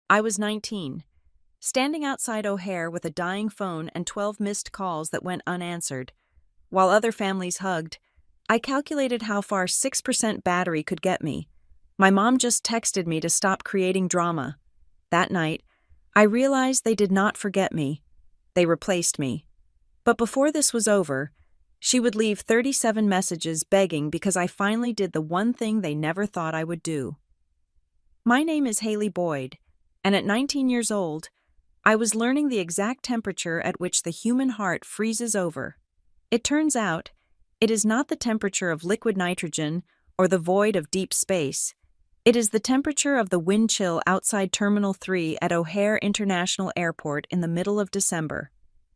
I was 19, standing outside O'Hare with a dying phone and 12 missed calls that went unanswered. While other families hugged, I calculated how far 6% battery could get me. My mom just texted me to stop creating drama. That night, I realized they did not forget me. They replaced me. But before this was over, she would leave 37 messages begging because I finally did the one thing they never thought I would do. My name is Haley Boyd, and at 19 years old, I was learning the exact temperature at which the human heart freezes over. It turns out, it is not the temperature of liquid nitrogen or the void of deep space. It is the temperature of the wind chill outside Terminal 3 at O'Hare International Airport in the middle of December.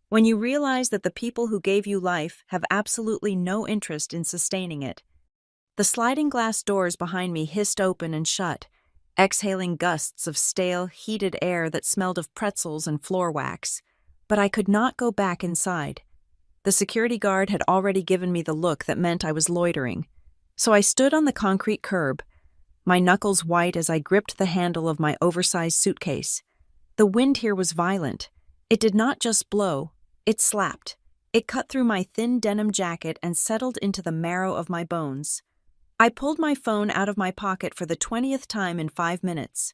When you realize that the people who gave you life have absolutely no interest in sustaining it. The sliding glass doors behind me hissed open and shut, exhaling gusts of stale, heated air that smelled of pretzels and floor wax. But I could not go back inside. The security guard had already given me the look that meant I was loitering. So I stood on the concrete curb, my knuckles white as I gripped the handle of my oversized suitcase. The wind here was violent. It did not just blow, it slapped. It cut through my thin denim jacket and settled into the marrow of my bones. I pulled my phone out of my pocket for the 20th time in 5 minutes.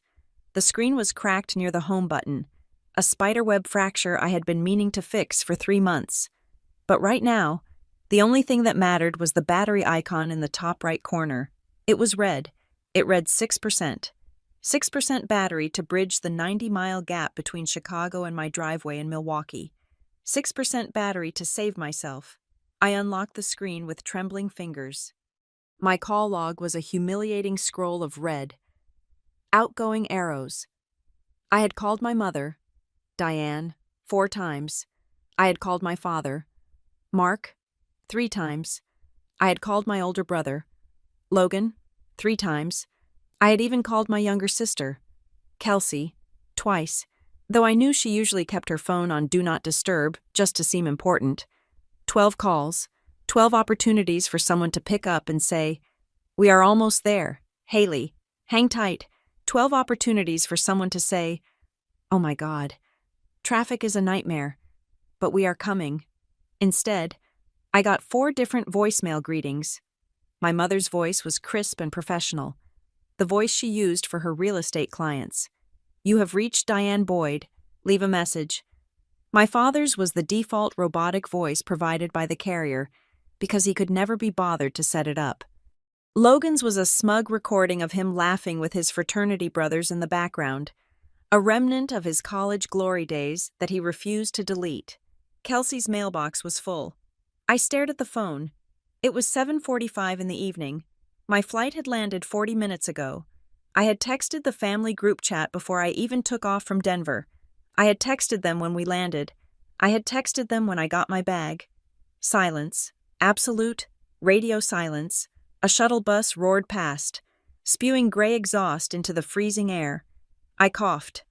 The screen was cracked near the home button, a spiderweb fracture I had been meaning to fix for 3 months. But right now, the only thing that mattered was the battery icon in the top right corner. It was red. It read 6%. 6% battery to bridge the 90-mile gap between Chicago and my driveway in Milwaukee. 6% battery to save myself. I unlocked the screen with trembling fingers. My call log was a humiliating scroll of red. Outgoing arrows. I had called my mother, Diane, 4 times. I had called my father, Mark, 3 times. I had called my older brother, Logan, 3 times. I had even called my younger sister, Kelsey, twice, though I knew she usually kept her phone on Do Not Disturb just to seem important. 12 calls, 12 opportunities for someone to pick up and say, "We are almost there, Haley, hang tight." 12 opportunities for someone to say, "Oh my God, traffic is a nightmare, but we are coming." Instead, I got 4 different voicemail greetings. My mother's voice was crisp and professional, the voice she used for her real estate clients. "You have reached Diane Boyd. Leave a message." My father's was the default robotic voice provided by the carrier because he could never be bothered to set it up. Logan's was a smug recording of him laughing with his fraternity brothers in the background, a remnant of his college glory days that he refused to delete. Kelsey's mailbox was full. I stared at the phone. It was 7:45 in the evening. My flight had landed 40 minutes ago. I had texted the family group chat before I even took off from Denver. I had texted them when we landed. I had texted them when I got my bag. Silence. Absolute, radio silence. A shuttle bus roared past, spewing gray exhaust into the freezing air. I coughed.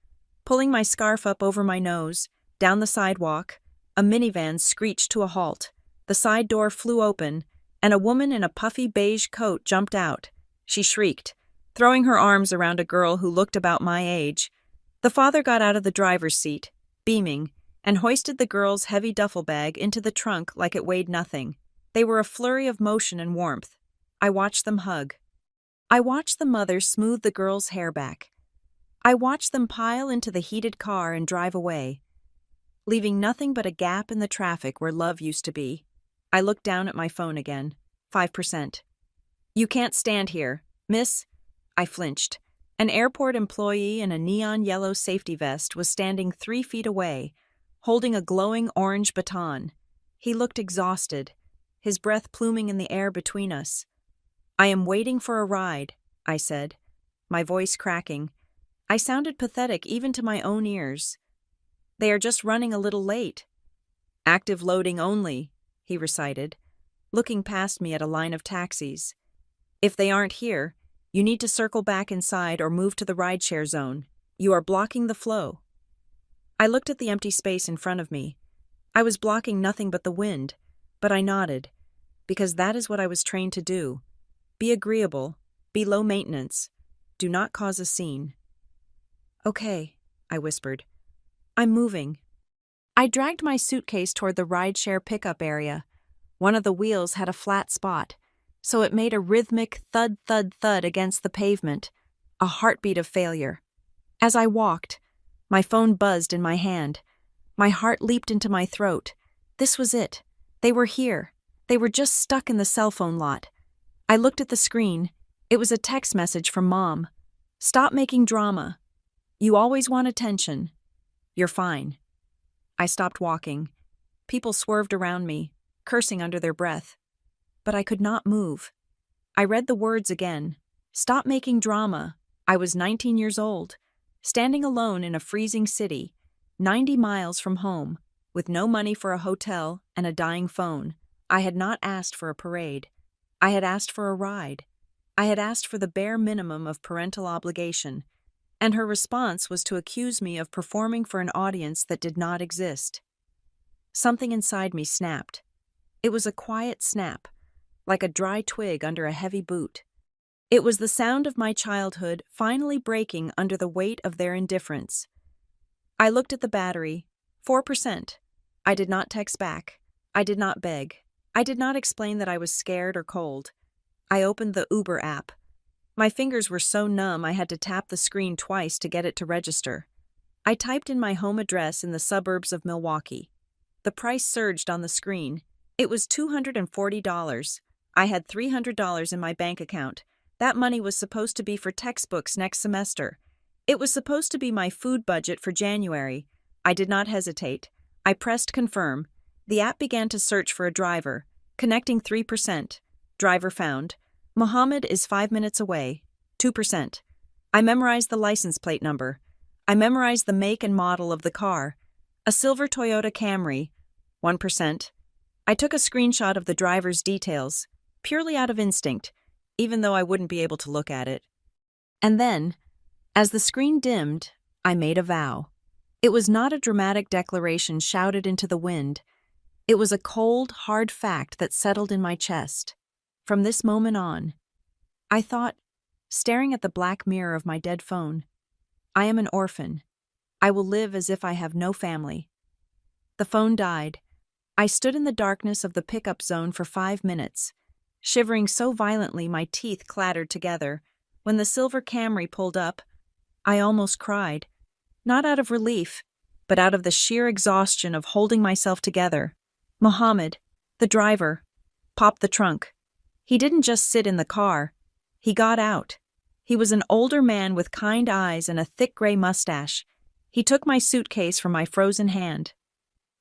Pulling my scarf up over my nose, down the sidewalk, a minivan screeched to a halt. The side door flew open, and a woman in a puffy beige coat jumped out. She shrieked, throwing her arms around a girl who looked about my age. The father got out of the driver's seat, beaming, and hoisted the girl's heavy duffel bag into the trunk like it weighed nothing. They were a flurry of motion and warmth. I watched them hug. I watched the mother smooth the girl's hair back. I watched them pile into the heated car and drive away, leaving nothing but a gap in the traffic where love used to be. I looked down at my phone again. 5%. "You can't stand here, miss." I flinched. An airport employee in a neon yellow safety vest was standing 3 feet away, holding a glowing orange baton. He looked exhausted, his breath pluming in the air between us. "I am waiting for a ride," I said, my voice cracking. I sounded pathetic even to my own ears. "They are just running a little late." "Active loading only," he recited, looking past me at a line of taxis. "If they aren't here, you need to circle back inside or move to the rideshare zone. You are blocking the flow." I looked at the empty space in front of me. I was blocking nothing but the wind, but I nodded, because that is what I was trained to do. Be agreeable, be low maintenance, do not cause a scene. "Okay," I whispered. I'm moving. I dragged my suitcase toward the rideshare pickup area. One of the wheels had a flat spot, so it made a rhythmic thud thud thud against the pavement, a heartbeat of failure. As I walked, my phone buzzed in my hand. My heart leaped into my throat. This was it. They were here. They were just stuck in the cell phone lot. I looked at the screen. It was a text message from Mom. Stop making drama. You always want attention. You're fine. I stopped walking. People swerved around me, cursing under their breath. But I could not move. I read the words again. Stop making drama. I was 19 years old, standing alone in a freezing city, 90 miles from home, with no money for a hotel and a dying phone. I had not asked for a parade. I had asked for a ride. I had asked for the bare minimum of parental obligation, and her response was to accuse me of performing for an audience that did not exist. Something inside me snapped. It was a quiet snap, like a dry twig under a heavy boot. It was the sound of my childhood finally breaking under the weight of their indifference. I looked at the battery. 4%. I did not text back. I did not beg. I did not explain that I was scared or cold. I opened the Uber app. My fingers were so numb I had to tap the screen twice to get it to register. I typed in my home address in the suburbs of Milwaukee. The price surged on the screen. It was $240. I had $300 in my bank account. That money was supposed to be for textbooks next semester. It was supposed to be my food budget for January. I did not hesitate. I pressed confirm. The app began to search for a driver. Connecting 3%. Driver found. Mohammed is 5 minutes away. 2%. I memorized the license plate number. I memorized the make and model of the car. A silver Toyota Camry. 1%. I took a screenshot of the driver's details, purely out of instinct, even though I wouldn't be able to look at it. And then, as the screen dimmed, I made a vow. It was not a dramatic declaration shouted into the wind. It was a cold, hard fact that settled in my chest. From this moment on, I thought, staring at the black mirror of my dead phone, I am an orphan. I will live as if I have no family. The phone died. I stood in the darkness of the pickup zone for 5 minutes, shivering so violently my teeth clattered together. When the silver Camry pulled up, I almost cried, not out of relief, but out of the sheer exhaustion of holding myself together. Mohammed, the driver, popped the trunk. He didn't just sit in the car. He got out. He was an older man with kind eyes and a thick gray mustache. He took my suitcase from my frozen hand.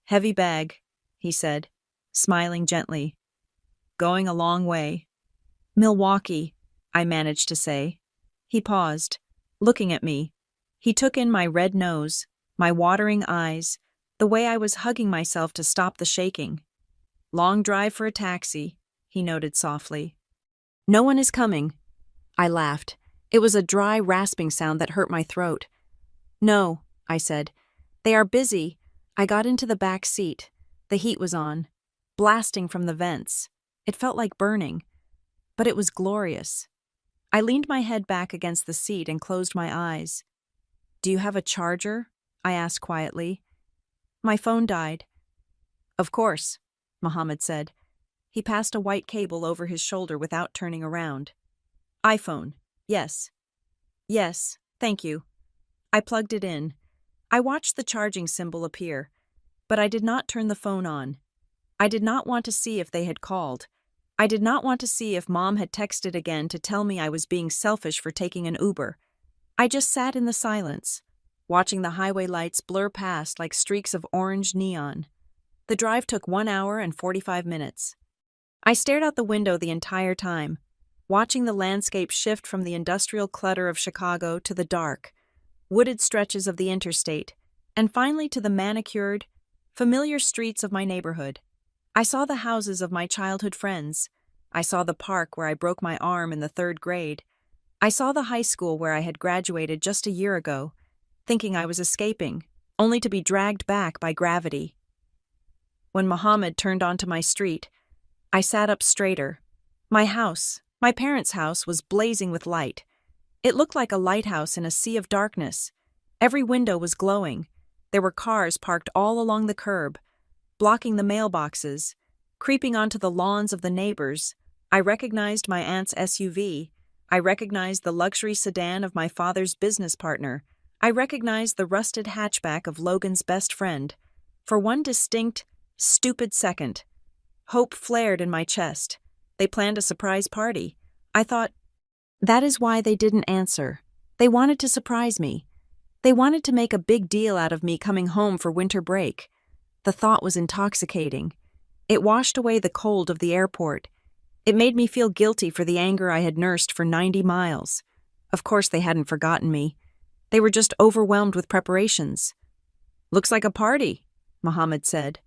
Heavy bag, he said, smiling gently. Going a long way. Milwaukee, I managed to say. He paused, looking at me. He took in my red nose, my watering eyes, the way I was hugging myself to stop the shaking. Long drive for a taxi, he noted softly. No one is coming. I laughed. It was a dry, rasping sound that hurt my throat. No, I said. They are busy. I got into the back seat. The heat was on, blasting from the vents. It felt like burning, but it was glorious. I leaned my head back against the seat and closed my eyes. Do you have a charger? I asked quietly. My phone died. Of course, Mohammed said. He passed a white cable over his shoulder without turning around. iPhone, yes. Yes, thank you. I plugged it in. I watched the charging symbol appear, but I did not turn the phone on. I did not want to see if they had called. I did not want to see if Mom had texted again to tell me I was being selfish for taking an Uber. I just sat in the silence, watching the highway lights blur past like streaks of orange neon. The drive took 1 hour and 45 minutes. I stared out the window the entire time, watching the landscape shift from the industrial clutter of Chicago to the dark, wooded stretches of the interstate, and finally to the manicured, familiar streets of my neighborhood. I saw the houses of my childhood friends. I saw the park where I broke my arm in the 3rd grade. I saw the high school where I had graduated just a year ago, thinking I was escaping, only to be dragged back by gravity. When Mohammed turned onto my street, I sat up straighter. My house, my parents' house, was blazing with light. It looked like a lighthouse in a sea of darkness. Every window was glowing. There were cars parked all along the curb, blocking the mailboxes, creeping onto the lawns of the neighbors. I recognized my aunt's SUV. I recognized the luxury sedan of my father's business partner. I recognized the rusted hatchback of Logan's best friend. For one distinct, stupid second, hope flared in my chest. They planned a surprise party. I thought, that is why they didn't answer. They wanted to surprise me. They wanted to make a big deal out of me coming home for winter break. The thought was intoxicating. It washed away the cold of the airport. It made me feel guilty for the anger I had nursed for 90 miles. Of course they hadn't forgotten me. They were just overwhelmed with preparations. "Looks like a party," Mohammed said,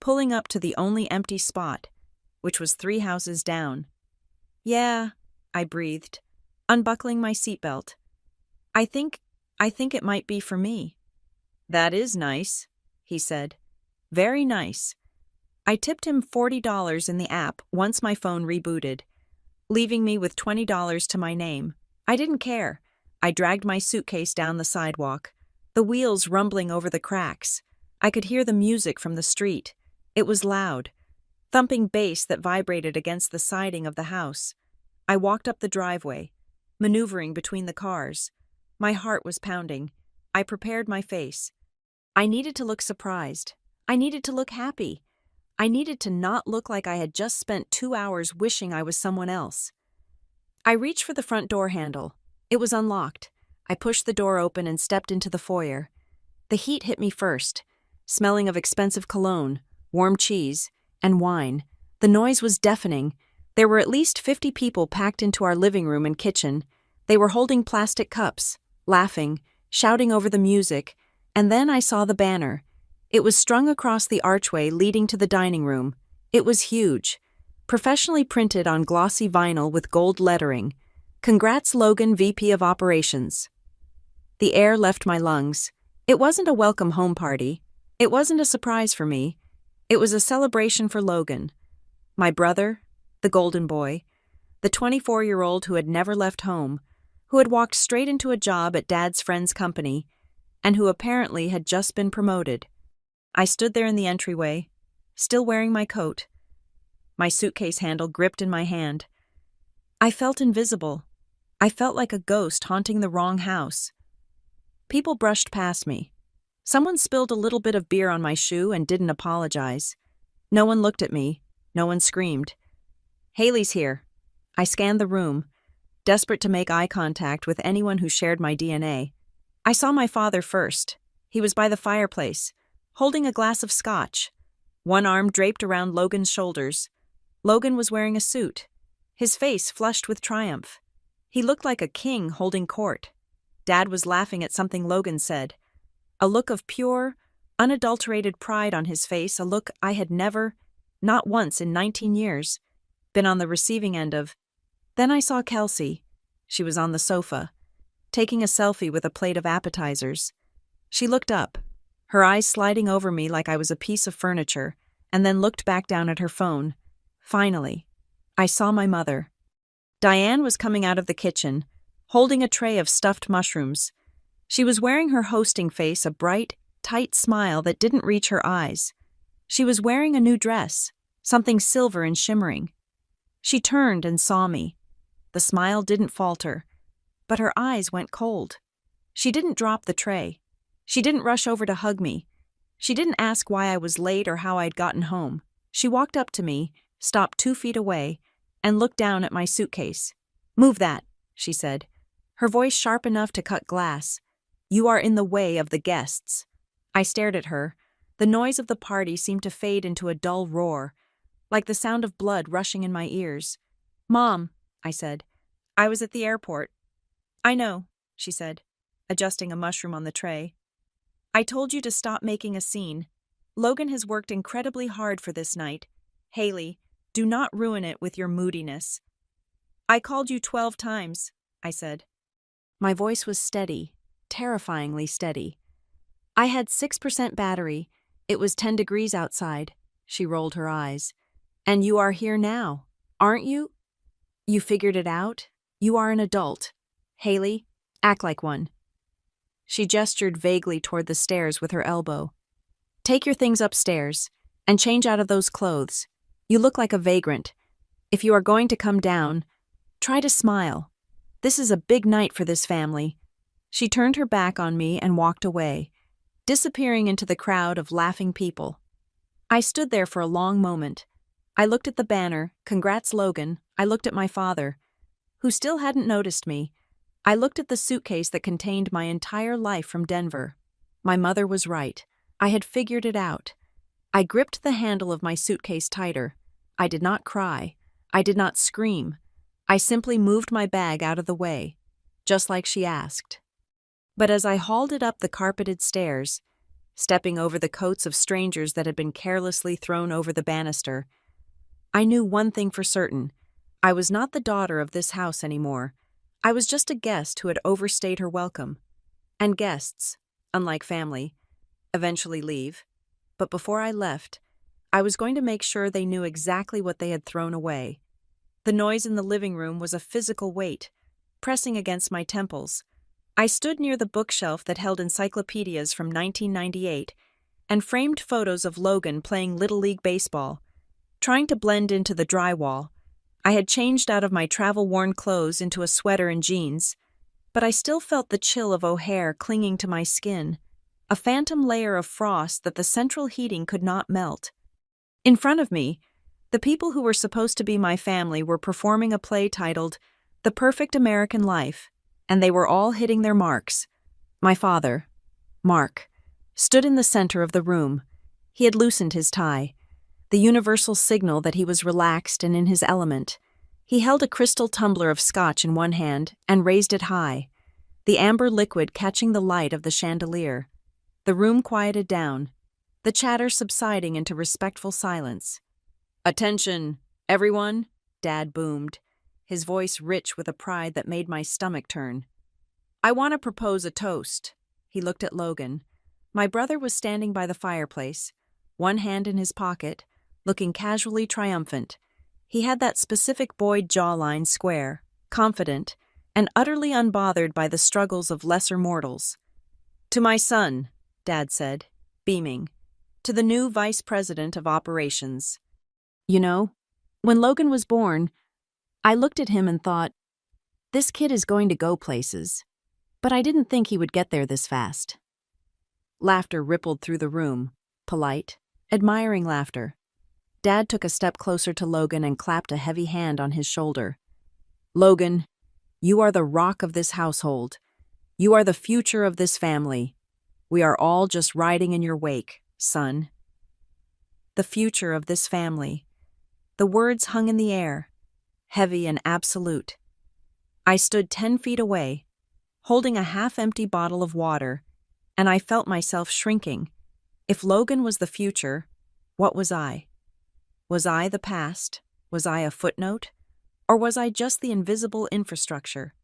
pulling up to the only empty spot, which was 3 houses down. "Yeah," I breathed, unbuckling my seatbelt. I think it might be for me." "That is nice," he said. "Very nice." I tipped him $40 in the app once my phone rebooted, leaving me with $20 to my name. I didn't care. I dragged my suitcase down the sidewalk, the wheels rumbling over the cracks. I could hear the music from the street. It was loud, thumping bass that vibrated against the siding of the house. I walked up the driveway, maneuvering between the cars. My heart was pounding. I prepared my face. I needed to look surprised. I needed to look happy. I needed to not look like I had just spent 2 hours wishing I was someone else. I reached for the front door handle. It was unlocked. I pushed the door open and stepped into the foyer. The heat hit me first, smelling of expensive cologne, warm cheese, and wine. The noise was deafening. There were at least 50 people packed into our living room and kitchen. They were holding plastic cups, laughing, shouting over the music, and then I saw the banner. It was strung across the archway leading to the dining room. It was huge, professionally printed on glossy vinyl with gold lettering. "Congrats, Logan, VP of Operations." The air left my lungs. It wasn't a welcome home party. It wasn't a surprise for me. It was a celebration for Logan. My brother, the golden boy, the 24-year-old who had never left home, who had walked straight into a job at Dad's friend's company, and who apparently had just been promoted. I stood there in the entryway, still wearing my coat, my suitcase handle gripped in my hand. I felt invisible. I felt like a ghost haunting the wrong house. People brushed past me. Someone spilled a little bit of beer on my shoe and didn't apologize. No one looked at me. No one screamed. "Haley's here." I scanned the room, desperate to make eye contact with anyone who shared my DNA. I saw my father first. He was by the fireplace, holding a glass of scotch, one arm draped around Logan's shoulders. Logan was wearing a suit, his face flushed with triumph. He looked like a king holding court. Dad was laughing at something Logan said, a look of pure, unadulterated pride on his face, a look I had never, not once in 19 years, been on the receiving end of. Then I saw Kelsey. She was on the sofa, taking a selfie with a plate of appetizers. She looked up, her eyes sliding over me like I was a piece of furniture, and then looked back down at her phone. Finally, I saw my mother. Diane was coming out of the kitchen, holding a tray of stuffed mushrooms. She was wearing her hosting face, a bright, tight smile that didn't reach her eyes. She was wearing a new dress, something silver and shimmering. She turned and saw me. The smile didn't falter, but her eyes went cold. She didn't drop the tray. She didn't rush over to hug me. She didn't ask why I was late or how I'd gotten home. She walked up to me, stopped 2 feet away, and looked down at my suitcase. "Move that," she said, her voice sharp enough to cut glass. "You are in the way of the guests." I stared at her. The noise of the party seemed to fade into a dull roar, like the sound of blood rushing in my ears. "Mom," I said, "I was at the airport." "I know," she said, adjusting a mushroom on the tray. "I told you to stop making a scene. Logan has worked incredibly hard for this night. Haley, do not ruin it with your moodiness." "I called you 12 times, I said. My voice was steady, terrifyingly steady. "I had 6% battery. It was 10 degrees outside." She rolled her eyes. "And you are here now, aren't you? You figured it out? You are an adult. Haley, act like one." She gestured vaguely toward the stairs with her elbow. Take your things upstairs and change out of those clothes. You look like a vagrant. If you are going to come down, try to smile. This is a big night for this family. She turned her back on me and walked away, disappearing into the crowd of laughing people. I stood there for a long moment. I looked at the banner, "Congrats, Logan." I looked at my father, who still hadn't noticed me. I looked at the suitcase that contained my entire life from Denver. My mother was right. I had figured it out. I gripped the handle of my suitcase tighter. I did not cry. I did not scream. I simply moved my bag out of the way, just like she asked. But as I hauled it up the carpeted stairs, stepping over the coats of strangers that had been carelessly thrown over the banister, I knew one thing for certain. I was not the daughter of this house anymore. I was just a guest who had overstayed her welcome. And guests, unlike family, eventually leave. But before I left, I was going to make sure they knew exactly what they had thrown away. The noise in the living room was a physical weight, pressing against my temples. I stood near the bookshelf that held encyclopedias from 1998 and framed photos of Logan playing Little League baseball. Trying to blend into the drywall, I had changed out of my travel-worn clothes into a sweater and jeans, but I still felt the chill of O'Hare clinging to my skin, a phantom layer of frost that the central heating could not melt. In front of me, the people who were supposed to be my family were performing a play titled The Perfect American Life, and they were all hitting their marks. My father, Mark, stood in the center of the room. He had loosened his tie, the universal signal that he was relaxed and in his element. He held a crystal tumbler of scotch in one hand and raised it high, the amber liquid catching the light of the chandelier. The room quieted down, the chatter subsiding into respectful silence. "Attention, everyone," Dad boomed, his voice rich with a pride that made my stomach turn. "I want to propose a toast." He looked at Logan. My brother was standing by the fireplace, one hand in his pocket, looking casually triumphant. He had that specific Boyd jawline square, confident, and utterly unbothered by the struggles of lesser mortals. "To my son," Dad said, beaming. "To the new Vice President of Operations." You know, when Logan was born, I looked at him and thought, this kid is going to go places. But I didn't think he would get there this fast. Laughter rippled through the room, polite, admiring laughter. Dad took a step closer to Logan and clapped a heavy hand on his shoulder. "Logan, you are the rock of this household. You are the future of this family. We are all just riding in your wake, son." The future of this family. The words hung in the air, heavy and absolute. I stood 10 feet away, holding a half-empty bottle of water, and I felt myself shrinking. If Logan was the future, what was I? Was I the past? Was I a footnote? Or was I just the invisible infrastructure,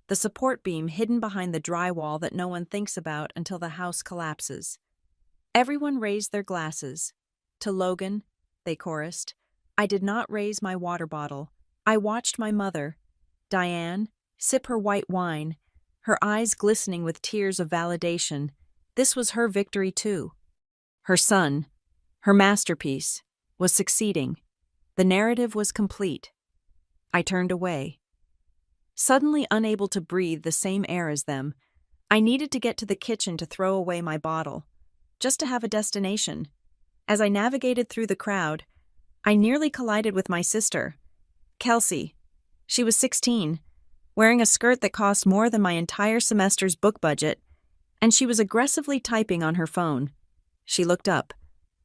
the support beam hidden behind the drywall that no one thinks about until the house collapses? Everyone raised their glasses. "To Logan," they chorused. I did not raise my water bottle. I watched my mother, Diane, sip her white wine, her eyes glistening with tears of validation. This was her victory too. Her son, her masterpiece, was succeeding. The narrative was complete. I turned away. Suddenly unable to breathe the same air as them, I needed to get to the kitchen to throw away my bottle, just to have a destination. As I navigated through the crowd, I nearly collided with my sister, Kelsey. She was 16, wearing a skirt that cost more than my entire semester's book budget, and she was aggressively typing on her phone. She looked up,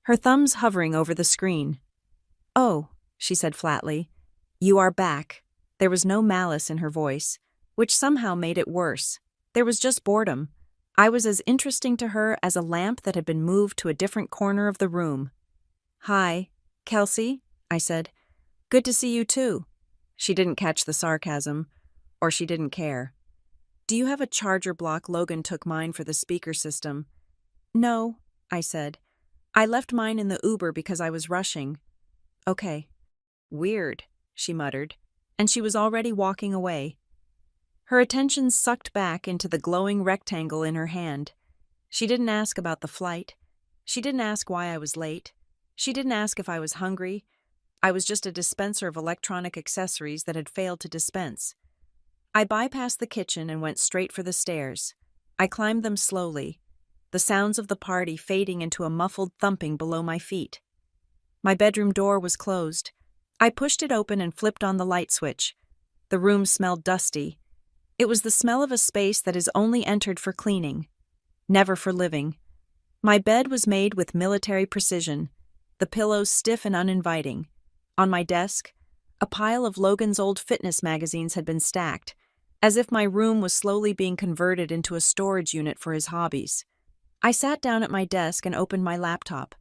her thumbs hovering over the screen. "Oh," she said flatly, "you are back." There was no malice in her voice, which somehow made it worse. There was just boredom. I was as interesting to her as a lamp that had been moved to a different corner of the room. "Hi, Kelsey," I said. "Good to see you too." She didn't catch the sarcasm, or she didn't care. "Do you have a charger block?" Logan took mine for the speaker system. "No," I said. "I left mine in the Uber because I was rushing." "Okay." "Weird," she muttered, and she was already walking away. Her attention sucked back into the glowing rectangle in her hand. She didn't ask about the flight. She didn't ask why I was late. She didn't ask if I was hungry. I was just a dispenser of electronic accessories that had failed to dispense. I bypassed the kitchen and went straight for the stairs. I climbed them slowly, the sounds of the party fading into a muffled thumping below my feet. My bedroom door was closed. I pushed it open and flipped on the light switch. The room smelled dusty. It was the smell of a space that is only entered for cleaning, never for living. My bed was made with military precision, the pillows stiff and uninviting. On my desk, a pile of Logan's old fitness magazines had been stacked, as if my room was slowly being converted into a storage unit for his hobbies. I sat down at my desk and opened my laptop.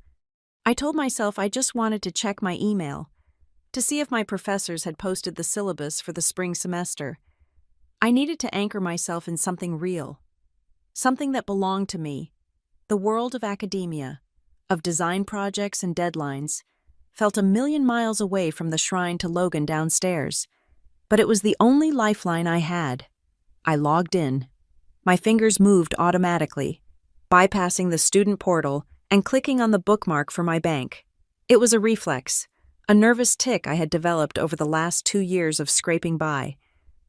I told myself I just wanted to check my email, to see if my professors had posted the syllabus for the spring semester. I needed to anchor myself in something real, something that belonged to me. The world of academia, of design projects and deadlines, felt a million miles away from the shrine to Logan downstairs. But it was the only lifeline I had. I logged in. My fingers moved automatically, bypassing the student portal and clicking on the bookmark for my bank. It was a reflex, a nervous tick I had developed over the last 2 years of scraping by.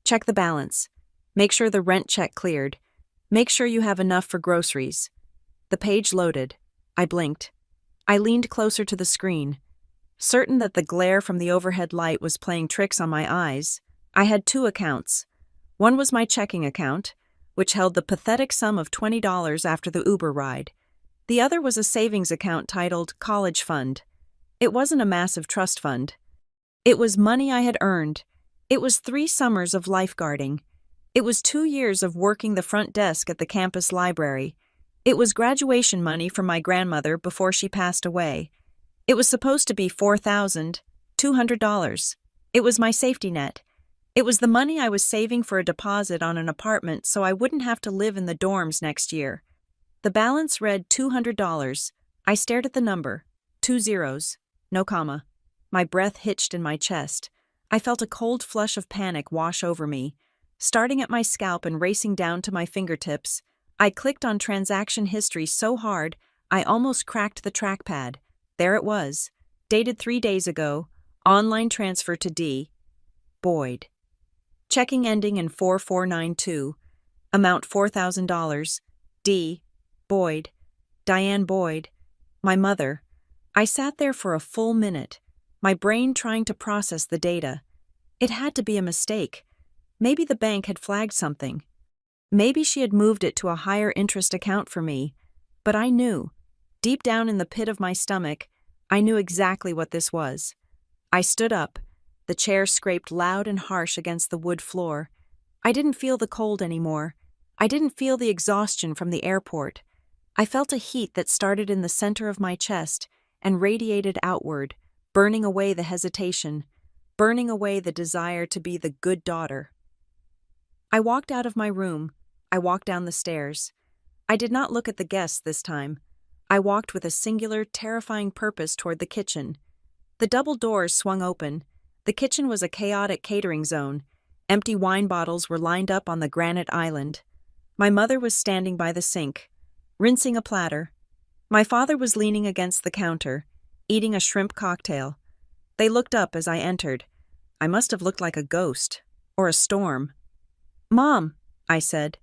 Check the balance. Make sure the rent check cleared. Make sure you have enough for groceries. The page loaded. I blinked. I leaned closer to the screen. Certain that the glare from the overhead light was playing tricks on my eyes, I had 2 accounts. One was my checking account, which held the pathetic sum of $20 after the Uber ride. The other was a savings account titled College Fund. It wasn't a massive trust fund. It was money I had earned. It was 3 summers of lifeguarding. It was 2 years of working the front desk at the campus library. It was graduation money from my grandmother before she passed away. It was supposed to be $4,200. It was my safety net. It was the money I was saving for a deposit on an apartment so I wouldn't have to live in the dorms next year. The balance read $200. I stared at the number. 2 zeros. No comma. My breath hitched in my chest. I felt a cold flush of panic wash over me. Starting at my scalp and racing down to my fingertips, I clicked on transaction history so hard I almost cracked the trackpad. There it was, dated 3 days ago, online transfer to D. Boyd. Checking ending in 4492, amount $4,000, D. Boyd. Diane Boyd. My mother. I sat there for a full minute, my brain trying to process the data. It had to be a mistake. Maybe the bank had flagged something. Maybe she had moved it to a higher interest account for me. But I knew. Deep down in the pit of my stomach, I knew exactly what this was. I stood up. The chair scraped loud and harsh against the wood floor. I didn't feel the cold anymore. I didn't feel the exhaustion from the airport. I felt a heat that started in the center of my chest and radiated outward, burning away the hesitation, burning away the desire to be the good daughter. I walked out of my room. I walked down the stairs. I did not look at the guests this time. I walked with a singular, terrifying purpose toward the kitchen. The double doors swung open. The kitchen was a chaotic catering zone. Empty wine bottles were lined up on the granite island. My mother was standing by the sink, rinsing a platter. My father was leaning against the counter, eating a shrimp cocktail. They looked up as I entered. I must have looked like a ghost, or a storm. "Mom," I said.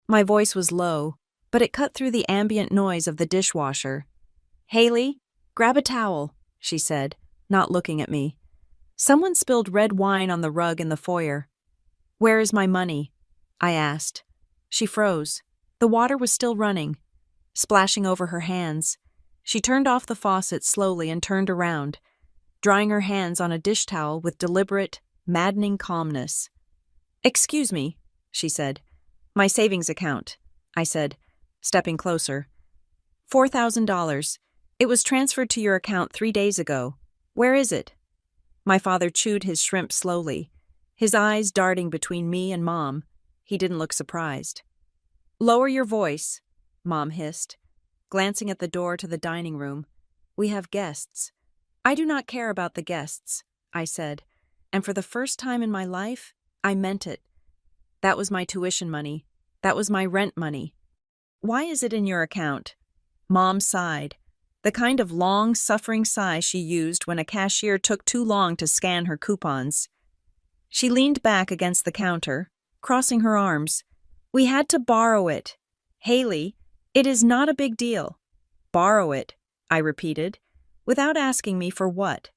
My voice was low, but it cut through the ambient noise of the dishwasher. "Haley, grab a towel," she said, not looking at me. Someone spilled red wine on the rug in the foyer. "Where is my money?" I asked. She froze. The water was still running, splashing over her hands. She turned off the faucet slowly and turned around, drying her hands on a dish towel with deliberate, maddening calmness. "Excuse me," she said. "My savings account," I said, stepping closer. $4,000. It was transferred to your account 3 days ago. Where is it?" My father chewed his shrimp slowly, his eyes darting between me and Mom. He didn't look surprised. "Lower your voice," Mom hissed, glancing at the door to the dining room. "We have guests." "I do not care about the guests," I said, and for the first time in my life, I meant it. That was my tuition money. That was my rent money. Why is it in your account? Mom sighed, the kind of long, suffering sigh she used when a cashier took too long to scan her coupons. She leaned back against the counter, crossing her arms. We had to borrow it. Haley, it is not a big deal. Borrow it, I repeated, without asking me for what.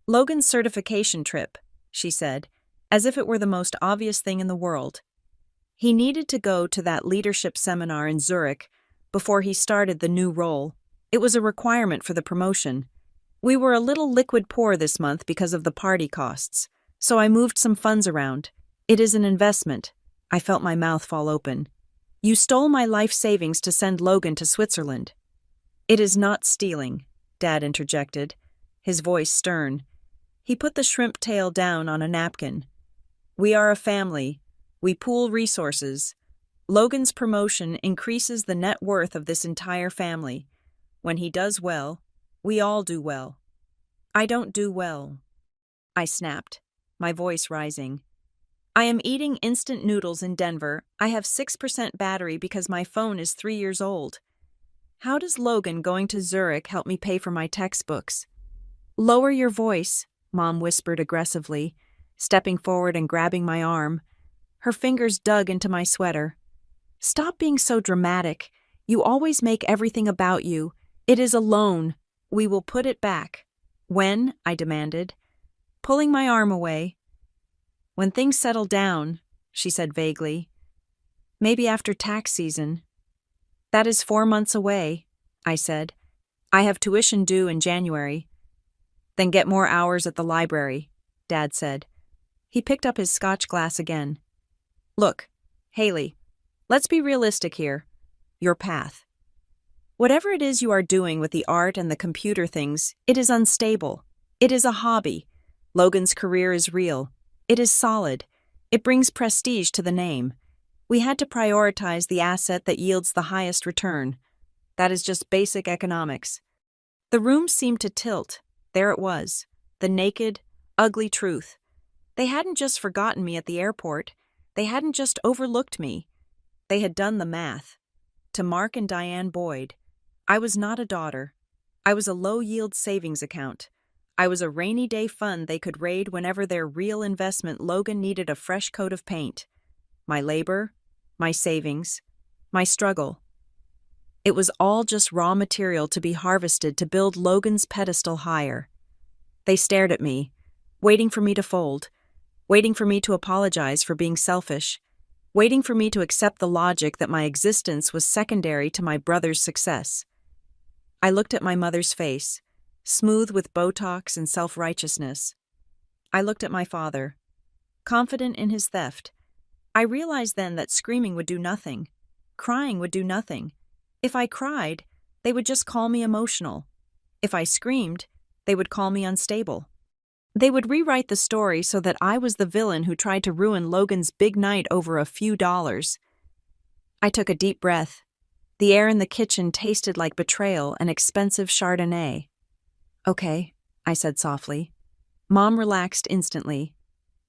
Logan's certification trip, she said, as if it were the most obvious thing in the world. He needed to go to that leadership seminar in Zurich before he started the new role. It was a requirement for the promotion. We were a little liquid poor this month because of the party costs, so I moved some funds around. It is an investment. I felt my mouth fall open. You stole my life savings to send Logan to Switzerland. It is not stealing, Dad interjected, his voice stern. He put the shrimp tail down on a napkin. We are a family. We pool resources. Logan's promotion increases the net worth of this entire family. When he does well, we all do well. I don't do well, I snapped, my voice rising. I am eating instant noodles in Denver. I have 6% battery because my phone is 3 years old. How does Logan going to Zurich help me pay for my textbooks? Lower your voice, Mom whispered aggressively, stepping forward and grabbing my arm. Her fingers dug into my sweater. Stop being so dramatic. You always make everything about you. It is a loan. We will put it back. When? I demanded, pulling my arm away. When things settle down, she said vaguely. Maybe after tax season. That is 4 months away, I said. I have tuition due in January. Then get more hours at the library, Dad said. He picked up his scotch glass again. Look, Haley, let's be realistic here. Your path. Whatever it is you are doing with the art and the computer things, it is unstable. It is a hobby. Logan's career is real. It is solid. It brings prestige to the name. We had to prioritize the asset that yields the highest return. That is just basic economics. The room seemed to tilt. There it was, the naked, ugly truth. They hadn't just forgotten me at the airport. They hadn't just overlooked me. They had done the math. To Mark and Diane Boyd, I was not a daughter. I was a low-yield savings account. I was a rainy day fund they could raid whenever their real investment Logan needed a fresh coat of paint. My labor, my savings, my struggle. It was all just raw material to be harvested to build Logan's pedestal higher. They stared at me, waiting for me to fold, waiting for me to apologize for being selfish, waiting for me to accept the logic that my existence was secondary to my brother's success. I looked at my mother's face, smooth with Botox and self-righteousness. I looked at my father, confident in his theft. I realized then that screaming would do nothing. Crying would do nothing. If I cried, they would just call me emotional. If I screamed, they would call me unstable. They would rewrite the story so that I was the villain who tried to ruin Logan's big night over a few dollars. I took a deep breath. The air in the kitchen tasted like betrayal and expensive Chardonnay. Okay, I said softly. Mom relaxed instantly.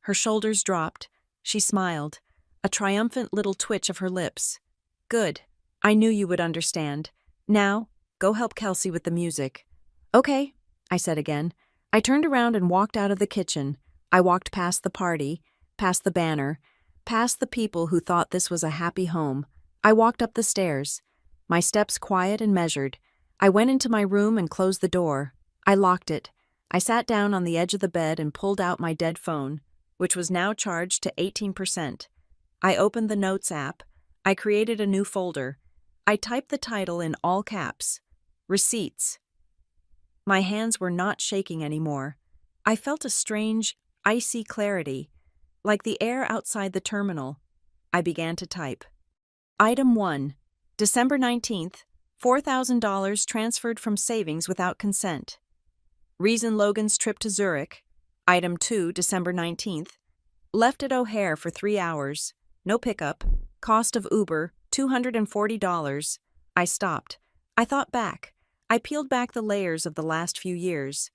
Her shoulders dropped. She smiled, a triumphant little twitch of her lips. Good. I knew you would understand. Now, go help Kelsey with the music. Okay, I said again. I turned around and walked out of the kitchen. I walked past the party, past the banner, past the people who thought this was a happy home. I walked up the stairs, my steps quiet and measured. I went into my room and closed the door. I locked it. I sat down on the edge of the bed and pulled out my dead phone, which was now charged to 18%. I opened the Notes app. I created a new folder. I typed the title in all caps, Receipts. My hands were not shaking anymore. I felt a strange, icy clarity, like the air outside the terminal. I began to type. Item 1, December 19th, $4,000 transferred from savings without consent. Reason Logan's trip to Zurich. Item 2, December 19th. Left at O'Hare for 3 hours. No pickup. Cost of Uber, $240. I stopped. I thought back. I peeled back the layers of the last few years,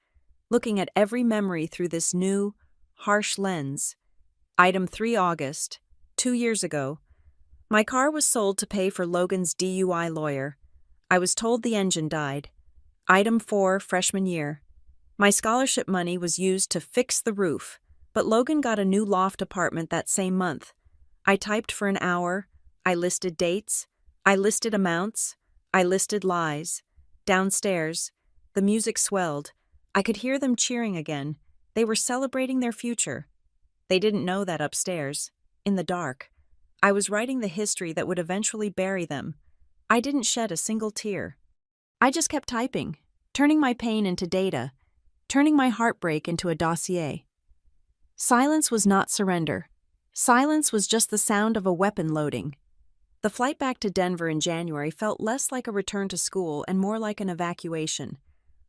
looking at every memory through this new, harsh lens. Item 3 August, 2 years ago. My car was sold to pay for Logan's DUI lawyer. I was told the engine died. Item 4, freshman year. My scholarship money was used to fix the roof, but Logan got a new loft apartment that same month. I typed for an hour. I listed dates. I listed amounts. I listed lies. Downstairs, the music swelled. I could hear them cheering again. They were celebrating their future. They didn't know that upstairs, in the dark, I was writing the history that would eventually bury them. I didn't shed a single tear. I just kept typing, turning my pain into data, turning my heartbreak into a dossier. Silence was not surrender. Silence was just the sound of a weapon loading. The flight back to Denver in January felt less like a return to school and more like an evacuation.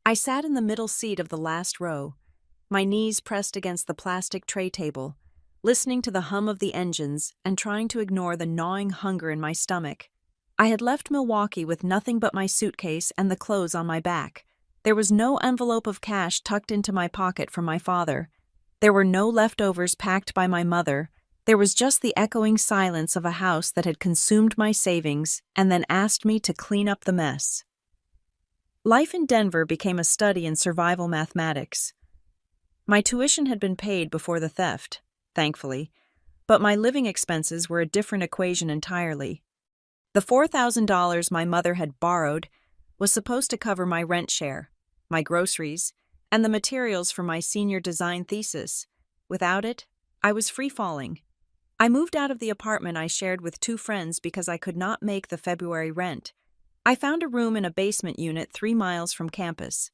I sat in the middle seat of the last row, my knees pressed against the plastic tray table, listening to the hum of the engines and trying to ignore the gnawing hunger in my stomach. I had left Milwaukee with nothing but my suitcase and the clothes on my back. There was no envelope of cash tucked into my pocket from my father. There were no leftovers packed by my mother. There was just the echoing silence of a house that had consumed my savings and then asked me to clean up the mess. Life in Denver became a study in survival mathematics. My tuition had been paid before the theft, thankfully, but my living expenses were a different equation entirely. The $4,000 my mother had borrowed was supposed to cover my rent share, my groceries, and the materials for my senior design thesis. Without it, I was free-falling. I moved out of the apartment I shared with 2 friends because I could not make the February rent. I found a room in a basement unit 3 miles from campus,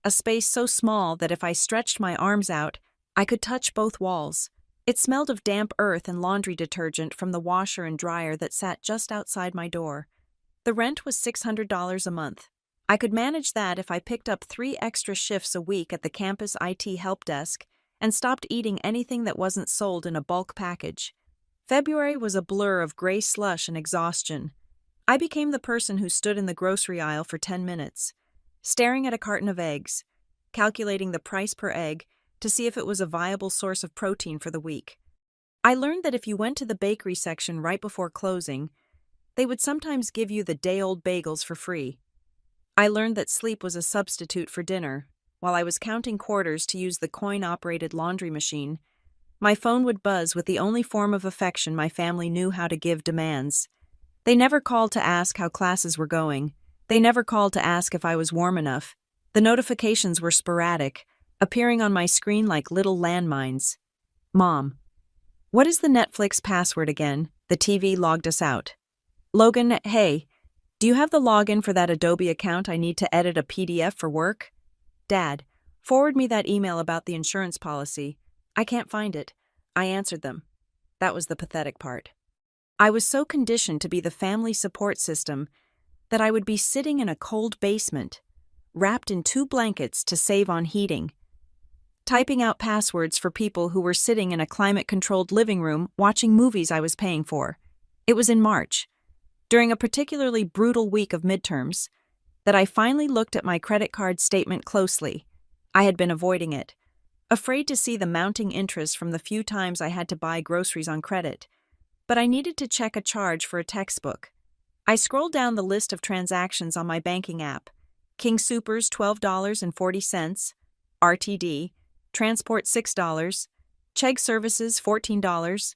a space so small that if I stretched my arms out, I could touch both walls. It smelled of damp earth and laundry detergent from the washer and dryer that sat just outside my door. The rent was $600 a month. I could manage that if I picked up 3 extra shifts a week at the campus IT help desk and stopped eating anything that wasn't sold in a bulk package. February was a blur of gray slush and exhaustion. I became the person who stood in the grocery aisle for 10 minutes, staring at a carton of eggs, calculating the price per egg to see if it was a viable source of protein for the week. I learned that if you went to the bakery section right before closing, they would sometimes give you the day-old bagels for free. I learned that sleep was a substitute for dinner. While I was counting quarters to use the coin-operated laundry machine, my phone would buzz with the only form of affection my family knew how to give demands. They never called to ask how classes were going. They never called to ask if I was warm enough. The notifications were sporadic, appearing on my screen like little landmines. Mom, what is the Netflix password again? The TV logged us out. Logan, hey, do you have the login for that Adobe account I need to edit a PDF for work? Dad, forward me that email about the insurance policy. I can't find it. I answered them. That was the pathetic part. I was so conditioned to be the family support system that I would be sitting in a cold basement, wrapped in 2 blankets to save on heating, typing out passwords for people who were sitting in a climate-controlled living room watching movies I was paying for. It was in March, during a particularly brutal week of midterms, that I finally looked at my credit card statement closely. I had been avoiding it, afraid to see the mounting interest from the few times I had to buy groceries on credit. But I needed to check a charge for a textbook. I scrolled down the list of transactions on my banking app. King Soopers $12.40, RTD, Transport $6, Chegg Services $14.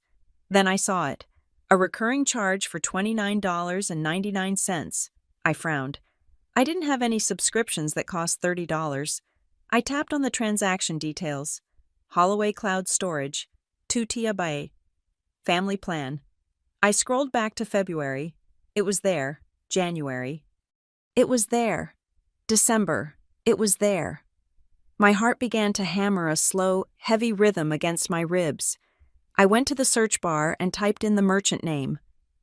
Then I saw it, a recurring charge for $29.99. I frowned. I didn't have any subscriptions that cost $30. I tapped on the transaction details. Holloway Cloud Storage, 2 TB. Family plan. I scrolled back to February. It was there. January. It was there. December. It was there. My heart began to hammer a slow, heavy rhythm against my ribs. I went to the search bar and typed in the merchant name.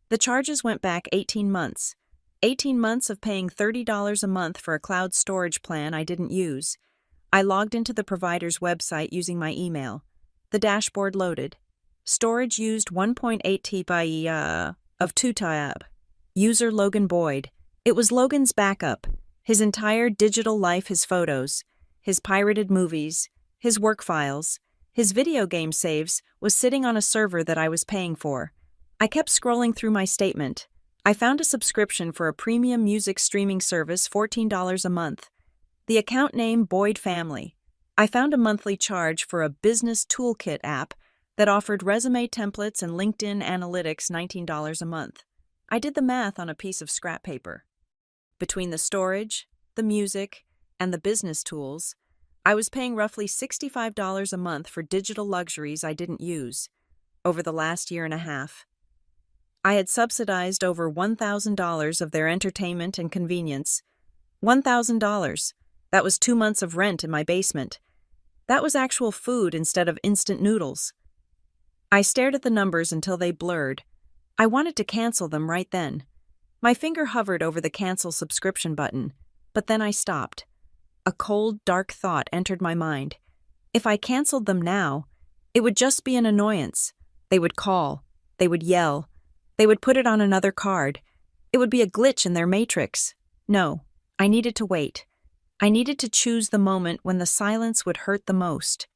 The charges went back 18 months. 18 months of paying $30 a month for a cloud storage plan I didn't use. I logged into the provider's website using my email. The dashboard loaded. Storage used 1.8 TB of 2 TB. User Logan Boyd. It was Logan's backup. His entire digital life, his photos, his pirated movies, his work files, his video game saves was sitting on a server that I was paying for. I kept scrolling through my statement. I found a subscription for a premium music streaming service, $14 a month. The account name Boyd Family. I found a monthly charge for a business toolkit app that offered resume templates and LinkedIn analytics, $19 a month. I did the math on a piece of scrap paper. Between the storage, the music, and the business tools, I was paying roughly $65 a month for digital luxuries I didn't use. Over the last year and a half, I had subsidized over $1,000 of their entertainment and convenience. $1,000. That was 2 months of rent in my basement. That was actual food instead of instant noodles. I stared at the numbers until they blurred. I wanted to cancel them right then. My finger hovered over the cancel subscription button, but then I stopped. A cold, dark thought entered my mind. If I canceled them now, it would just be an annoyance. They would call. They would yell. They would put it on another card. It would be a glitch in their matrix. No, I needed to wait. I needed to choose the moment when the silence would hurt the most.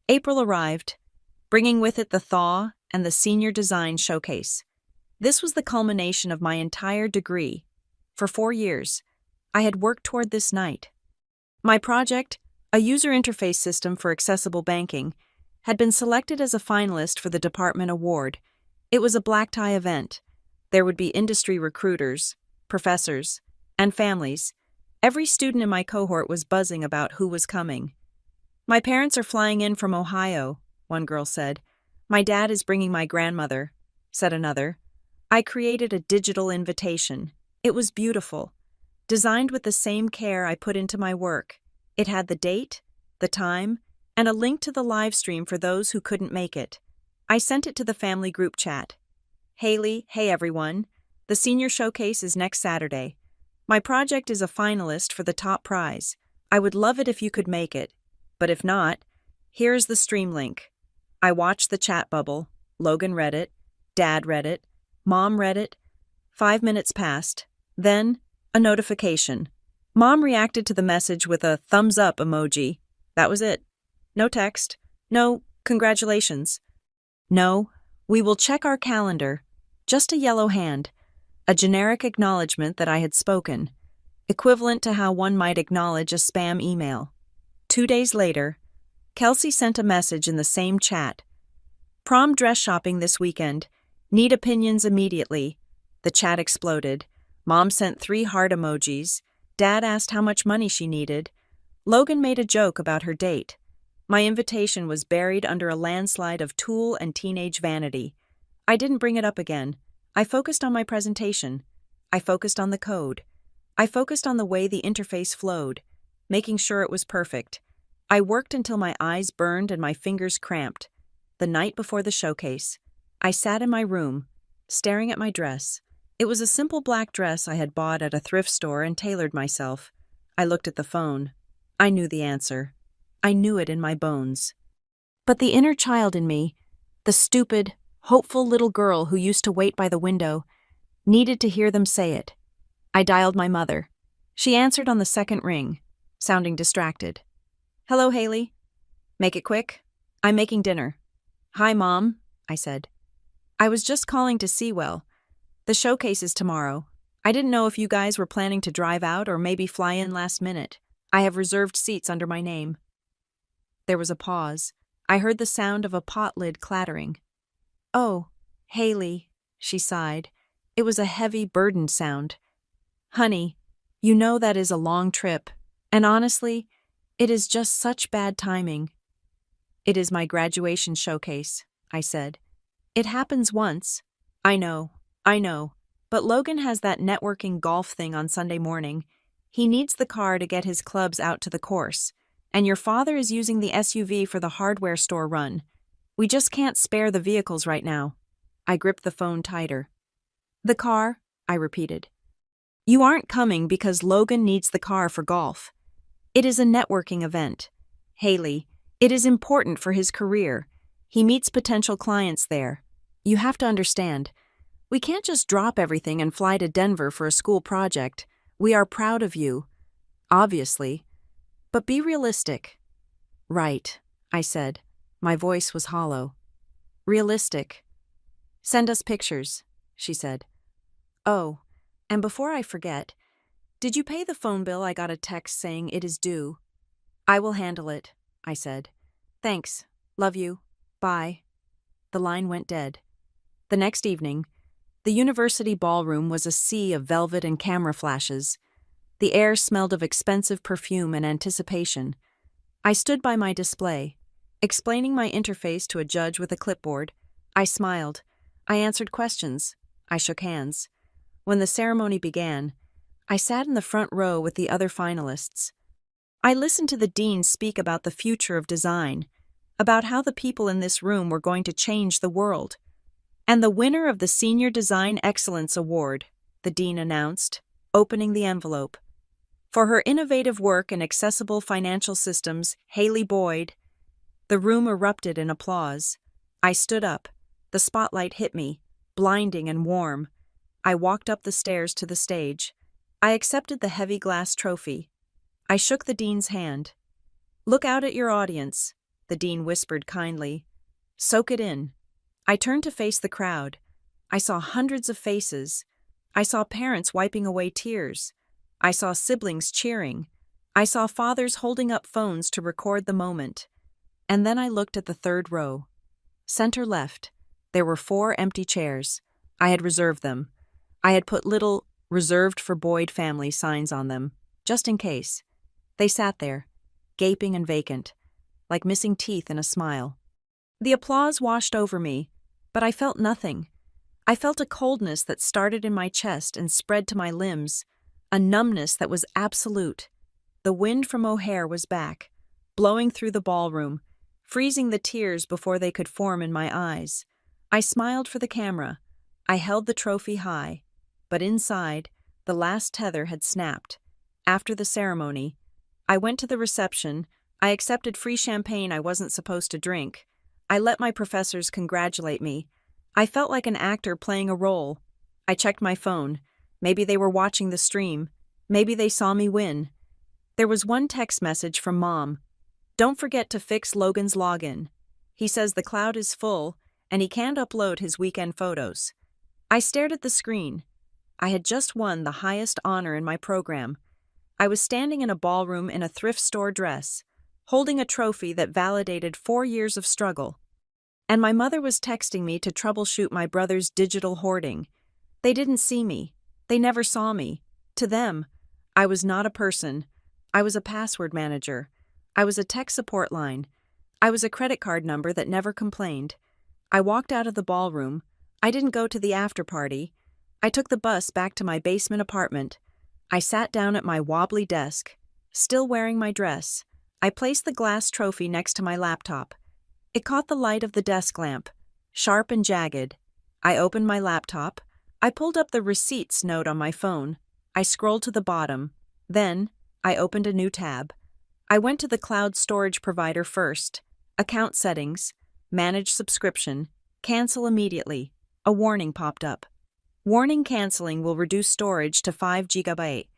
April arrived, bringing with it the thaw and the senior design showcase. This was the culmination of my entire degree. For 4 years, I had worked toward this night. My project, a user interface system for accessible banking, had been selected as a finalist for the department award. It was a black-tie event. There would be industry recruiters, professors, and families. Every student in my cohort was buzzing about who was coming. "My parents are flying in from Ohio," one girl said. "My dad is bringing my grandmother," said another. I created a digital invitation. It was beautiful, designed with the same care I put into my work. It had the date, the time, and a link to the live stream for those who couldn't make it. I sent it to the family group chat. "Haley, hey everyone. The senior showcase is next Saturday. My project is a finalist for the top prize. I would love it if you could make it. But if not, here's the stream link." I watched the chat bubble. Logan read it. Dad read it. Mom read it. 5 minutes passed. Then, a notification. Mom reacted to the message with a thumbs up emoji. That was it. No text. No congratulations. No, we will check our calendar. Just a yellow hand. A generic acknowledgement that I had spoken, equivalent to how one might acknowledge a spam email. 2 days later, Kelsey sent a message in the same chat. "Prom dress shopping this weekend. Need opinions immediately." The chat exploded. Mom sent 3 heart emojis. Dad asked how much money she needed. Logan made a joke about her date. My invitation was buried under a landslide of tool and teenage vanity. I didn't bring it up again. I focused on my presentation. I focused on the code. I focused on the way the interface flowed, making sure it was perfect. I worked until my eyes burned and my fingers cramped. The night before the showcase, I sat in my room, staring at my dress. It was a simple black dress I had bought at a thrift store and tailored myself. I looked at the phone. I knew the answer. I knew it in my bones. But the inner child in me, the stupid, hopeful little girl who used to wait by the window, needed to hear them say it. I dialed my mother. She answered on the second ring, sounding distracted. "Hello, Haley." "Make it quick. I'm making dinner." "Hi, Mom," I said. "I was just calling to see, well, the showcase is tomorrow. I didn't know if you guys were planning to drive out or maybe fly in last minute. I have reserved seats under my name." There was a pause. I heard the sound of a pot lid clattering. "Oh, Haley," she sighed. It was a heavy, burdened sound. "Honey, you know that is a long trip, and honestly, it is just such bad timing." "It is my graduation showcase," I said. "It happens once." I know, but Logan has that networking golf thing on Sunday morning. He needs the car to get his clubs out to the course, and your father is using the SUV for the hardware store run. We just can't spare the vehicles right now." I gripped the phone tighter. "The car," I repeated. "You aren't coming because Logan needs the car for golf. It is a networking event. Haley, it is important for his career. He meets potential clients there. You have to understand. We can't just drop everything and fly to Denver for a school project. We are proud of you. Obviously. But be realistic." "Right," I said. My voice was hollow. "Realistic. Send us pictures, she said. Oh, and before I forget, did you pay the phone bill? I got a text saying it is due. I will handle it, I said. Thanks. Love you. Bye. The line went dead. The next evening, the university ballroom was a sea of velvet and camera flashes. The air smelled of expensive perfume and anticipation. I stood by my display, explaining my interface to a judge with a clipboard. I smiled. I answered questions. I shook hands. When the ceremony began, I sat in the front row with the other finalists. I listened to the dean speak about the future of design, about how the people in this room were going to change the world. And the winner of the Senior Design Excellence Award, the dean announced, opening the envelope. For her innovative work in accessible financial systems, Haley Boyd. The room erupted in applause. I stood up. The spotlight hit me, blinding and warm. I walked up the stairs to the stage. I accepted the heavy glass trophy. I shook the dean's hand. Look out at your audience, the dean whispered kindly. Soak it in. I turned to face the crowd. I saw hundreds of faces. I saw parents wiping away tears. I saw siblings cheering. I saw fathers holding up phones to record the moment. And then I looked at the third row. Center left. There were 4 empty chairs. I had reserved them. I had put little "reserved for Boyd family" signs on them, just in case. They sat there, gaping and vacant, like missing teeth in a smile. The applause washed over me, but I felt nothing. I felt a coldness that started in my chest and spread to my limbs, a numbness that was absolute. The wind from O'Hare was back, blowing through the ballroom, freezing the tears before they could form in my eyes. I smiled for the camera. I held the trophy high, but inside, the last tether had snapped. After the ceremony, I went to the reception. I accepted free champagne I wasn't supposed to drink. I let my professors congratulate me. I felt like an actor playing a role. I checked my phone. Maybe they were watching the stream. Maybe they saw me win. There was one text message from Mom. Don't forget to fix Logan's login. He says the cloud is full, and he can't upload his weekend photos. I stared at the screen. I had just won the highest honor in my program. I was standing in a ballroom in a thrift store dress, holding a trophy that validated 4 years of struggle. And my mother was texting me to troubleshoot my brother's digital hoarding. They didn't see me. They never saw me. To them, I was not a person. I was a password manager. I was a tech support line. I was a credit card number that never complained. I walked out of the ballroom. I didn't go to the after party. I took the bus back to my basement apartment. I sat down at my wobbly desk, still wearing my dress. I placed the glass trophy next to my laptop. It caught the light of the desk lamp, sharp and jagged. I opened my laptop. I pulled up the receipts note on my phone. I scrolled to the bottom. Then, I opened a new tab. I went to the cloud storage provider first. Account settings, manage subscription, cancel immediately. A warning popped up. Warning: canceling will reduce storage to 5 GB.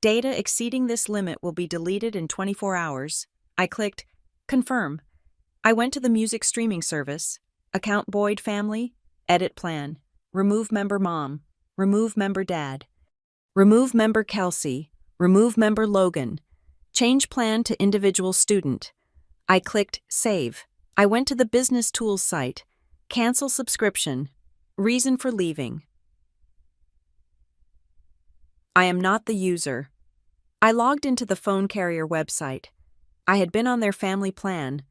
Data exceeding this limit will be deleted in 24 hours. I clicked confirm. I went to the music streaming service. Account Boyd family, edit plan. Remove member Mom. Remove member Dad. Remove member Kelsey. Remove member Logan. Change plan to individual student. I clicked save. I went to the business tools site. Cancel subscription. Reason for leaving. I am not the user. I logged into the phone carrier website. I had been on their family plan,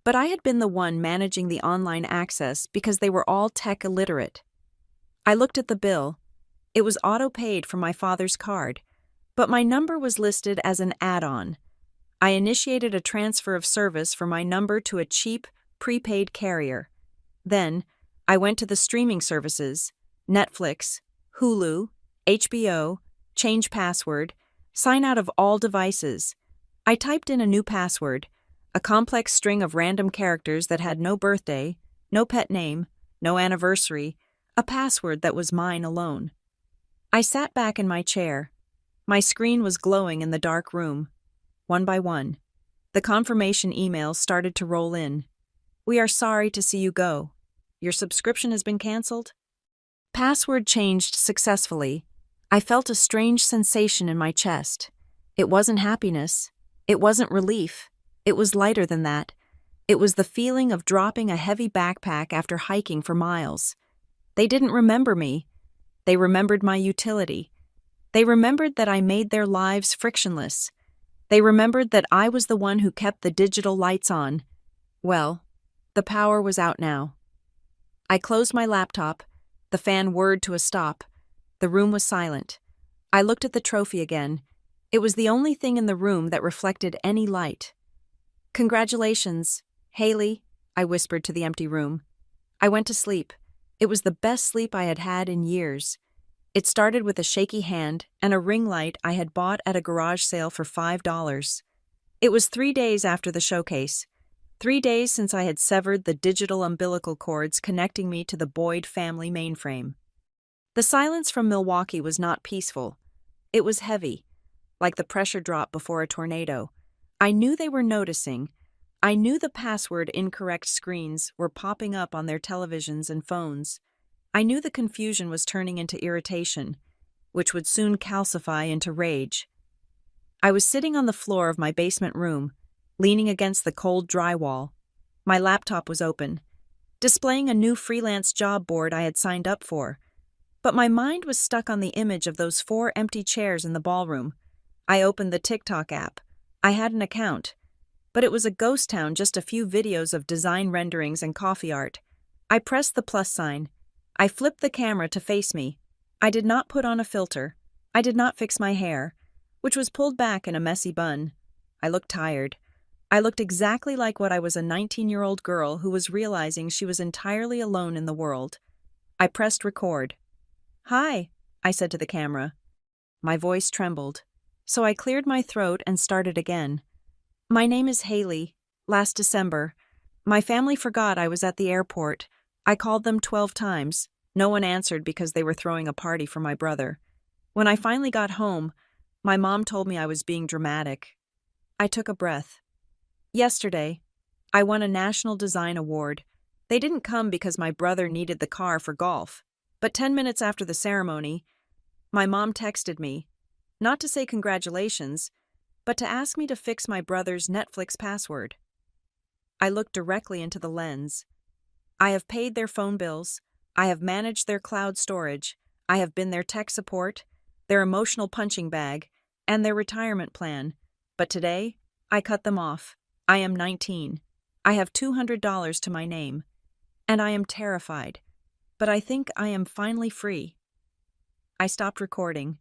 but I had been the one managing the online access because they were all tech illiterate. I looked at the bill. It was auto-paid from my father's card, but my number was listed as an add-on. I initiated a transfer of service for my number to a cheap, prepaid carrier. Then, I went to the streaming services, Netflix, Hulu, HBO, change password, sign out of all devices. I typed in a new password, a complex string of random characters that had no birthday, no pet name, no anniversary, a password that was mine alone. I sat back in my chair. My screen was glowing in the dark room. One by one, the confirmation emails started to roll in. We are sorry to see you go. Your subscription has been canceled? Password changed successfully. I felt a strange sensation in my chest. It wasn't happiness. It wasn't relief. It was lighter than that. It was the feeling of dropping a heavy backpack after hiking for miles. They didn't remember me. They remembered my utility. They remembered that I made their lives frictionless. They remembered that I was the one who kept the digital lights on. Well, the power was out now. I closed my laptop. The fan whirred to a stop. The room was silent. I looked at the trophy again. It was the only thing in the room that reflected any light. "Congratulations, Haley," I whispered to the empty room. I went to sleep. It was the best sleep I had had in years. It started with a shaky hand and a ring light I had bought at a garage sale for $5. It was 3 days after the showcase. 3 days since I had severed the digital umbilical cords connecting me to the Boyd family mainframe. The silence from Milwaukee was not peaceful. It was heavy, like the pressure drop before a tornado. I knew they were noticing. I knew the password incorrect screens were popping up on their televisions and phones. I knew the confusion was turning into irritation, which would soon calcify into rage. I was sitting on the floor of my basement room, leaning against the cold drywall. My laptop was open, displaying a new freelance job board I had signed up for. But my mind was stuck on the image of those 4 empty chairs in the ballroom. I opened the TikTok app. I had an account, but it was a ghost town, just a few videos of design renderings and coffee art. I pressed the plus sign. I flipped the camera to face me. I did not put on a filter. I did not fix my hair, which was pulled back in a messy bun. I looked tired. I looked exactly like what I was, a 19-year-old girl who was realizing she was entirely alone in the world. I pressed record. "Hi," I said to the camera. My voice trembled, so I cleared my throat and started again. "My name is Haley. Last December, my family forgot I was at the airport. I called them 12 times. No one answered because they were throwing a party for my brother. When I finally got home, my mom told me I was being dramatic. I took a breath. Yesterday, I won a National Design Award. They didn't come because my brother needed the car for golf. But 10 minutes after the ceremony, my mom texted me, not to say congratulations, but to ask me to fix my brother's Netflix password. I looked directly into the lens. I have paid their phone bills. I have managed their cloud storage. I have been their tech support, their emotional punching bag, and their retirement plan. But today, I cut them off. I am 19. I have $200 to my name. And I am terrified. But I think I am finally free. I stopped recording.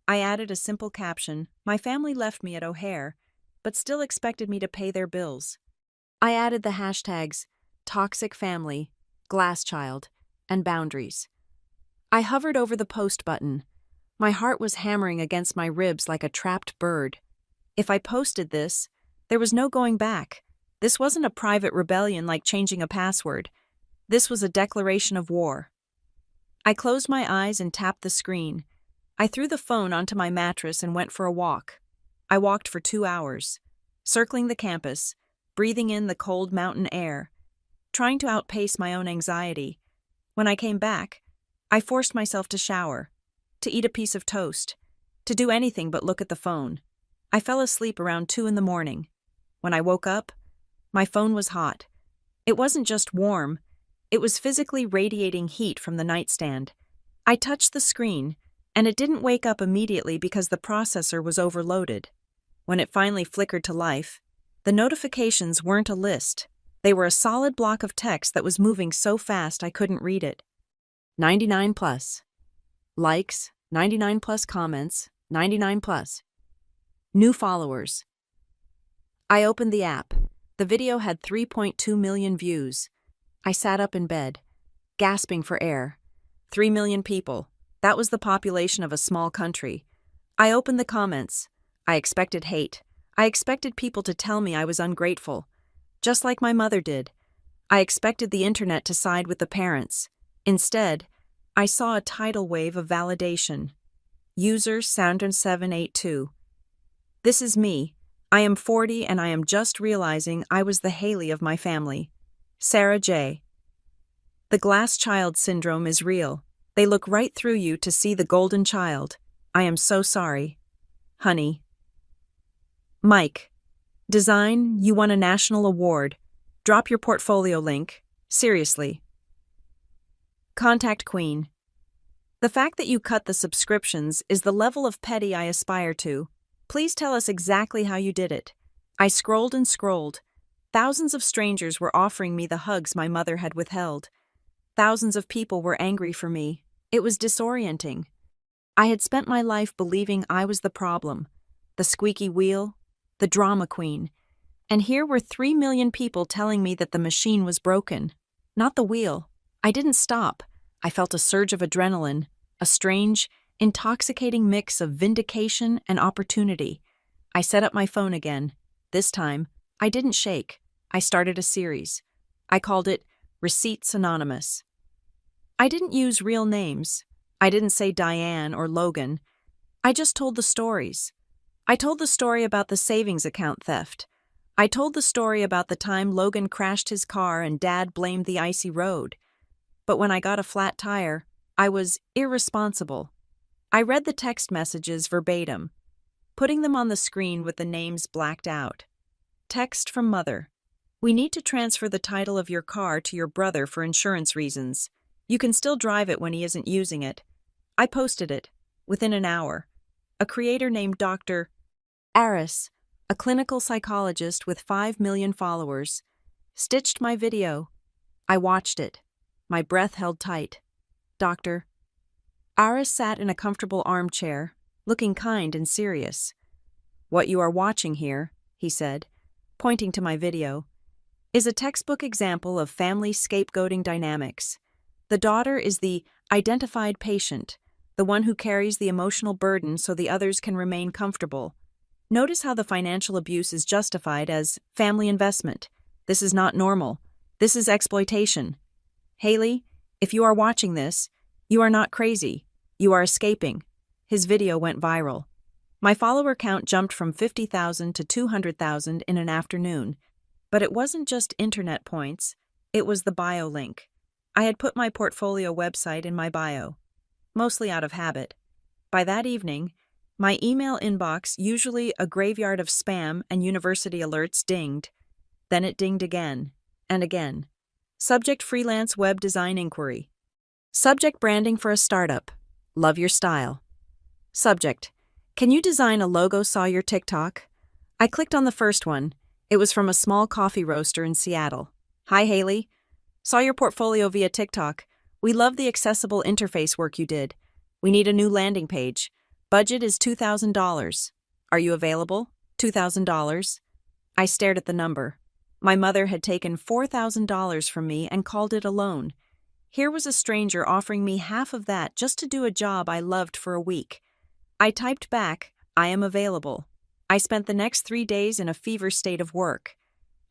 I added a simple caption. My family left me at O'Hare, but still expected me to pay their bills. I added the hashtags toxic family, glass child, and boundaries. I hovered over the post button. My heart was hammering against my ribs like a trapped bird. If I posted this, there was no going back. This wasn't a private rebellion like changing a password. This was a declaration of war. I closed my eyes and tapped the screen. I threw the phone onto my mattress and went for a walk. I walked for 2 hours, circling the campus, breathing in the cold mountain air, trying to outpace my own anxiety. When I came back, I forced myself to shower, to eat a piece of toast, to do anything but look at the phone. I fell asleep around 2 in the morning. When I woke up, my phone was hot. It wasn't just warm. It was physically radiating heat from the nightstand. I touched the screen, and it didn't wake up immediately because the processor was overloaded. When it finally flickered to life, the notifications weren't a list. They were a solid block of text that was moving so fast I couldn't read it. 99 plus. Likes, 99 plus comments, 99 plus. New followers. I opened the app. The video had 3.2 million views. I sat up in bed, gasping for air. 3 million people. That was the population of a small country. I opened the comments. I expected hate. I expected people to tell me I was ungrateful, just like my mother did. I expected the internet to side with the parents. Instead, I saw a tidal wave of validation. User Sound782. This is me. I am 40 and I am just realizing I was the Haley of my family. Sarah J. The glass child syndrome is real. They look right through you to see the golden child. I am so sorry. Honey. Mike. Design, you won a national award. Drop your portfolio link. Seriously. Contact Queen. The fact that you cut the subscriptions is the level of petty I aspire to. Please tell us exactly how you did it. I scrolled and scrolled. Thousands of strangers were offering me the hugs my mother had withheld. Thousands of people were angry for me. It was disorienting. I had spent my life believing I was the problem, the squeaky wheel, the drama queen. And here were 3 million people telling me that the machine was broken, not the wheel. I didn't stop. I felt a surge of adrenaline, a strange, intoxicating mix of vindication and opportunity. I set up my phone again. This time, I didn't shake. I started a series. I called it Receipts Anonymous. I didn't use real names. I didn't say Diane or Logan. I just told the stories. I told the story about the savings account theft. I told the story about the time Logan crashed his car and Dad blamed the icy road. But when I got a flat tire, I was irresponsible. I read the text messages verbatim, putting them on the screen with the names blacked out. Text from Mother. We need to transfer the title of your car to your brother for insurance reasons. You can still drive it when he isn't using it. I posted it. Within an hour. A creator named Dr. Aris, a clinical psychologist with 5 million followers, stitched my video. I watched it. My breath held tight. Dr. Aris sat in a comfortable armchair, looking kind and serious. What you are watching here, he said, pointing to my video, is a textbook example of family scapegoating dynamics. The daughter is the identified patient, the one who carries the emotional burden so the others can remain comfortable. Notice how the financial abuse is justified as family investment. This is not normal. This is exploitation. Haley, if you are watching this, you are not crazy. You are escaping. His video went viral. My follower count jumped from 50,000 to 200,000 in an afternoon. But it wasn't just internet points, it was the bio link. I had put my portfolio website in my bio, mostly out of habit. By that evening, my email inbox, usually a graveyard of spam and university alerts, dinged. Then it dinged again and again. Subject: freelance web design inquiry. Subject: branding for a startup. Love your style. Subject: can you design a logo? Saw your TikTok. I clicked on the first one. It was from a small coffee roaster in Seattle. Hi, Haley. Saw your portfolio via TikTok. We love the accessible interface work you did. We need a new landing page. Budget is $2,000. Are you available? $2,000. I stared at the number. My mother had taken $4,000 from me and called it a loan. Here was a stranger offering me half of that just to do a job I loved for a week. I typed back, I am available. I spent the next 3 days in a fever state of work.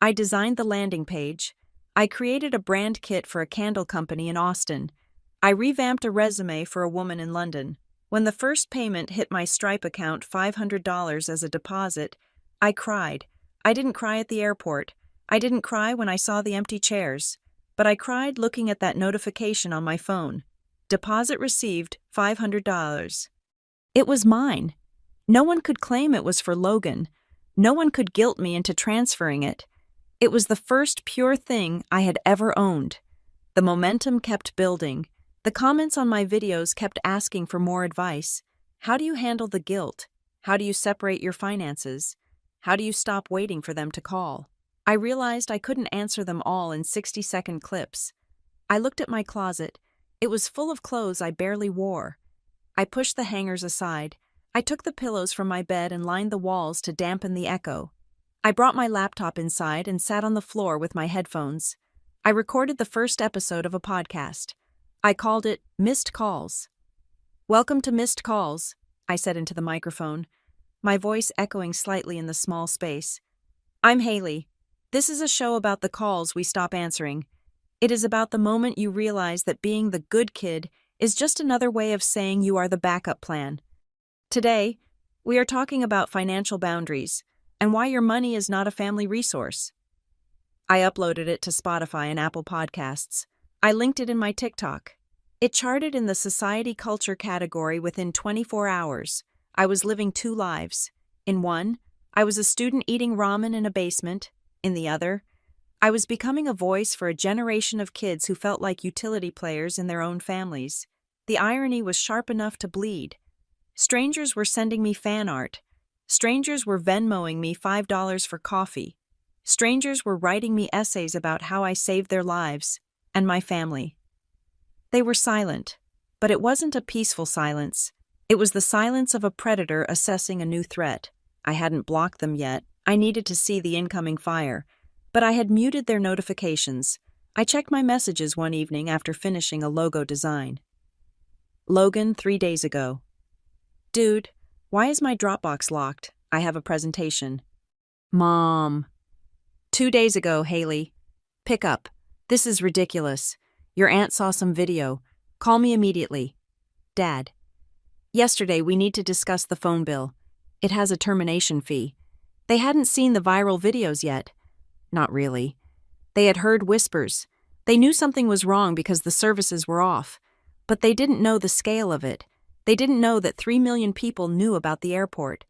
I designed the landing page. I created a brand kit for a candle company in Austin. I revamped a resume for a woman in London. When the first payment hit my Stripe account, $500 as a deposit, I cried. I didn't cry at the airport. I didn't cry when I saw the empty chairs. But I cried looking at that notification on my phone. Deposit received, $500. It was mine. No one could claim it was for Logan. No one could guilt me into transferring it. It was the first pure thing I had ever owned. The momentum kept building. The comments on my videos kept asking for more advice. How do you handle the guilt? How do you separate your finances? How do you stop waiting for them to call? I realized I couldn't answer them all in 60-second clips. I looked at my closet. It was full of clothes I barely wore. I pushed the hangers aside. I took the pillows from my bed and lined the walls to dampen the echo. I brought my laptop inside and sat on the floor with my headphones. I recorded the first episode of a podcast. I called it Missed Calls. Welcome to Missed Calls, I said into the microphone, my voice echoing slightly in the small space. I'm Haley. This is a show about the calls we stop answering. It is about the moment you realize that being the good kid is just another way of saying you are the backup plan. Today, we are talking about financial boundaries and why your money is not a family resource. I uploaded it to Spotify and Apple Podcasts. I linked it in my TikTok. It charted in the society culture category within 24 hours. I was living two lives. In one, I was a student eating ramen in a basement. In the other, I was becoming a voice for a generation of kids who felt like utility players in their own families. The irony was sharp enough to bleed. Strangers were sending me fan art. Strangers were Venmoing me $5 for coffee. Strangers were writing me essays about how I saved their lives and my family. They were silent, but it wasn't a peaceful silence. It was the silence of a predator assessing a new threat. I hadn't blocked them yet. I needed to see the incoming fire, but I had muted their notifications. I checked my messages one evening after finishing a logo design. Logan, 3 days ago. Dude, why is my Dropbox locked? I have a presentation. Mom. 2 days ago, Haley. Pick up. This is ridiculous. Your aunt saw some video. Call me immediately. Dad. Yesterday, we need to discuss the phone bill. It has a termination fee. They hadn't seen the viral videos yet. Not really. They had heard whispers. They knew something was wrong because the services were off. But they didn't know the scale of it. They didn't know that 3 million people knew about the airport.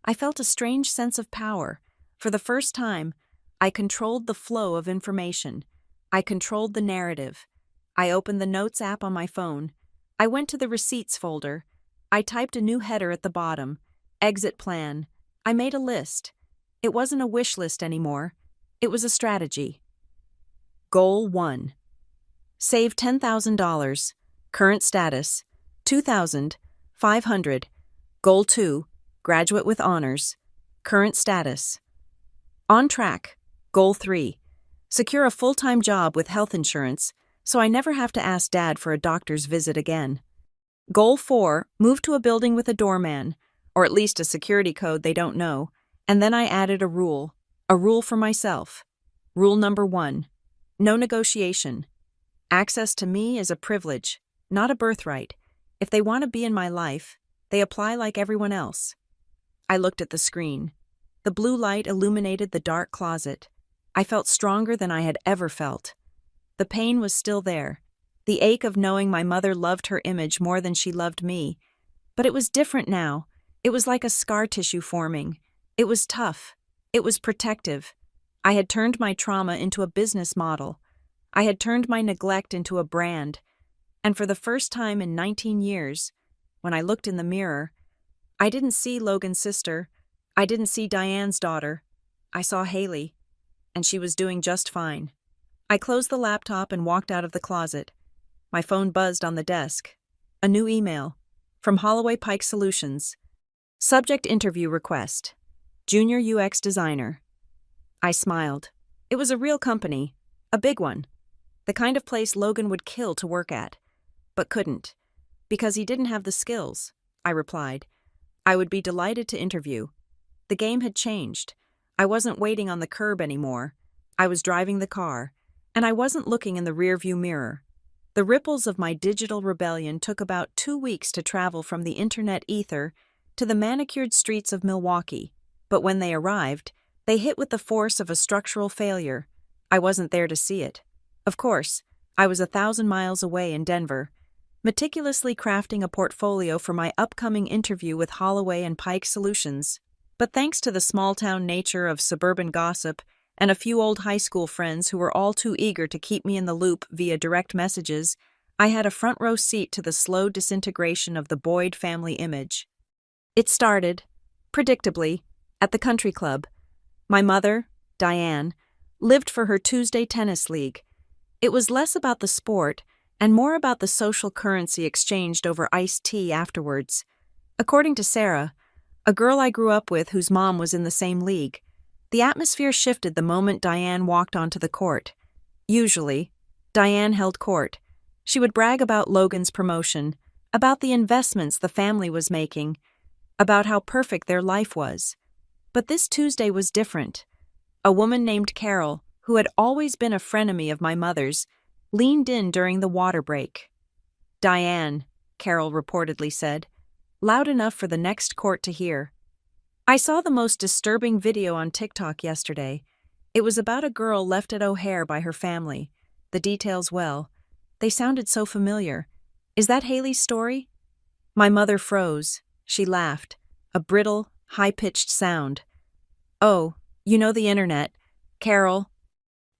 I felt a strange sense of power. For the first time, I controlled the flow of information. I controlled the narrative. I opened the Notes app on my phone. I went to the Receipts folder. I typed a new header at the bottom. Exit plan. I made a list. It wasn't a wish list anymore. It was a strategy. Goal 1. Save $10,000. Current status, 2,500. Goal 2. Graduate with honors. Current status. On track. Goal 3. Secure a full-time job with health insurance, so I never have to ask Dad for a doctor's visit again. Goal 4. Move to a building with a doorman, or at least a security code they don't know, and then I added a rule for myself. Rule number 1. No negotiation. Access to me is a privilege, not a birthright. If they want to be in my life, they apply like everyone else. I looked at the screen. The blue light illuminated the dark closet. I felt stronger than I had ever felt. The pain was still there, the ache of knowing my mother loved her image more than she loved me. But it was different now. It was like a scar tissue forming. It was tough. It was protective. I had turned my trauma into a business model. I had turned my neglect into a brand. And for the first time in 19 years, when I looked in the mirror, I didn't see Logan's sister. I didn't see Diane's daughter. I saw Haley, and she was doing just fine. I closed the laptop and walked out of the closet. My phone buzzed on the desk. A new email from Holloway Pike Solutions. Subject interview request. Junior UX designer. I smiled. It was a real company, a big one, the kind of place Logan would kill to work at. But couldn't, because he didn't have the skills, I replied. I would be delighted to interview. The game had changed. I wasn't waiting on the curb anymore. I was driving the car, and I wasn't looking in the rearview mirror. The ripples of my digital rebellion took about 2 weeks to travel from the internet ether to the manicured streets of Milwaukee, but when they arrived, they hit with the force of a structural failure. I wasn't there to see it. Of course, I was 1,000 miles away in Denver, meticulously crafting a portfolio for my upcoming interview with Holloway and Pike Solutions. But thanks to the small-town nature of suburban gossip and a few old high school friends who were all too eager to keep me in the loop via direct messages, I had a front-row seat to the slow disintegration of the Boyd family image. It started, predictably, at the country club. My mother, Diane, lived for her Tuesday tennis league. It was less about the sport and more about the social currency exchanged over iced tea afterwards. According to Sarah, a girl I grew up with whose mom was in the same league, the atmosphere shifted the moment Diane walked onto the court. Usually, Diane held court. She would brag about Logan's promotion, about the investments the family was making, about how perfect their life was. But this Tuesday was different. A woman named Carol, who had always been a frenemy of my mother's, leaned in during the water break. "Diane," Carol reportedly said, loud enough for the next court to hear. I saw the most disturbing video on TikTok yesterday. It was about a girl left at O'Hare by her family. The details well. They sounded so familiar. Is that Haley's story? My mother froze. She laughed. A brittle, high-pitched sound. Oh, you know the internet. Carol.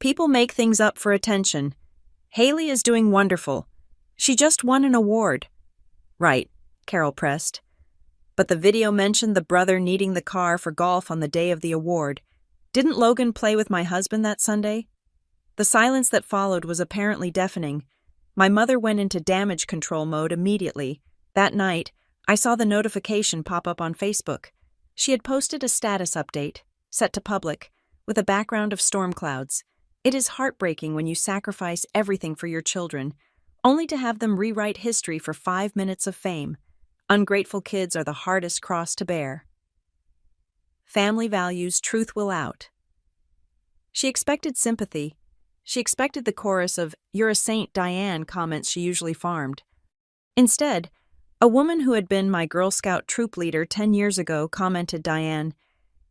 People make things up for attention. Haley is doing wonderful. She just won an award. Right, Carol pressed. But the video mentioned the brother needing the car for golf on the day of the award. Didn't Logan play with my husband that Sunday? The silence that followed was apparently deafening. My mother went into damage control mode immediately. That night, I saw the notification pop up on Facebook. She had posted a status update, set to public, with a background of storm clouds. It is heartbreaking when you sacrifice everything for your children, only to have them rewrite history for 5 minutes of fame. Ungrateful kids are the hardest cross to bear. Family values, truth will out. She expected sympathy. She expected the chorus of "You're a saint, Diane" comments she usually farmed. Instead, a woman who had been my Girl Scout troop leader 10 years ago commented, "Diane,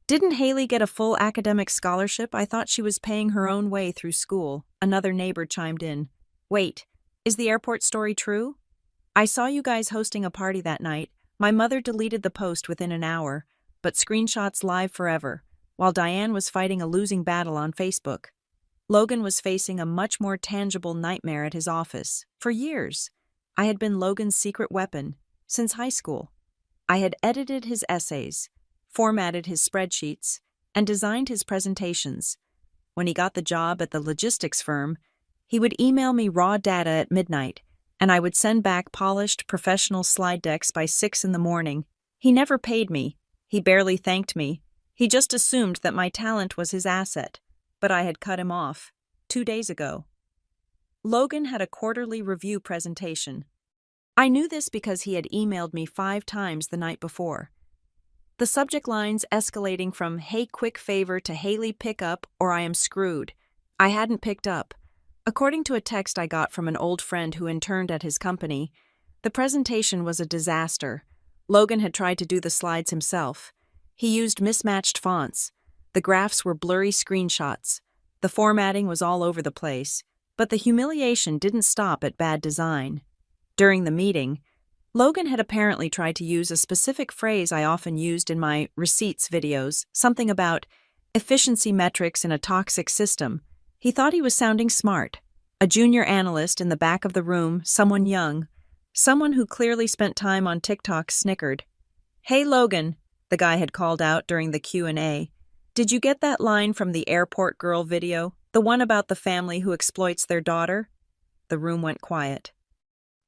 didn't Haley get a full academic scholarship? I thought she was paying her own way through school." Another neighbor chimed in. "Wait, is the airport story true? I saw you guys hosting a party that night. My mother deleted the post within an hour, but screenshots live forever, while Diane was fighting a losing battle on Facebook. Logan was facing a much more tangible nightmare at his office. For years, I had been Logan's secret weapon, since high school. I had edited his essays, formatted his spreadsheets, and designed his presentations. When he got the job at the logistics firm, he would email me raw data at midnight, and I would send back polished, professional slide decks by 6 in the morning. He never paid me. He barely thanked me. He just assumed that my talent was his asset. But I had cut him off 2 days ago. Logan had a quarterly review presentation. I knew this because he had emailed me 5 times the night before. The subject lines escalating from "Hey, quick favor" to "Haley, pick up or I am screwed." I hadn't picked up. According to a text I got from an old friend who interned at his company, the presentation was a disaster. Logan had tried to do the slides himself. He used mismatched fonts. The graphs were blurry screenshots. The formatting was all over the place, but the humiliation didn't stop at bad design. During the meeting, Logan had apparently tried to use a specific phrase I often used in my receipts videos, something about efficiency metrics in a toxic system. He thought he was sounding smart. A junior analyst in the back of the room, someone young, someone who clearly spent time on TikTok, snickered. "Hey, Logan," the guy had called out during the Q&A. "Did you get that line from the airport girl video, the one about the family who exploits their daughter?" The room went quiet.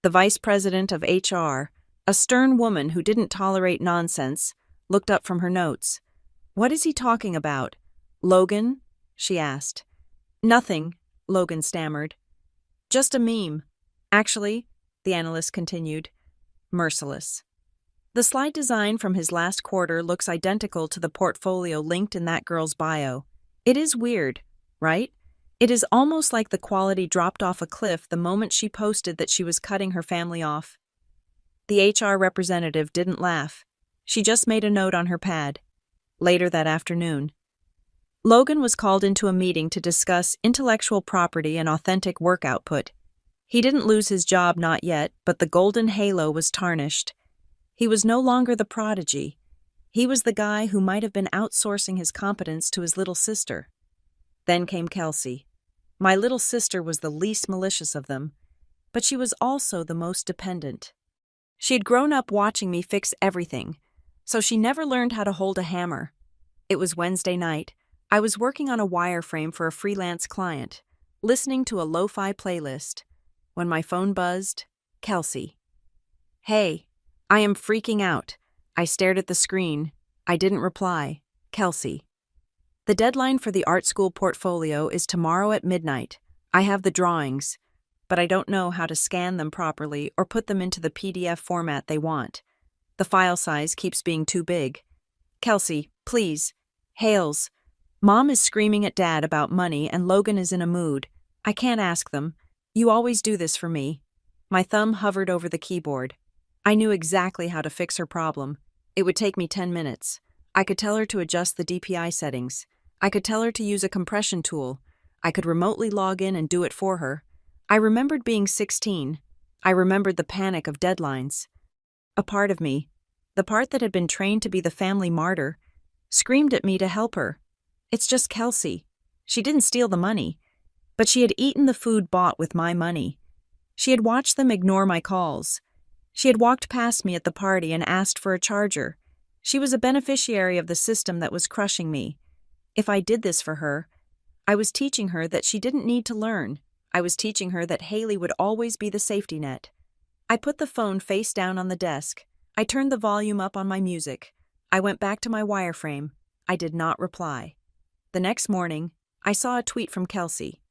The vice president of HR, a stern woman who didn't tolerate nonsense, looked up from her notes. "What is he talking about? Logan?" she asked. "Nothing," Logan stammered. "Just a meme. Actually," the analyst continued, "merciless. The slide design from his last quarter looks identical to the portfolio linked in that girl's bio. It is weird, right? It is almost like the quality dropped off a cliff the moment she posted that she was cutting her family off." The HR representative didn't laugh. She just made a note on her pad. Later that afternoon, Logan was called into a meeting to discuss intellectual property and authentic work output. He didn't lose his job, not yet, but the golden halo was tarnished. He was no longer the prodigy. He was the guy who might have been outsourcing his competence to his little sister. Then came Kelsey. My little sister was the least malicious of them, but she was also the most dependent. She had grown up watching me fix everything, so she never learned how to hold a hammer. It was Wednesday night. I was working on a wireframe for a freelance client, listening to a lo-fi playlist, when my phone buzzed. Kelsey. "Hey, I am freaking out." I stared at the screen. I didn't reply. Kelsey. "The deadline for the art school portfolio is tomorrow at midnight. I have the drawings, but I don't know how to scan them properly or put them into the PDF format they want. The file size keeps being too big. Kelsey, please. Hales. Mom is screaming at Dad about money and Logan is in a mood. I can't ask them. You always do this for me." My thumb hovered over the keyboard. I knew exactly how to fix her problem. It would take me 10 minutes. I could tell her to adjust the DPI settings. I could tell her to use a compression tool. I could remotely log in and do it for her. I remembered being 16. I remembered the panic of deadlines. A part of me, the part that had been trained to be the family martyr, screamed at me to help her. It's just Kelsey. She didn't steal the money, but she had eaten the food bought with my money. She had watched them ignore my calls. She had walked past me at the party and asked for a charger. She was a beneficiary of the system that was crushing me. If I did this for her, I was teaching her that she didn't need to learn. I was teaching her that Haley would always be the safety net. I put the phone face down on the desk. I turned the volume up on my music. I went back to my wireframe. I did not reply. The next morning, I saw a tweet from Kelsey.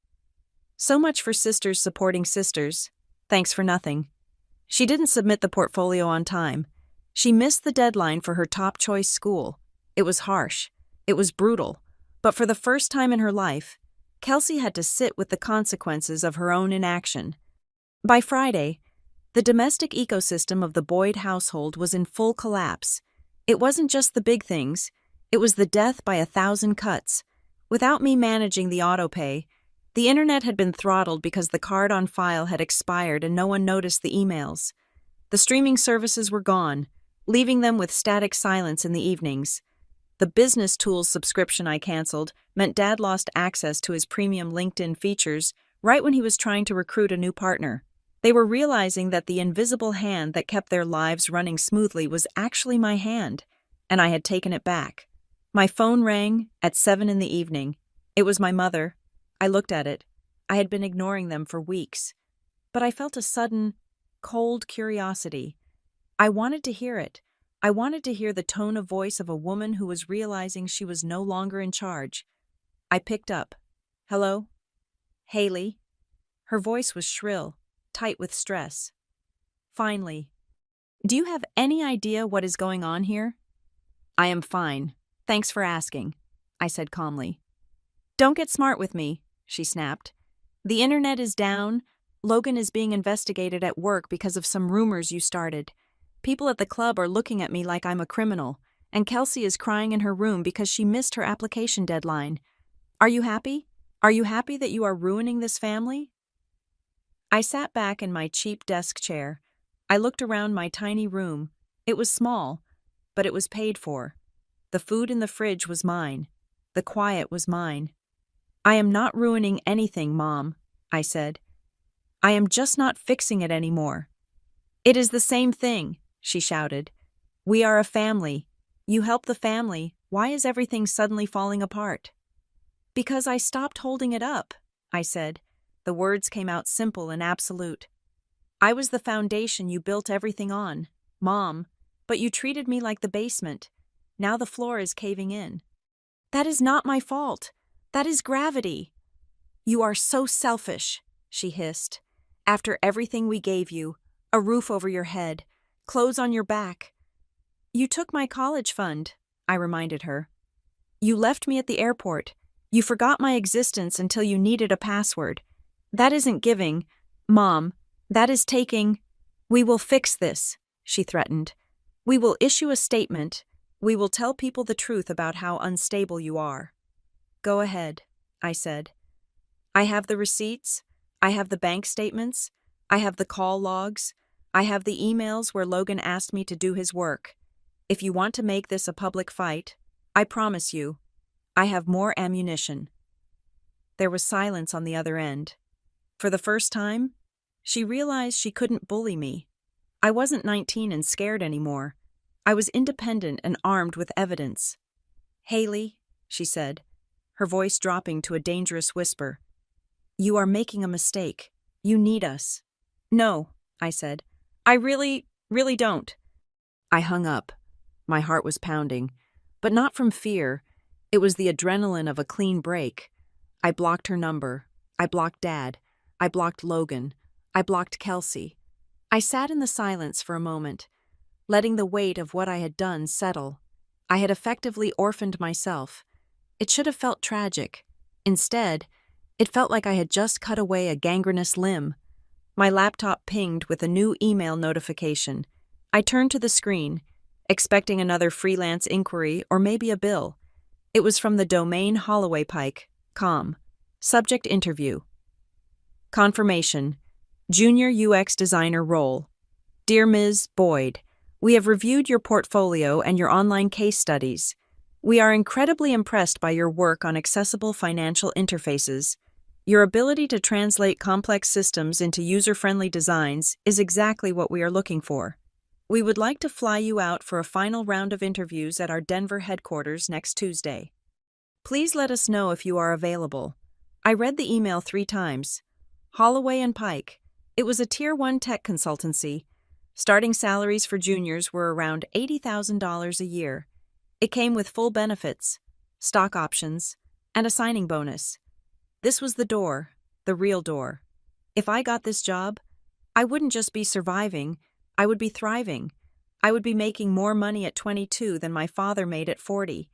So much for sisters supporting sisters. Thanks for nothing. She didn't submit the portfolio on time. She missed the deadline for her top choice school. It was harsh. It was brutal. But for the first time in her life, Kelsey had to sit with the consequences of her own inaction. By Friday, the domestic ecosystem of the Boyd household was in full collapse. It wasn't just the big things. It was the death by 1,000 cuts. Without me managing the autopay, the internet had been throttled because the card on file had expired and no one noticed the emails. The streaming services were gone, leaving them with static silence in the evenings. The business tools subscription I canceled meant Dad lost access to his premium LinkedIn features right when he was trying to recruit a new partner. They were realizing that the invisible hand that kept their lives running smoothly was actually my hand, and I had taken it back. My phone rang at 7 in the evening. It was my mother. I looked at it. I had been ignoring them for weeks. But I felt a sudden, cold curiosity. I wanted to hear it. I wanted to hear the tone of voice of a woman who was realizing she was no longer in charge. I picked up. Hello? Haley? Her voice was shrill, tight with stress. Finally. Do you have any idea what is going on here? I am fine. Thanks for asking, I said calmly. Don't get smart with me, she snapped. The internet is down. Logan is being investigated at work because of some rumors you started. People at the club are looking at me like I'm a criminal, and Kelsey is crying in her room because she missed her application deadline. Are you happy? Are you happy that you are ruining this family? I sat back in my cheap desk chair. I looked around my tiny room. It was small, but it was paid for. The food in the fridge was mine. The quiet was mine. I am not ruining anything, Mom, I said. I am just not fixing it anymore. It is the same thing, she shouted. We are a family. You help the family. Why is everything suddenly falling apart? Because I stopped holding it up, I said. The words came out simple and absolute. I was the foundation you built everything on, Mom, but you treated me like the basement. Now the floor is caving in. That is not my fault. That is gravity. You are so selfish, she hissed. After everything we gave you, a roof over your head, clothes on your back. You took my college fund, I reminded her. You left me at the airport. You forgot my existence until you needed a password. That isn't giving, Mom. That is taking. We will fix this, she threatened. We will issue a statement. We will tell people the truth about how unstable you are. Go ahead, I said. I have the receipts. I have the bank statements. I have the call logs. I have the emails where Logan asked me to do his work. If you want to make this a public fight, I promise you, I have more ammunition. There was silence on the other end. For the first time, she realized she couldn't bully me. I wasn't 19 and scared anymore. I was independent and armed with evidence. Haley, she said, her voice dropping to a dangerous whisper. You are making a mistake. You need us. No, I said. I really don't. I hung up. My heart was pounding, but not from fear. It was the adrenaline of a clean break. I blocked her number. I blocked Dad. I blocked Logan. I blocked Kelsey. I sat in the silence for a moment, letting the weight of what I had done settle. I had effectively orphaned myself. It should have felt tragic. Instead, it felt like I had just cut away a gangrenous limb. My laptop pinged with a new email notification. I turned to the screen, expecting another freelance inquiry or maybe a bill. It was from the domain HollowayPike.com. Subject interview. Confirmation. Junior UX Designer role. Dear Ms. Boyd, we have reviewed your portfolio and your online case studies. We are incredibly impressed by your work on accessible financial interfaces. Your ability to translate complex systems into user-friendly designs is exactly what we are looking for. We would like to fly you out for a final round of interviews at our Denver headquarters next Tuesday. Please let us know if you are available. I read the email 3 times. Holloway and Pike. It was a Tier 1 tech consultancy. Starting salaries for juniors were around $80,000 a year. It came with full benefits, stock options, and a signing bonus. This was the door, the real door. If I got this job, I wouldn't just be surviving, I would be thriving. I would be making more money at 22 than my father made at 40.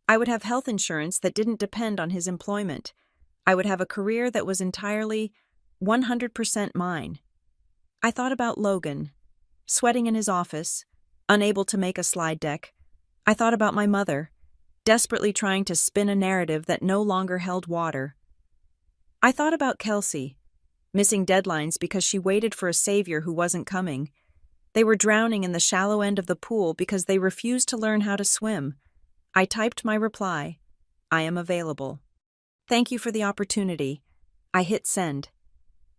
I would have health insurance that didn't depend on his employment. I would have a career that was entirely 100% mine. I thought about Logan, sweating in his office, unable to make a slide deck. I thought about my mother, desperately trying to spin a narrative that no longer held water. I thought about Kelsey, missing deadlines because she waited for a savior who wasn't coming. They were drowning in the shallow end of the pool because they refused to learn how to swim. I typed my reply. I am available. Thank you for the opportunity. I hit send.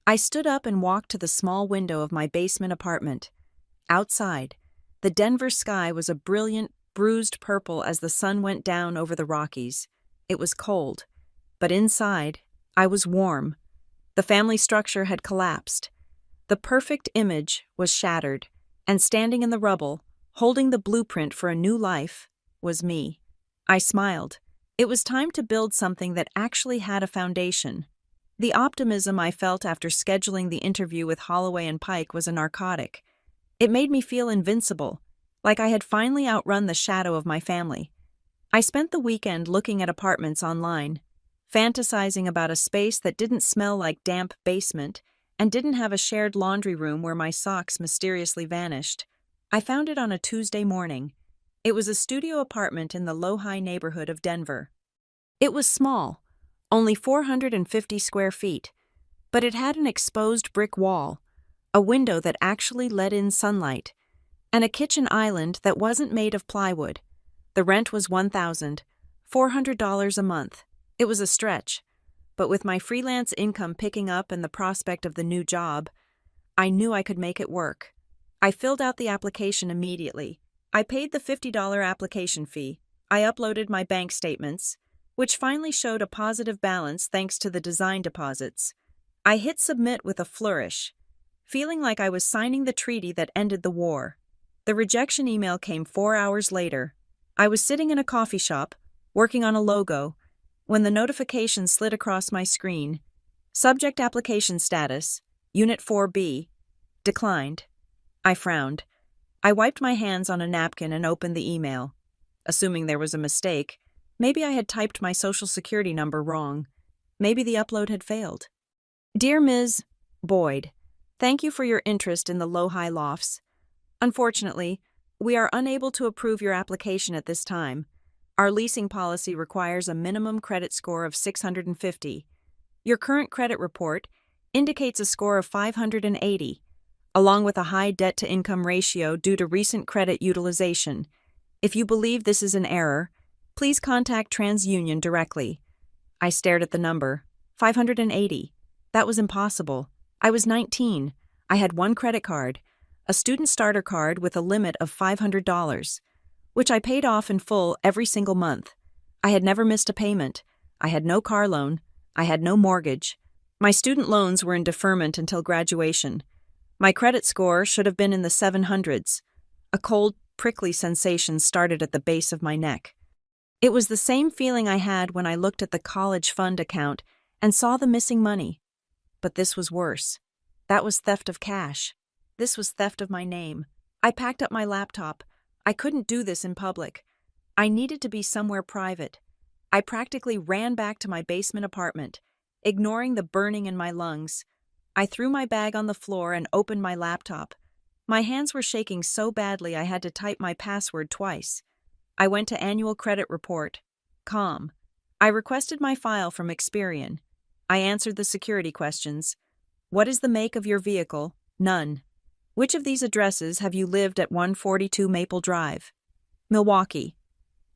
I stood up and walked to the small window of my basement apartment. Outside, the Denver sky was a brilliant, bruised purple as the sun went down over the Rockies. It was cold, but inside, I was warm. The family structure had collapsed. The perfect image was shattered, and standing in the rubble, holding the blueprint for a new life, was me. I smiled. It was time to build something that actually had a foundation. The optimism I felt after scheduling the interview with Holloway and Pike was a narcotic. It made me feel invincible, like I had finally outrun the shadow of my family. I spent the weekend looking at apartments online, fantasizing about a space that didn't smell like damp basement and didn't have a shared laundry room where my socks mysteriously vanished. I found it on a Tuesday morning. It was a studio apartment in the Lohi neighborhood of Denver. It was small, only 450 square feet, but it had an exposed brick wall, a window that actually let in sunlight, and a kitchen island that wasn't made of plywood. The rent was $1,400 a month. It was a stretch, but with my freelance income picking up and the prospect of the new job, I knew I could make it work. I filled out the application immediately. I paid the $50 application fee. I uploaded my bank statements, which finally showed a positive balance thanks to the design deposits. I hit submit with a flourish, feeling like I was signing the treaty that ended the war. The rejection email came 4 hours later. I was sitting in a coffee shop, working on a logo, when the notification slid across my screen. Subject application status, Unit 4B, declined. I frowned. I wiped my hands on a napkin and opened the email. Assuming there was a mistake, maybe I had typed my social security number wrong. Maybe the upload had failed. Dear Ms. Boyd, thank you for your interest in the Lohi Lofts. Unfortunately, we are unable to approve your application at this time. Our leasing policy requires a minimum credit score of 650. Your current credit report indicates a score of 580, along with a high debt-to-income ratio due to recent credit utilization. If you believe this is an error, please contact TransUnion directly. I stared at the number. 580. That was impossible. I was 19. I had one credit card, a student starter card with a limit of $500, which I paid off in full every single month. I had never missed a payment. I had no car loan. I had no mortgage. My student loans were in deferment until graduation. My credit score should have been in the 700s. A cold, prickly sensation started at the base of my neck. It was the same feeling I had when I looked at the college fund account and saw the missing money. But this was worse. That was theft of cash. This was theft of my name. I packed up my laptop. I couldn't do this in public. I needed to be somewhere private. I practically ran back to my basement apartment, ignoring the burning in my lungs. I threw my bag on the floor and opened my laptop. My hands were shaking so badly I had to type my password twice. I went to Annual Credit Report, COM. I requested my file from Experian. I answered the security questions. What is the make of your vehicle? None. Which of these addresses have you lived at 142 Maple Drive? Milwaukee.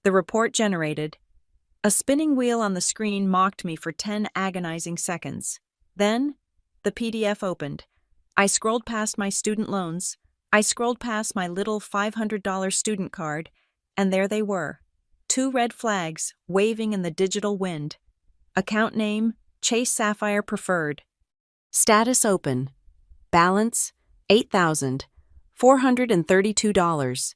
The report generated. A spinning wheel on the screen mocked me for 10 agonizing seconds. Then, the PDF opened. I scrolled past my student loans. I scrolled past my little $500 student card, and there they were. 2 red flags waving in the digital wind. Account name, Chase Sapphire Preferred. Status open. Balance, $8,432.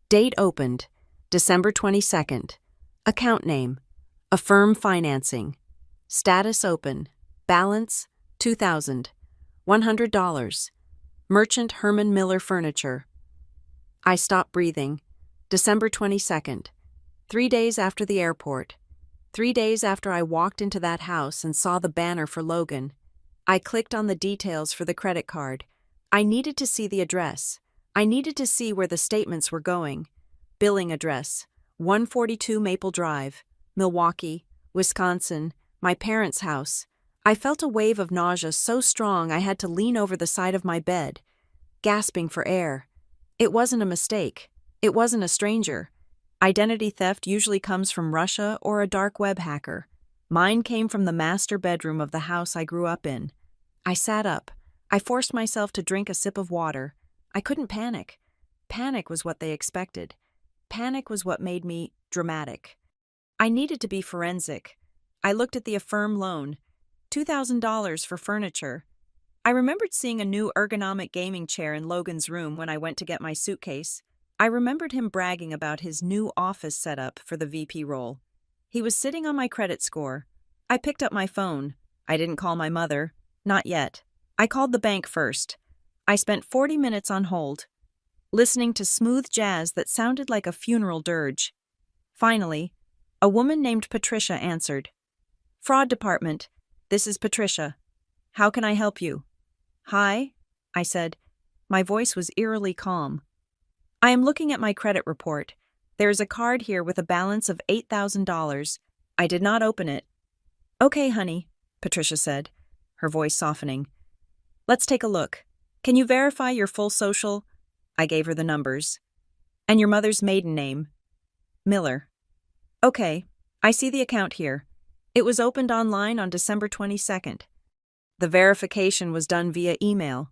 Date opened, December 22nd. Account name, Affirm Financing. Status open. Balance, $2,100. Merchant Herman Miller Furniture. I stopped breathing. December 22nd. 3 days after the airport. 3 days after I walked into that house and saw the banner for Logan. I clicked on the details for the credit card. I needed to see the address. I needed to see where the statements were going. Billing address, 142 Maple Drive, Milwaukee, Wisconsin, my parents' house. I felt a wave of nausea so strong I had to lean over the side of my bed, gasping for air. It wasn't a mistake. It wasn't a stranger. Identity theft usually comes from Russia or a dark web hacker. Mine came from the master bedroom of the house I grew up in. I sat up. I forced myself to drink a sip of water. I couldn't panic. Panic was what they expected. Panic was what made me dramatic. I needed to be forensic. I looked at the Affirm loan. $2,000 for furniture. I remembered seeing a new ergonomic gaming chair in Logan's room when I went to get my suitcase. I remembered him bragging about his new office setup for the VP role. He was sitting on my credit score. I picked up my phone. I didn't call my mother. Not yet. I called the bank first. I spent 40 minutes on hold, listening to smooth jazz that sounded like a funeral dirge. Finally, a woman named Patricia answered. Fraud Department, this is Patricia. How can I help you? Hi, I said. My voice was eerily calm. I am looking at my credit report. There is a card here with a balance of $8,000. I did not open it. Okay, honey, Patricia said, her voice softening. Let's take a look. Can you verify your full social? I gave her the numbers. And your mother's maiden name? Miller. Okay, I see the account here. It was opened online on December 22nd. The verification was done via email.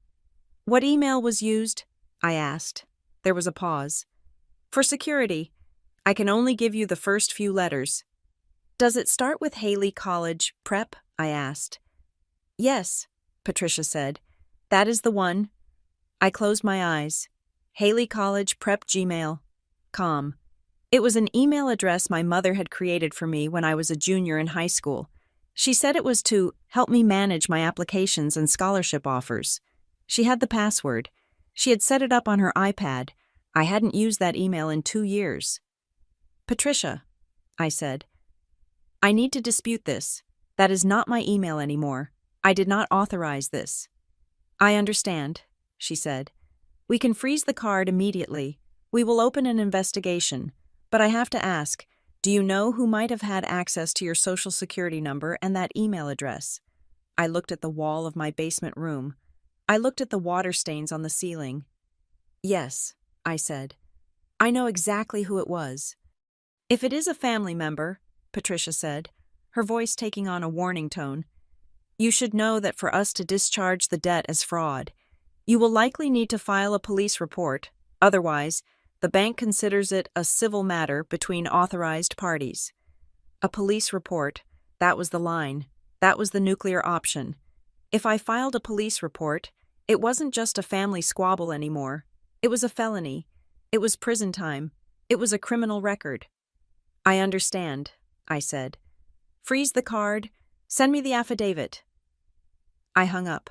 What email was used? I asked. There was a pause. For security, I can only give you the first few letters. Does it start with Haley College Prep? I asked. Yes, Patricia said. That is the one. I closed my eyes. Haley College Prep Gmail.com. It was an email address my mother had created for me when I was a junior in high school. She said it was to help me manage my applications and scholarship offers. She had the password. She had set it up on her iPad. I hadn't used that email in 2 years. Patricia, I said, I need to dispute this. That is not my email anymore. I did not authorize this. I understand, she said. We can freeze the card immediately. We will open an investigation. But I have to ask, do you know who might have had access to your social security number and that email address? I looked at the wall of my basement room. I looked at the water stains on the ceiling. Yes, I said. I know exactly who it was. If it is a family member, Patricia said, her voice taking on a warning tone, you should know that for us to discharge the debt as fraud, you will likely need to file a police report. Otherwise, the bank considers it a civil matter between authorized parties. A police report, that was the line. That was the nuclear option. If I filed a police report, it wasn't just a family squabble anymore. It was a felony. It was prison time. It was a criminal record. I understand, I said. Freeze the card. Send me the affidavit. I hung up.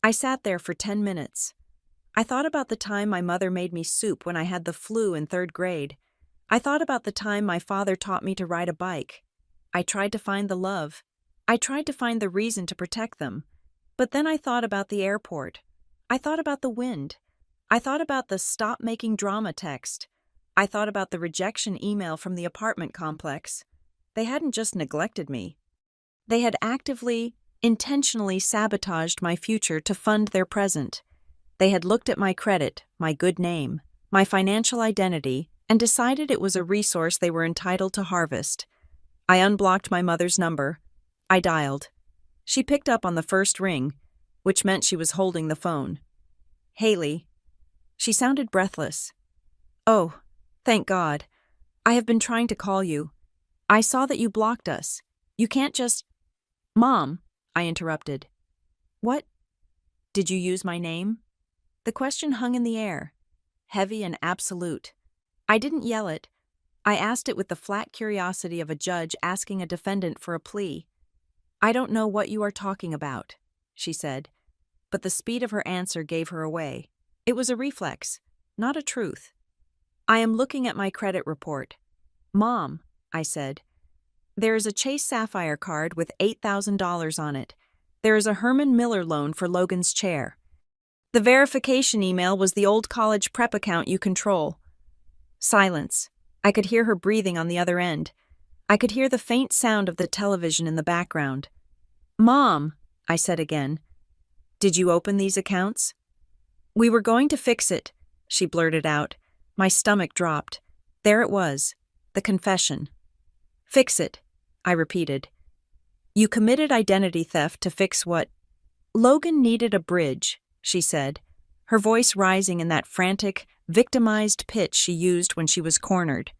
I sat there for 10 minutes. I thought about the time my mother made me soup when I had the flu in 3rd grade. I thought about the time my father taught me to ride a bike. I tried to find the love. I tried to find the reason to protect them. But then I thought about the airport. I thought about the wind. I thought about the stop making drama text. I thought about the rejection email from the apartment complex. They hadn't just neglected me. They had actively intentionally sabotaged my future to fund their present. They had looked at my credit, my good name, my financial identity, and decided it was a resource they were entitled to harvest. I unblocked my mother's number. I dialed. She picked up on the first ring, which meant she was holding the phone. Haley. She sounded breathless. Oh, thank God. I have been trying to call you. I saw that you blocked us. You can't just— Mom, I interrupted. What? Did you use my name? The question hung in the air, heavy and absolute. I didn't yell it. I asked it with the flat curiosity of a judge asking a defendant for a plea. I don't know what you are talking about, she said, but the speed of her answer gave her away. It was a reflex, not a truth. I am looking at my credit report. Mom, I said, there is a Chase Sapphire card with $8,000 on it. There is a Herman Miller loan for Logan's chair. The verification email was the old college prep account you control. Silence. I could hear her breathing on the other end. I could hear the faint sound of the television in the background. Mom, I said again, did you open these accounts? We were going to fix it, she blurted out. My stomach dropped. There it was, the confession. Fix it, I repeated. You committed identity theft to fix what? Logan needed a bridge, she said, her voice rising in that frantic, victimized pitch she used when she was cornered.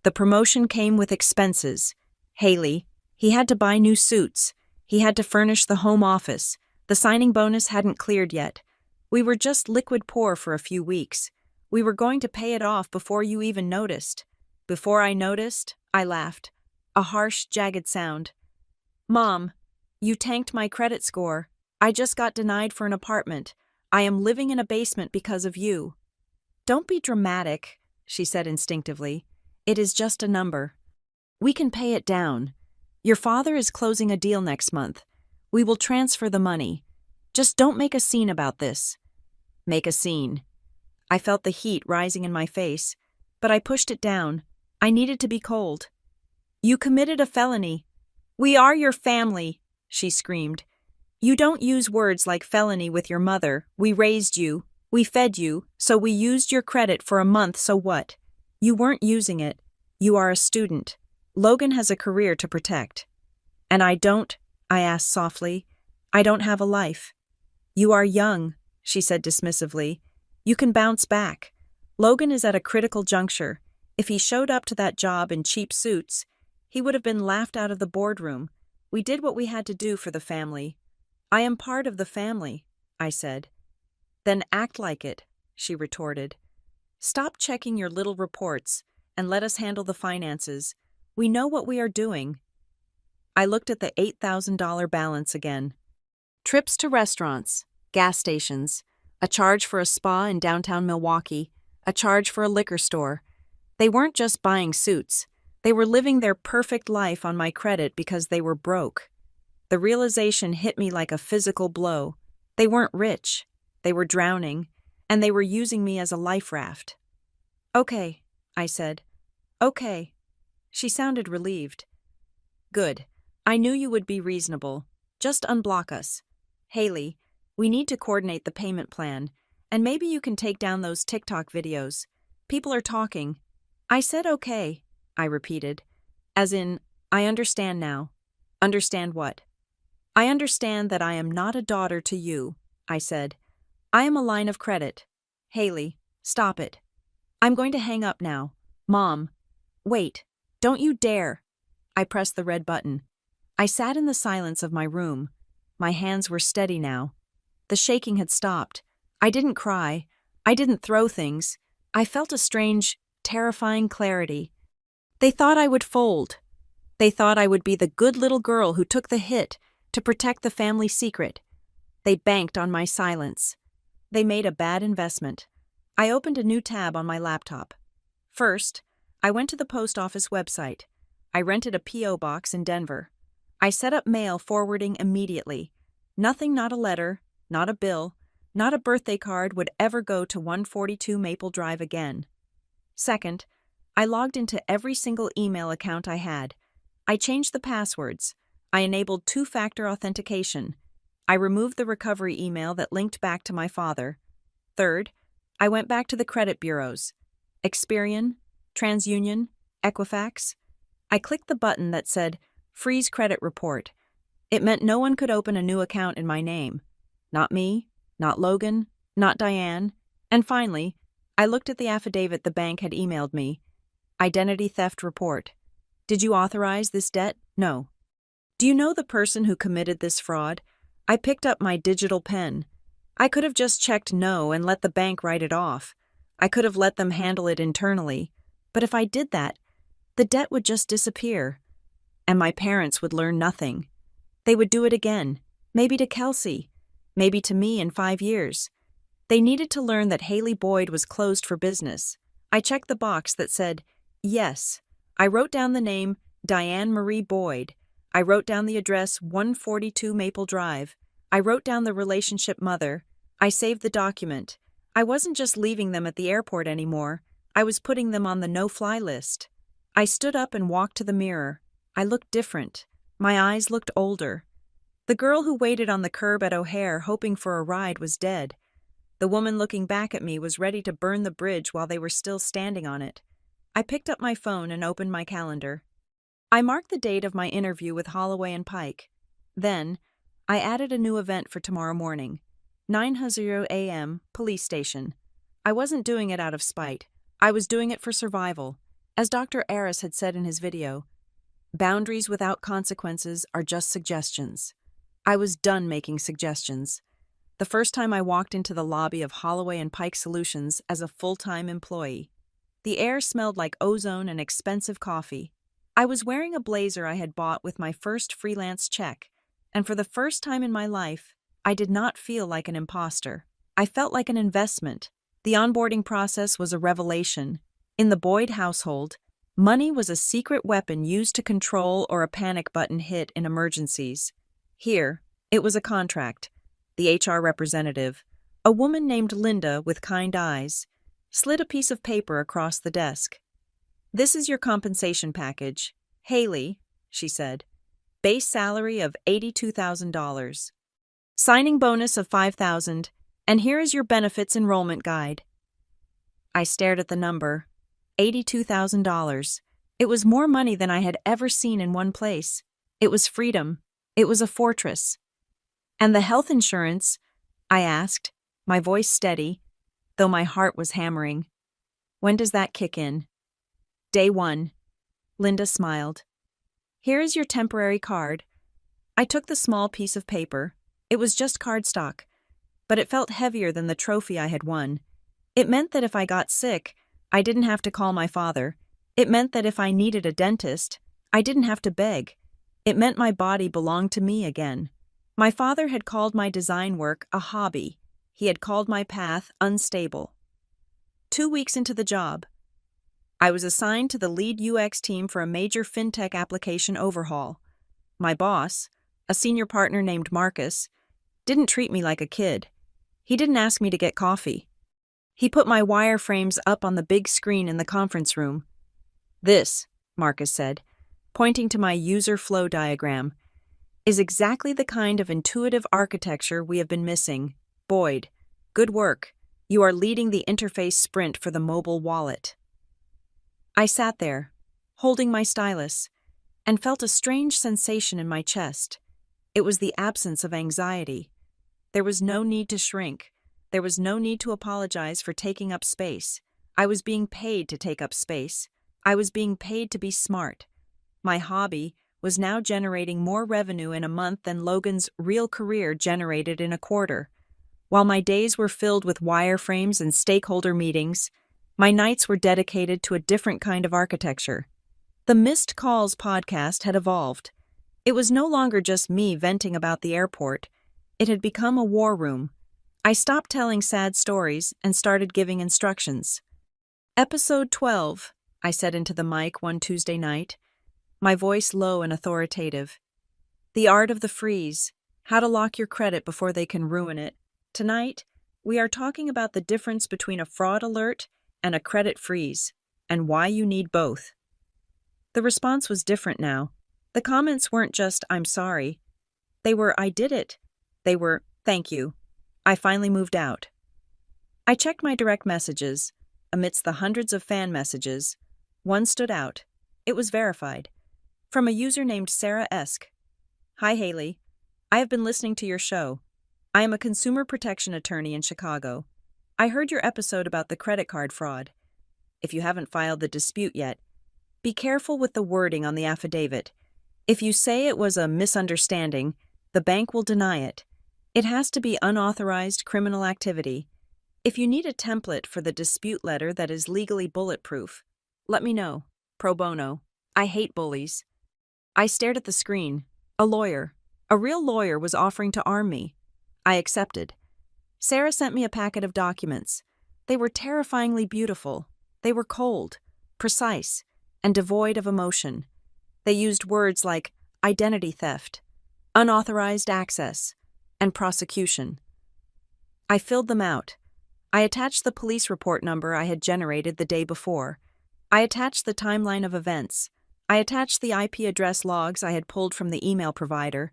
The promotion came with expenses. Haley, he had to buy new suits. He had to furnish the home office. The signing bonus hadn't cleared yet. We were just liquid poor for a few weeks. We were going to pay it off before you even noticed. Before I noticed, I laughed. A harsh, jagged sound. Mom, you tanked my credit score. I just got denied for an apartment. I am living in a basement because of you. Don't be dramatic, she said instinctively. It is just a number. We can pay it down. Your father is closing a deal next month. We will transfer the money. Just don't make a scene about this. Make a scene. I felt the heat rising in my face, but I pushed it down. I needed to be cold. You committed a felony. We are your family, she screamed. You don't use words like felony with your mother. We raised you. We fed you, so we used your credit for a month, so what? You weren't using it. You are a student. Logan has a career to protect. And I don't, I asked softly. I don't have a life. You are young, she said dismissively. You can bounce back. Logan is at a critical juncture. If he showed up to that job in cheap suits, he would have been laughed out of the boardroom. We did what we had to do for the family. I am part of the family, I said. Then act like it, she retorted. Stop checking your little reports and let us handle the finances. We know what we are doing. I looked at the $8,000 balance again. Trips to restaurants, gas stations, a charge for a spa in downtown Milwaukee, a charge for a liquor store. They weren't just buying suits. They were living their perfect life on my credit because they were broke. The realization hit me like a physical blow. They weren't rich. They were drowning, and they were using me as a life raft. Okay, I said. Okay. She sounded relieved. Good. I knew you would be reasonable. Just unblock us. Haley, we need to coordinate the payment plan, and maybe you can take down those TikTok videos. People are talking. I said okay, I repeated. As in, I understand now. Understand what? I understand that I am not a daughter to you, I said. I am a line of credit. Haley, stop it. I'm going to hang up now. Mom. Wait. Don't you dare. I pressed the red button. I sat in the silence of my room. My hands were steady now. The shaking had stopped. I didn't cry. I didn't throw things. I felt a strange, terrifying clarity. They thought I would fold. They thought I would be the good little girl who took the hit to protect the family secret. They banked on my silence. They made a bad investment. I opened a new tab on my laptop. First, I went to the post office website. I rented a P.O. box in Denver. I set up mail forwarding immediately. Nothing, not a letter, not a bill, not a birthday card would ever go to 142 Maple Drive again. Second, I logged into every single email account I had. I changed the passwords. I enabled two-factor authentication. I removed the recovery email that linked back to my father. Third, I went back to the credit bureaus. Experian, TransUnion, Equifax. I clicked the button that said, Freeze Credit Report. It meant no one could open a new account in my name. Not me, not Logan, not Diane. And finally, I looked at the affidavit the bank had emailed me. Identity theft report. Did you authorize this debt? No. Do you know the person who committed this fraud? I picked up my digital pen. I could have just checked no and let the bank write it off. I could have let them handle it internally. But if I did that, the debt would just disappear. And my parents would learn nothing. They would do it again, maybe to Kelsey, maybe to me in 5 years. They needed to learn that Haley Boyd was closed for business. I checked the box that said, yes. I wrote down the name, Diane Marie Boyd. I wrote down the address, 142 Maple Drive. I wrote down the relationship mother. I saved the document. I wasn't just leaving them at the airport anymore. I was putting them on the no-fly list. I stood up and walked to the mirror. I looked different. My eyes looked older. The girl who waited on the curb at O'Hare hoping for a ride was dead. The woman looking back at me was ready to burn the bridge while they were still standing on it. I picked up my phone and opened my calendar. I marked the date of my interview with Holloway and Pike. Then, I added a new event for tomorrow morning. 9:00 a.m., police station. I wasn't doing it out of spite. I was doing it for survival. As Dr. Aris had said in his video, boundaries without consequences are just suggestions. I was done making suggestions. The first time I walked into the lobby of Holloway and Pike Solutions as a full-time employee. The air smelled like ozone and expensive coffee. I was wearing a blazer I had bought with my first freelance check, and for the first time in my life, I did not feel like an imposter. I felt like an investment. The onboarding process was a revelation. In the Boyd household, money was a secret weapon used to control or a panic button hit in emergencies. Here, it was a contract. The HR representative, a woman named Linda with kind eyes, slid a piece of paper across the desk. This is your compensation package. Haley, she said. Base salary of $82,000. Signing bonus of $5,000, and here is your benefits enrollment guide. I stared at the number. $82,000. It was more money than I had ever seen in one place. It was freedom. It was a fortress. And the health insurance? I asked, my voice steady, though my heart was hammering. When does that kick in? Day 1. Linda smiled. Here is your temporary card. I took the small piece of paper. It was just cardstock, but it felt heavier than the trophy I had won. It meant that if I got sick, I didn't have to call my father. It meant that if I needed a dentist, I didn't have to beg. It meant my body belonged to me again. My father had called my design work a hobby. He had called my path unstable. 2 weeks into the job, I was assigned to the lead UX team for a major fintech application overhaul. My boss, a senior partner named Marcus, didn't treat me like a kid. He didn't ask me to get coffee. He put my wireframes up on the big screen in the conference room. This, Marcus said, pointing to my user flow diagram, is exactly the kind of intuitive architecture we have been missing. Boyd, good work. You are leading the interface sprint for the mobile wallet. I sat there, holding my stylus, and felt a strange sensation in my chest. It was the absence of anxiety. There was no need to shrink. There was no need to apologize for taking up space. I was being paid to take up space. I was being paid to be smart. My hobby was now generating more revenue in a month than Logan's real career generated in a quarter. While my days were filled with wireframes and stakeholder meetings, my nights were dedicated to a different kind of architecture. The Missed Calls podcast had evolved. It was no longer just me venting about the airport. It had become a war room. I stopped telling sad stories and started giving instructions. Episode 12, I said into the mic one Tuesday night, my voice low and authoritative. The art of the freeze, how to lock your credit before they can ruin it. Tonight, we are talking about the difference between a fraud alert and a credit freeze, and why you need both. The response was different now. The comments weren't just, "I'm sorry." They were, "I did it." They were, "Thank you. I finally moved out." I checked my direct messages. Amidst the hundreds of fan messages, one stood out. It was verified. From a user named Sarah Esk. "Hi Haley. I have been listening to your show. I am a consumer protection attorney in Chicago. I heard your episode about the credit card fraud. If you haven't filed the dispute yet, be careful with the wording on the affidavit. If you say it was a misunderstanding, the bank will deny it. It has to be unauthorized criminal activity. If you need a template for the dispute letter that is legally bulletproof, let me know. Pro bono. I hate bullies." I stared at the screen. A lawyer. A real lawyer was offering to arm me. I accepted. Sarah sent me a packet of documents. They were terrifyingly beautiful. They were cold, precise, and devoid of emotion. They used words like identity theft, unauthorized access, and prosecution. I filled them out. I attached the police report number I had generated the day before. I attached the timeline of events. I attached the IP address logs I had pulled from the email provider,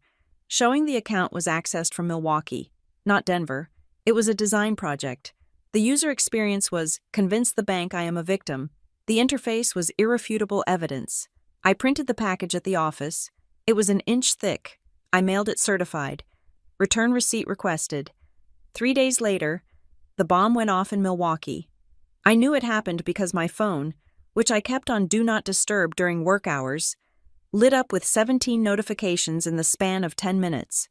showing the account was accessed from Milwaukee, not Denver. It was a design project. The user experience was, "Convince the bank I am a victim." The interface was irrefutable evidence. I printed the package at the office. It was an inch thick. I mailed it certified. Return receipt requested. 3 days later, the bomb went off in Milwaukee. I knew it happened because my phone, which I kept on Do Not Disturb during work hours, lit up with 17 notifications in the span of 10 minutes.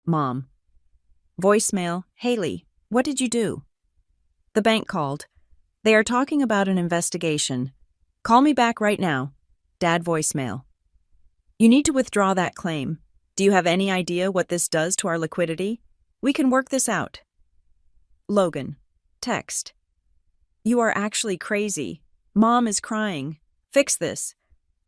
Mom. Voicemail, "Haley, what did you do?" The bank called. "They are talking about an investigation. Call me back right now." Dad voicemail. "You need to withdraw that claim. Do you have any idea what this does to our liquidity? We can work this out." Logan. Text. "You are actually crazy. Mom is crying. Fix this."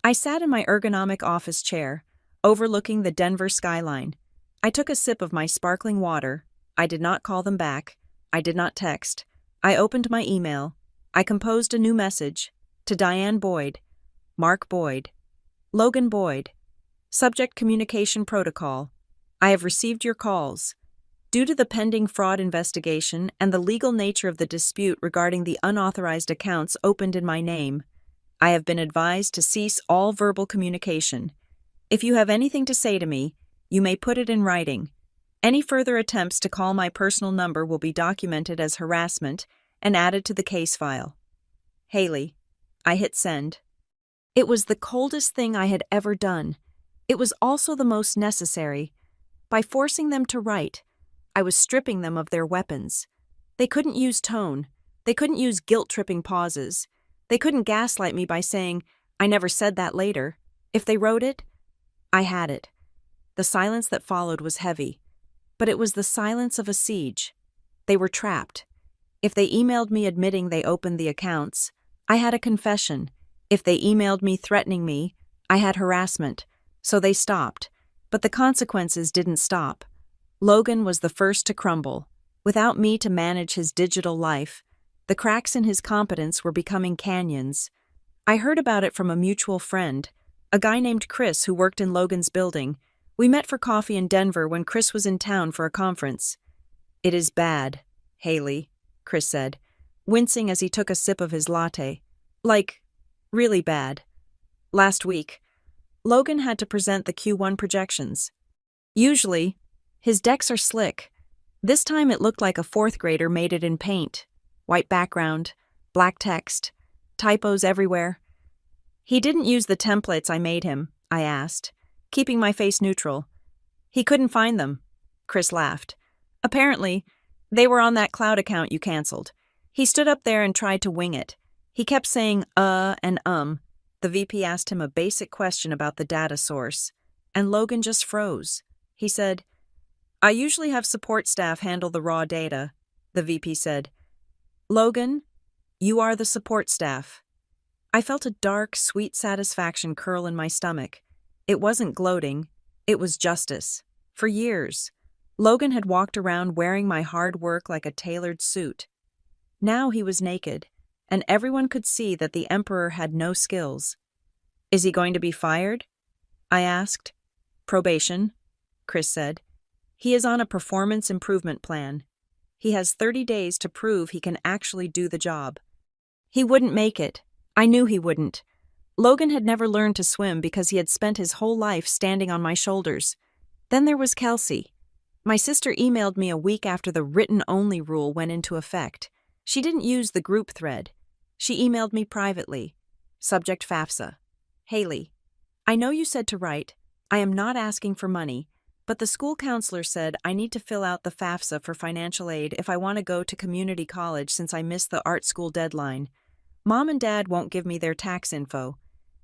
I sat in my ergonomic office chair, overlooking the Denver skyline. I took a sip of my sparkling water. I did not call them back. I did not text. I opened my email. I composed a new message. To Diane Boyd. Mark Boyd. Logan Boyd. Subject Communication Protocol. I have received your calls. Due to the pending fraud investigation and the legal nature of the dispute regarding the unauthorized accounts opened in my name, I have been advised to cease all verbal communication. If you have anything to say to me, you may put it in writing. Any further attempts to call my personal number will be documented as harassment and added to the case file. Haley. I hit send. It was the coldest thing I had ever done. It was also the most necessary. By forcing them to write, I was stripping them of their weapons. They couldn't use tone. They couldn't use guilt-tripping pauses. They couldn't gaslight me by saying, "I never said that later." If they wrote it, I had it. The silence that followed was heavy, but it was the silence of a siege. They were trapped. If they emailed me admitting they opened the accounts, I had a confession. If they emailed me threatening me, I had harassment. So they stopped. But the consequences didn't stop. Logan was the first to crumble. Without me to manage his digital life, the cracks in his competence were becoming canyons. I heard about it from a mutual friend, a guy named Chris who worked in Logan's building. We met for coffee in Denver when Chris was in town for a conference. "It is bad, Haley," Chris said, wincing as he took a sip of his latte. "Like, really bad. Last week, Logan had to present the Q1 projections. Usually, his decks are slick. This time it looked like a fourth grader made it in paint. White background, black text, typos everywhere. He didn't use the templates I made him, I asked, keeping my face neutral. He couldn't find them. Chris laughed. Apparently, they were on that cloud account you canceled. He stood up there and tried to wing it. He kept saying, and The VP asked him a basic question about the data source, and Logan just froze. He said, "I usually have support staff handle the raw data," the VP said. "Logan, you are the support staff." I felt a dark, sweet satisfaction curl in my stomach. It wasn't gloating. It was justice. For years, Logan had walked around wearing my hard work like a tailored suit. Now he was naked, and everyone could see that the Emperor had no skills. Is he going to be fired? I asked. Probation, Chris said. He is on a performance improvement plan. He has 30 days to prove he can actually do the job. He wouldn't make it. I knew he wouldn't. Logan had never learned to swim because he had spent his whole life standing on my shoulders. Then there was Kelsey. My sister emailed me a week after the written-only rule went into effect. She didn't use the group thread. She emailed me privately. Subject FAFSA. Haley, I know you said to write, I am not asking for money, but the school counselor said I need to fill out the FAFSA for financial aid if I want to go to community college since I missed the art school deadline. Mom and Dad won't give me their tax info.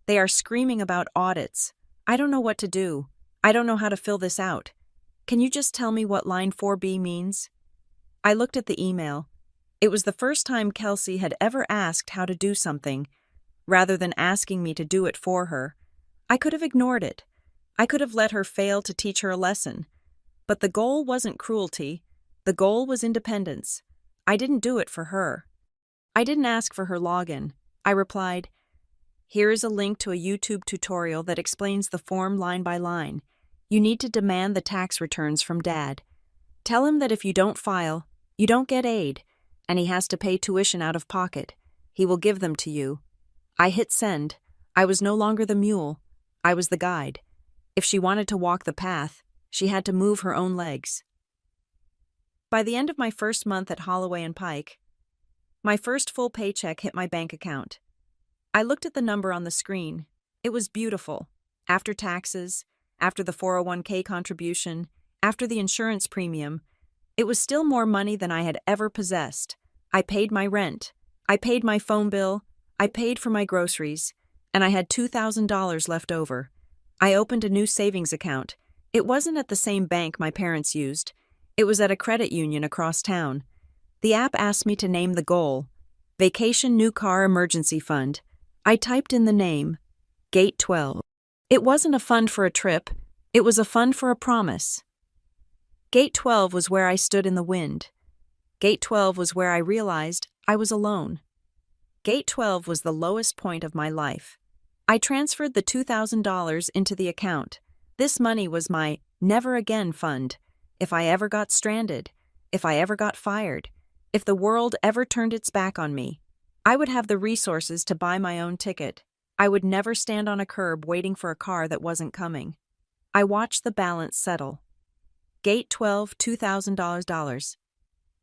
They are screaming about audits. I don't know what to do. I don't know how to fill this out. Can you just tell me what line 4B means? I looked at the email. It was the first time Kelsey had ever asked how to do something, rather than asking me to do it for her. I could have ignored it. I could have let her fail to teach her a lesson. But the goal wasn't cruelty. The goal was independence. I didn't do it for her. I didn't ask for her login. I replied, here is a link to a YouTube tutorial that explains the form line by line. You need to demand the tax returns from Dad. Tell him that if you don't file, you don't get aid, and he has to pay tuition out of pocket. He will give them to you. I hit send. I was no longer the mule. I was the guide. If she wanted to walk the path, she had to move her own legs. By the end of my first month at Holloway and Pike, my first full paycheck hit my bank account. I looked at the number on the screen. It was beautiful. After taxes, after the 401k contribution, after the insurance premium, it was still more money than I had ever possessed. I paid my rent. I paid my phone bill. I paid for my groceries. And I had $2,000 left over. I opened a new savings account. It wasn't at the same bank my parents used. It was at a credit union across town. The app asked me to name the goal. Vacation New Car Emergency Fund. I typed in the name. Gate 12. It wasn't a fund for a trip. It was a fund for a promise. Gate 12 was where I stood in the wind. Gate 12 was where I realized I was alone. Gate 12 was the lowest point of my life. I transferred the $2,000 into the account. This money was my never again fund. If I ever got stranded, if I ever got fired, if the world ever turned its back on me, I would have the resources to buy my own ticket. I would never stand on a curb waiting for a car that wasn't coming. I watched the balance settle. Gate 12, $2,000.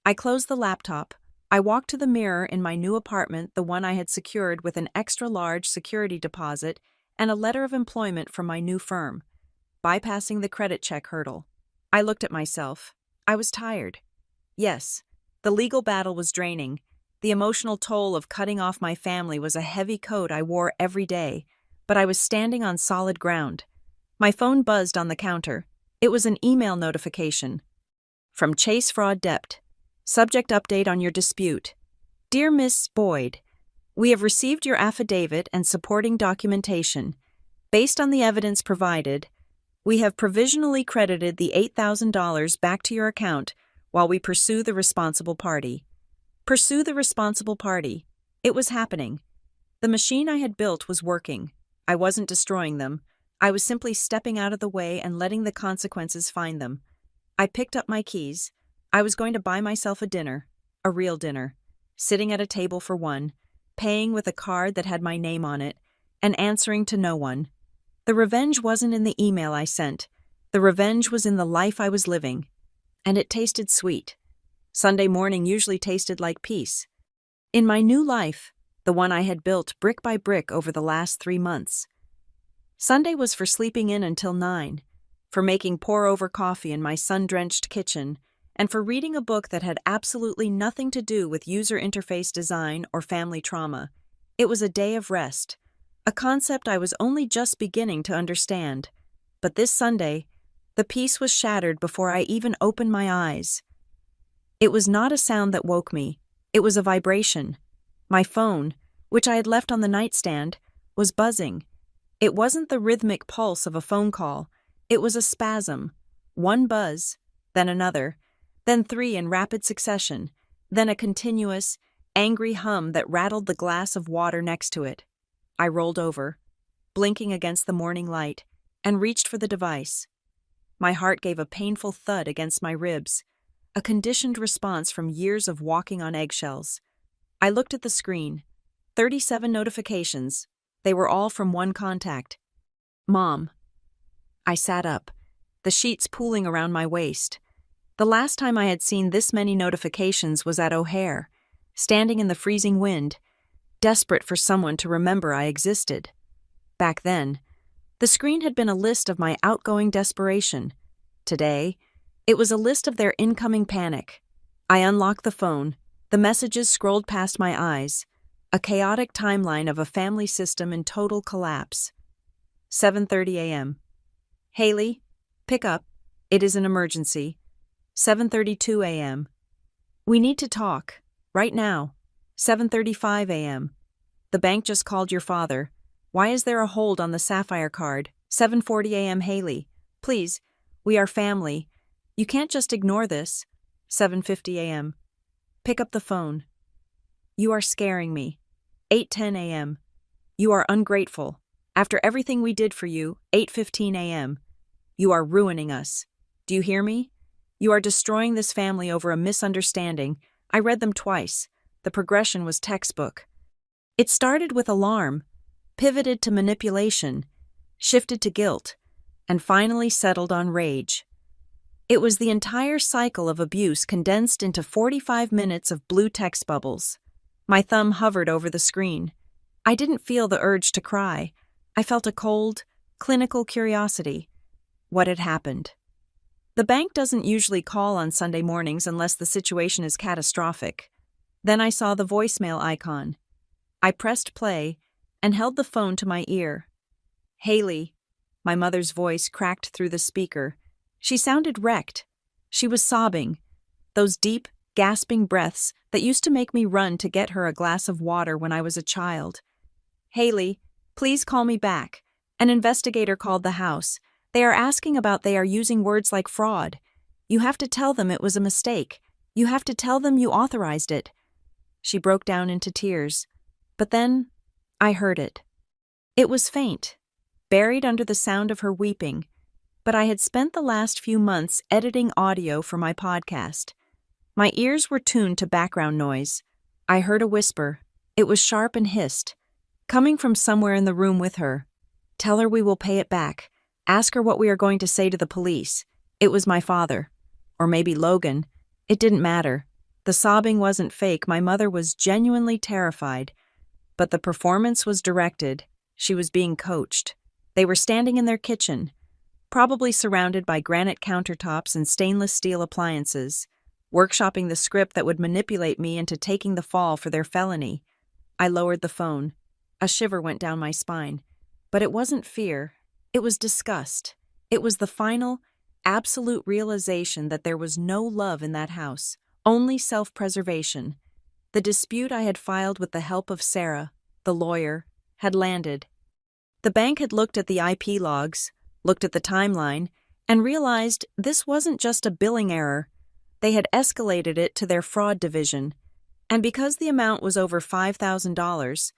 I closed the laptop. I walked to the mirror in my new apartment, the one I had secured with an extra-large security deposit and a letter of employment from my new firm, bypassing the credit check hurdle. I looked at myself. I was tired. Yes, the legal battle was draining. The emotional toll of cutting off my family was a heavy coat I wore every day, but I was standing on solid ground. My phone buzzed on the counter. It was an email notification. From Chase Fraud Dept. Subject update on your dispute. Dear Miss Boyd, we have received your affidavit and supporting documentation. Based on the evidence provided, we have provisionally credited the $8,000 back to your account while we pursue the responsible party. Pursue the responsible party. It was happening. The machine I had built was working. I wasn't destroying them. I was simply stepping out of the way and letting the consequences find them. I picked up my keys. I was going to buy myself a dinner, a real dinner, sitting at a table for one, paying with a card that had my name on it, and answering to no one. The revenge wasn't in the email I sent. The revenge was in the life I was living. And it tasted sweet. Sunday morning usually tasted like peace. In my new life, the one I had built brick by brick over the last 3 months. Sunday was for sleeping in until 9, for making pour-over coffee in my sun-drenched kitchen, and for reading a book that had absolutely nothing to do with user interface design or family trauma. It was a day of rest, a concept I was only just beginning to understand. But this Sunday, the peace was shattered before I even opened my eyes. It was not a sound that woke me. It was a vibration. My phone, which I had left on the nightstand, was buzzing. It wasn't the rhythmic pulse of a phone call. It was a spasm. One buzz, then another, then 3 in rapid succession, then a continuous, angry hum that rattled the glass of water next to it. I rolled over, blinking against the morning light. and reached for the device. My heart gave a painful thud against my ribs, a conditioned response from years of walking on eggshells. I looked at the screen. 37 notifications. They were all from one contact. Mom. I sat up, the sheets pooling around my waist. The last time I had seen this many notifications was at O'Hare, standing in the freezing wind, desperate for someone to remember I existed. Back then, the screen had been a list of my outgoing desperation. Today, it was a list of their incoming panic. I unlocked the phone. The messages scrolled past my eyes, a chaotic timeline of a family system in total collapse. 7:30 a.m. Haley, pick up. It is an emergency. 7:32 a.m. We need to talk. Right now. 7:35 a.m. The bank just called your father. Why is there a hold on the Sapphire card? 7:40 a.m. Haley, please, we are family. You can't just ignore this. 7:50 a.m. Pick up the phone. You are scaring me. 8:10 a.m. You are ungrateful. After everything we did for you, 8:15 a.m. You are ruining us. Do you hear me? You are destroying this family over a misunderstanding. I read them twice. The progression was textbook. It started with alarm, pivoted to manipulation, shifted to guilt, and finally settled on rage. It was the entire cycle of abuse condensed into 45 minutes of blue text bubbles. My thumb hovered over the screen. I didn't feel the urge to cry. I felt a cold, clinical curiosity. What had happened? The bank doesn't usually call on Sunday mornings unless the situation is catastrophic. Then I saw the voicemail icon. I pressed play and held the phone to my ear. Haley, my mother's voice cracked through the speaker. She sounded wrecked. She was sobbing, those deep, gasping breaths that used to make me run to get her a glass of water when I was a child. Haley, please call me back. An investigator called the house. They are asking about they are using words like fraud. You have to tell them it was a mistake. You have to tell them you authorized it. She broke down into tears. But then, I heard it. It was faint, buried under the sound of her weeping, but I had spent the last few months editing audio for my podcast. My ears were tuned to background noise. I heard a whisper. It was sharp and hissed, coming from somewhere in the room with her. Tell her we will pay it back. Ask her what we are going to say to the police. It was my father. Or maybe Logan. It didn't matter. The sobbing wasn't fake. My mother was genuinely terrified. But the performance was directed. She was being coached. They were standing in their kitchen, probably surrounded by granite countertops and stainless steel appliances, workshopping the script that would manipulate me into taking the fall for their felony. I lowered the phone. A shiver went down my spine. But it wasn't fear. It was disgust. It was the final, absolute realization that there was no love in that house, only self-preservation. The dispute I had filed with the help of Sarah, the lawyer, had landed. The bank had looked at the IP logs, looked at the timeline, and realized this wasn't just a billing error. They had escalated it to their fraud division. And because the amount was over $5,000,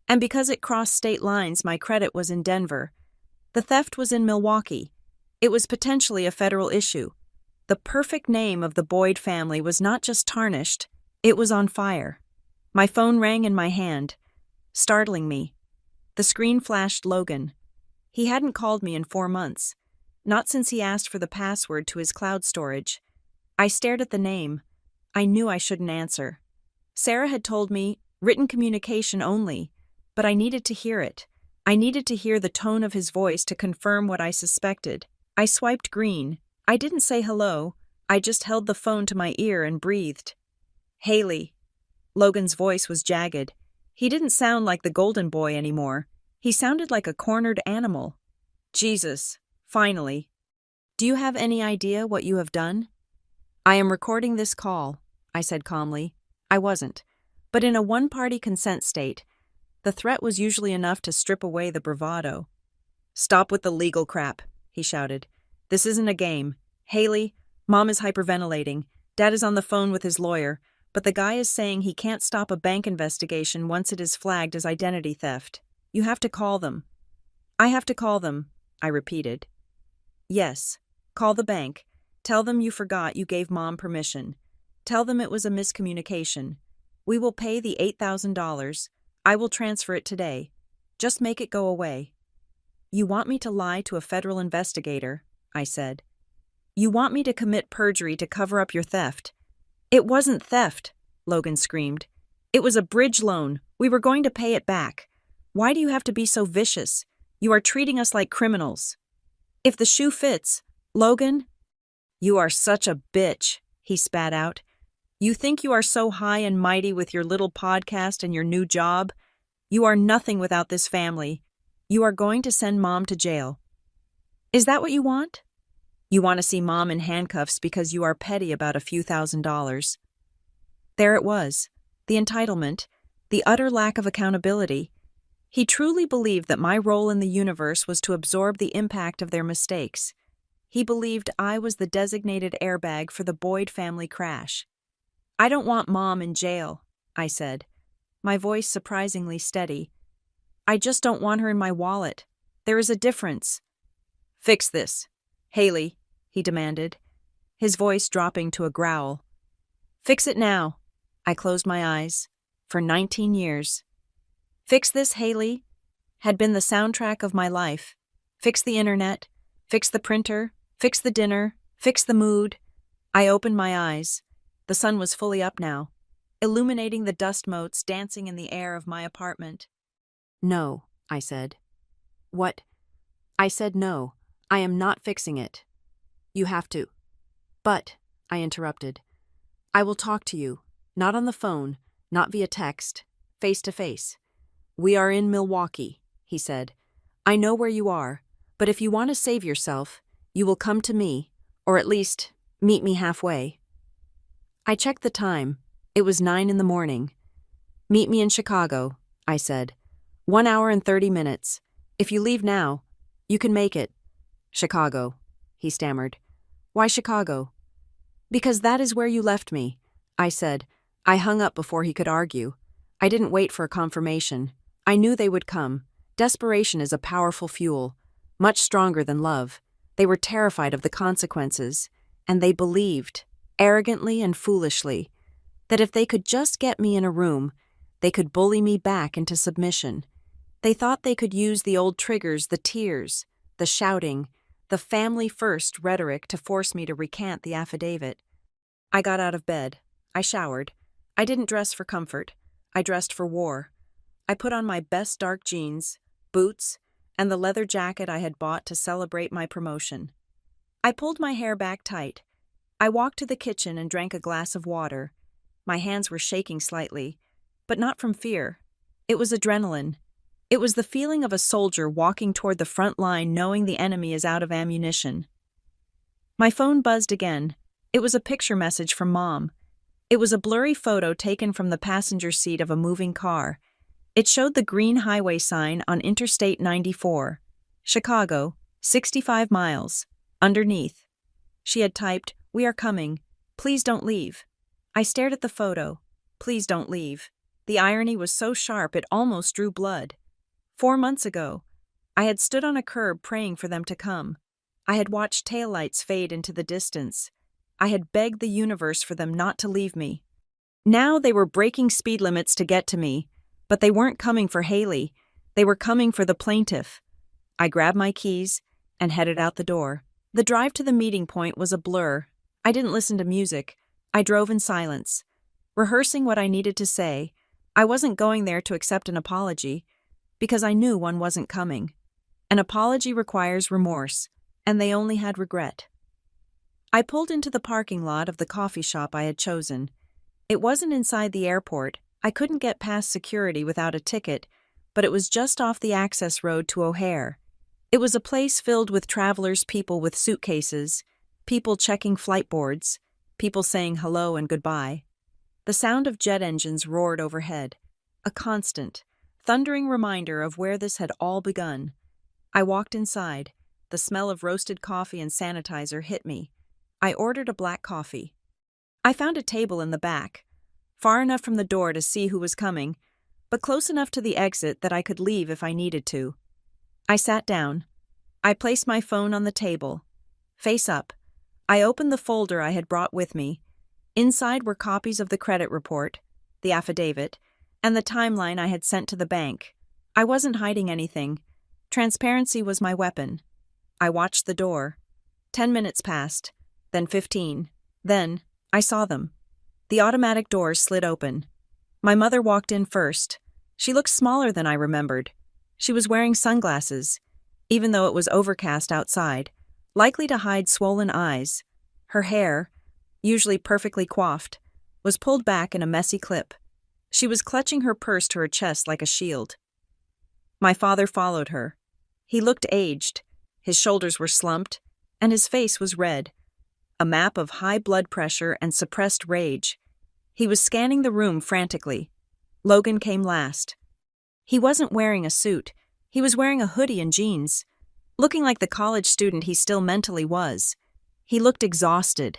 and because it crossed state lines, my credit was in Denver. The theft was in Milwaukee. It was potentially a federal issue. The perfect name of the Boyd family was not just tarnished, it was on fire. My phone rang in my hand, startling me. The screen flashed Logan. He hadn't called me in 4 months, not since he asked for the password to his cloud storage. I stared at the name. I knew I shouldn't answer. Sarah had told me, written communication only, but I needed to hear it. I needed to hear the tone of his voice to confirm what I suspected. I swiped green. I didn't say hello. I just held the phone to my ear and breathed. Haley. Logan's voice was jagged. He didn't sound like the golden boy anymore. He sounded like a cornered animal. Jesus. Finally. Do you have any idea what you have done? I am recording this call, I said calmly. I wasn't. But in a one-party consent state, the threat was usually enough to strip away the bravado. Stop with the legal crap, he shouted. This isn't a game. Haley, Mom is hyperventilating. Dad is on the phone with his lawyer, but the guy is saying he can't stop a bank investigation once it is flagged as identity theft. You have to call them. I have to call them. I repeated. Yes. Call the bank. Tell them you forgot you gave Mom permission. Tell them it was a miscommunication. We will pay the $8,000. I will transfer it today. Just make it go away. You want me to lie to a federal investigator, I said. You want me to commit perjury to cover up your theft. It wasn't theft, Logan screamed. It was a bridge loan. We were going to pay it back. Why do you have to be so vicious? You are treating us like criminals. If the shoe fits, Logan. You are such a bitch, he spat out. You think you are so high and mighty with your little podcast and your new job? You are nothing without this family. You are going to send Mom to jail. Is that what you want? You want to see Mom in handcuffs because you are petty about a few $1,000s. There it was, the entitlement, the utter lack of accountability. He truly believed that my role in the universe was to absorb the impact of their mistakes. He believed I was the designated airbag for the Boyd family crash. I don't want Mom in jail, I said, my voice surprisingly steady. I just don't want her in my wallet. There is a difference. Fix this. Haley, he demanded, his voice dropping to a growl. Fix it now. I closed my eyes. For 19 years. Fix this, Haley, had been the soundtrack of my life. Fix the internet. Fix the printer. Fix the dinner. Fix the mood. I opened my eyes. The sun was fully up now, illuminating the dust motes dancing in the air of my apartment. No, I said. What? I said no. I am not fixing it. You have to. But, I interrupted, I will talk to you, not on the phone, not via text, face to face. We are in Milwaukee, he said. I know where you are, but if you want to save yourself, you will come to me, or at least, meet me halfway. I checked the time. It was 9 a.m. Meet me in Chicago, I said. 1 hour and 30 minutes. If you leave now, you can make it. Chicago, he stammered. Why Chicago? Because that is where you left me, I said. I hung up before he could argue. I didn't wait for a confirmation. I knew they would come. Desperation is a powerful fuel, much stronger than love. They were terrified of the consequences, and they believed, arrogantly and foolishly, that if they could just get me in a room, they could bully me back into submission. They thought they could use the old triggers, the tears, the shouting, the family-first rhetoric to force me to recant the affidavit. I got out of bed. I showered. I didn't dress for comfort. I dressed for war. I put on my best dark jeans, boots, and the leather jacket I had bought to celebrate my promotion. I pulled my hair back tight. I walked to the kitchen and drank a glass of water. My hands were shaking slightly, but not from fear. It was adrenaline. It was the feeling of a soldier walking toward the front line knowing the enemy is out of ammunition. My phone buzzed again. It was a picture message from Mom. It was a blurry photo taken from the passenger seat of a moving car. It showed the green highway sign on Interstate 94. Chicago, 65 miles. Underneath. She had typed, "We are coming. Please don't leave." I stared at the photo. Please don't leave. The irony was so sharp it almost drew blood. 4 months ago, I had stood on a curb praying for them to come. I had watched taillights fade into the distance. I had begged the universe for them not to leave me. Now they were breaking speed limits to get to me, but they weren't coming for Haley. They were coming for the plaintiff. I grabbed my keys and headed out the door. The drive to the meeting point was a blur. I didn't listen to music. I drove in silence, rehearsing what I needed to say. I wasn't going there to accept an apology, because I knew one wasn't coming. An apology requires remorse, and they only had regret. I pulled into the parking lot of the coffee shop I had chosen. It wasn't inside the airport. I couldn't get past security without a ticket, but it was just off the access road to O'Hare. It was a place filled with travelers, people with suitcases, people checking flight boards, people saying hello and goodbye. The sound of jet engines roared overhead, a constant, thundering reminder of where this had all begun. I walked inside. The smell of roasted coffee and sanitizer hit me. I ordered a black coffee. I found a table in the back, far enough from the door to see who was coming, but close enough to the exit that I could leave if I needed to. I sat down. I placed my phone on the table. Face up. I opened the folder I had brought with me. Inside were copies of the credit report, the affidavit, and the timeline I had sent to the bank. I wasn't hiding anything. Transparency was my weapon. I watched the door. 10 minutes passed, then 15. Then, I saw them. The automatic doors slid open. My mother walked in first. She looked smaller than I remembered. She was wearing sunglasses, even though it was overcast outside, likely to hide swollen eyes. Her hair, usually perfectly coiffed, was pulled back in a messy clip. She was clutching her purse to her chest like a shield. My father followed her. He looked aged. His shoulders were slumped, and his face was red, a map of high blood pressure and suppressed rage. He was scanning the room frantically. Logan came last. He wasn't wearing a suit. He was wearing a hoodie and jeans, looking like the college student he still mentally was. He looked exhausted,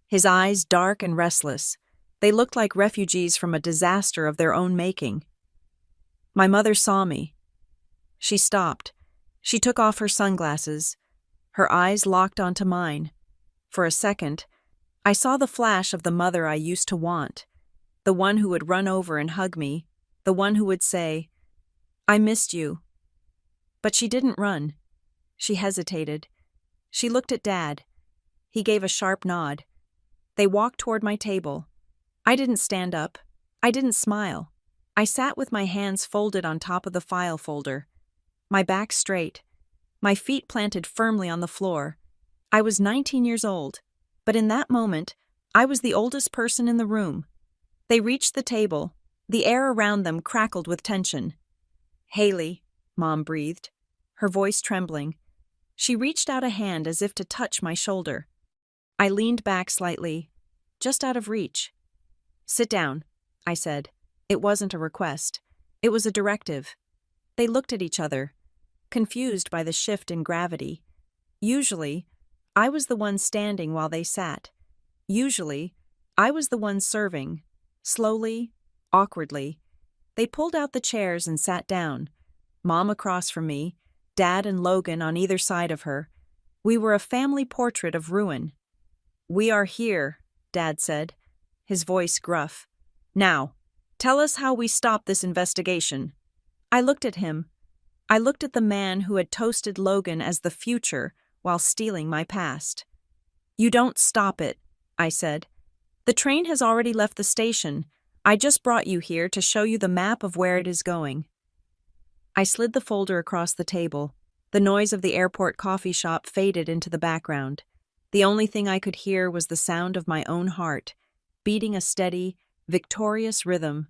his eyes dark and restless. They looked like refugees from a disaster of their own making. My mother saw me. She stopped. She took off her sunglasses. Her eyes locked onto mine. For a second, I saw the flash of the mother I used to want, the one who would run over and hug me, the one who would say, "I missed you." But she didn't run. She hesitated. She looked at Dad. He gave a sharp nod. They walked toward my table. I didn't stand up. I didn't smile. I sat with my hands folded on top of the file folder, my back straight, my feet planted firmly on the floor. I was 19 years old, but in that moment, I was the oldest person in the room. They reached the table. The air around them crackled with tension. "Haley," Mom breathed, her voice trembling. She reached out a hand as if to touch my shoulder. I leaned back slightly, just out of reach. "Sit down," I said. It wasn't a request. It was a directive. They looked at each other, confused by the shift in gravity. Usually, I was the one standing while they sat. Usually, I was the one serving, slowly, awkwardly. They pulled out the chairs and sat down. Mom across from me, Dad and Logan on either side of her. We were a family portrait of ruin. "We are here," Dad said, his voice gruff. "Now, tell us how we stop this investigation." I looked at him. I looked at the man who had toasted Logan as the future while stealing my past. "You don't stop it," I said. "The train has already left the station. I just brought you here to show you the map of where it is going." I slid the folder across the table. The noise of the airport coffee shop faded into the background. The only thing I could hear was the sound of my own heart, beating a steady, victorious rhythm.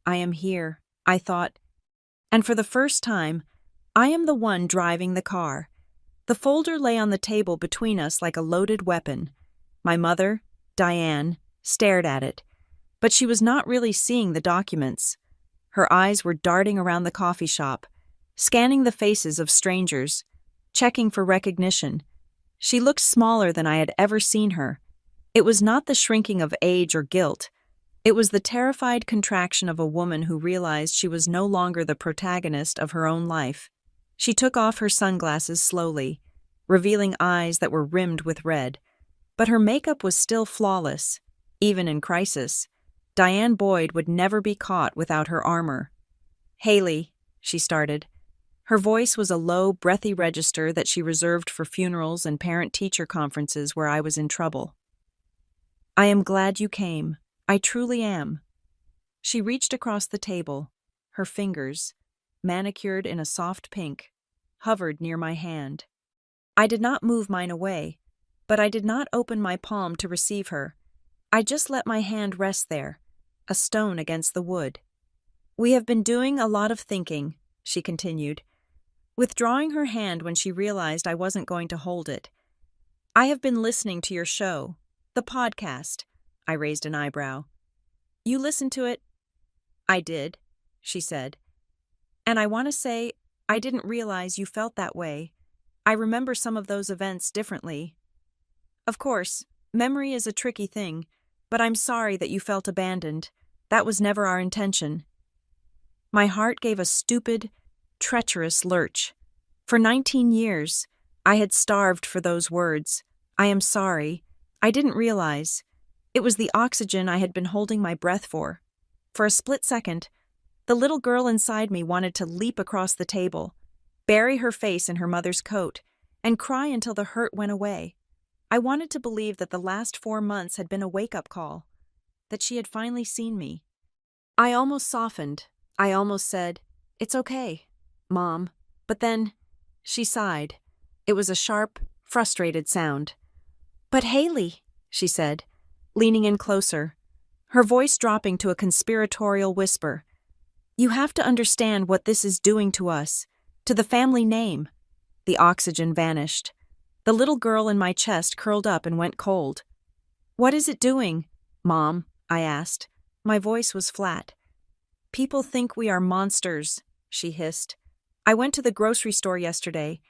I am here, I thought. And for the first time, I am the one driving the car. The folder lay on the table between us like a loaded weapon. My mother, Diane, stared at it, but she was not really seeing the documents. Her eyes were darting around the coffee shop, scanning the faces of strangers, checking for recognition. She looked smaller than I had ever seen her. It was not the shrinking of age or guilt. It was the terrified contraction of a woman who realized she was no longer the protagonist of her own life. She took off her sunglasses slowly, revealing eyes that were rimmed with red. But her makeup was still flawless, even in crisis. Diane Boyd would never be caught without her armor. "Haley," she started. Her voice was a low, breathy register that she reserved for funerals and parent-teacher conferences where I was in trouble. "I am glad you came. I truly am." She reached across the table. Her fingers, manicured in a soft pink, hovered near my hand. I did not move mine away, but I did not open my palm to receive her. I just let my hand rest there, a stone against the wood. "We have been doing a lot of thinking," she continued, withdrawing her hand when she realized I wasn't going to hold it. "I have been listening to your show, the podcast." I raised an eyebrow. "You listened to it?" "I did," she said. "And I want to say, I didn't realize you felt that way. I remember some of those events differently. Of course, memory is a tricky thing, but I'm sorry that you felt abandoned. That was never our intention." My heart gave a stupid, treacherous lurch. For 19 years, I had starved for those words. I am sorry. I didn't realize. It was the oxygen I had been holding my breath for. For a split second, the little girl inside me wanted to leap across the table, bury her face in her mother's coat, and cry until the hurt went away. I wanted to believe that the last 4 months had been a wake-up call, that she had finally seen me. I almost softened. I almost said, "It's okay, Mom." But then, she sighed. It was a sharp, frustrated sound. "But Haley," she said, leaning in closer, her voice dropping to a conspiratorial whisper, "you have to understand what this is doing to us, to the family name." The oxygen vanished. The little girl in my chest curled up and went cold. "What is it doing, Mom?" I asked. My voice was flat. "People think we are monsters," she hissed. "I went to the grocery store yesterday,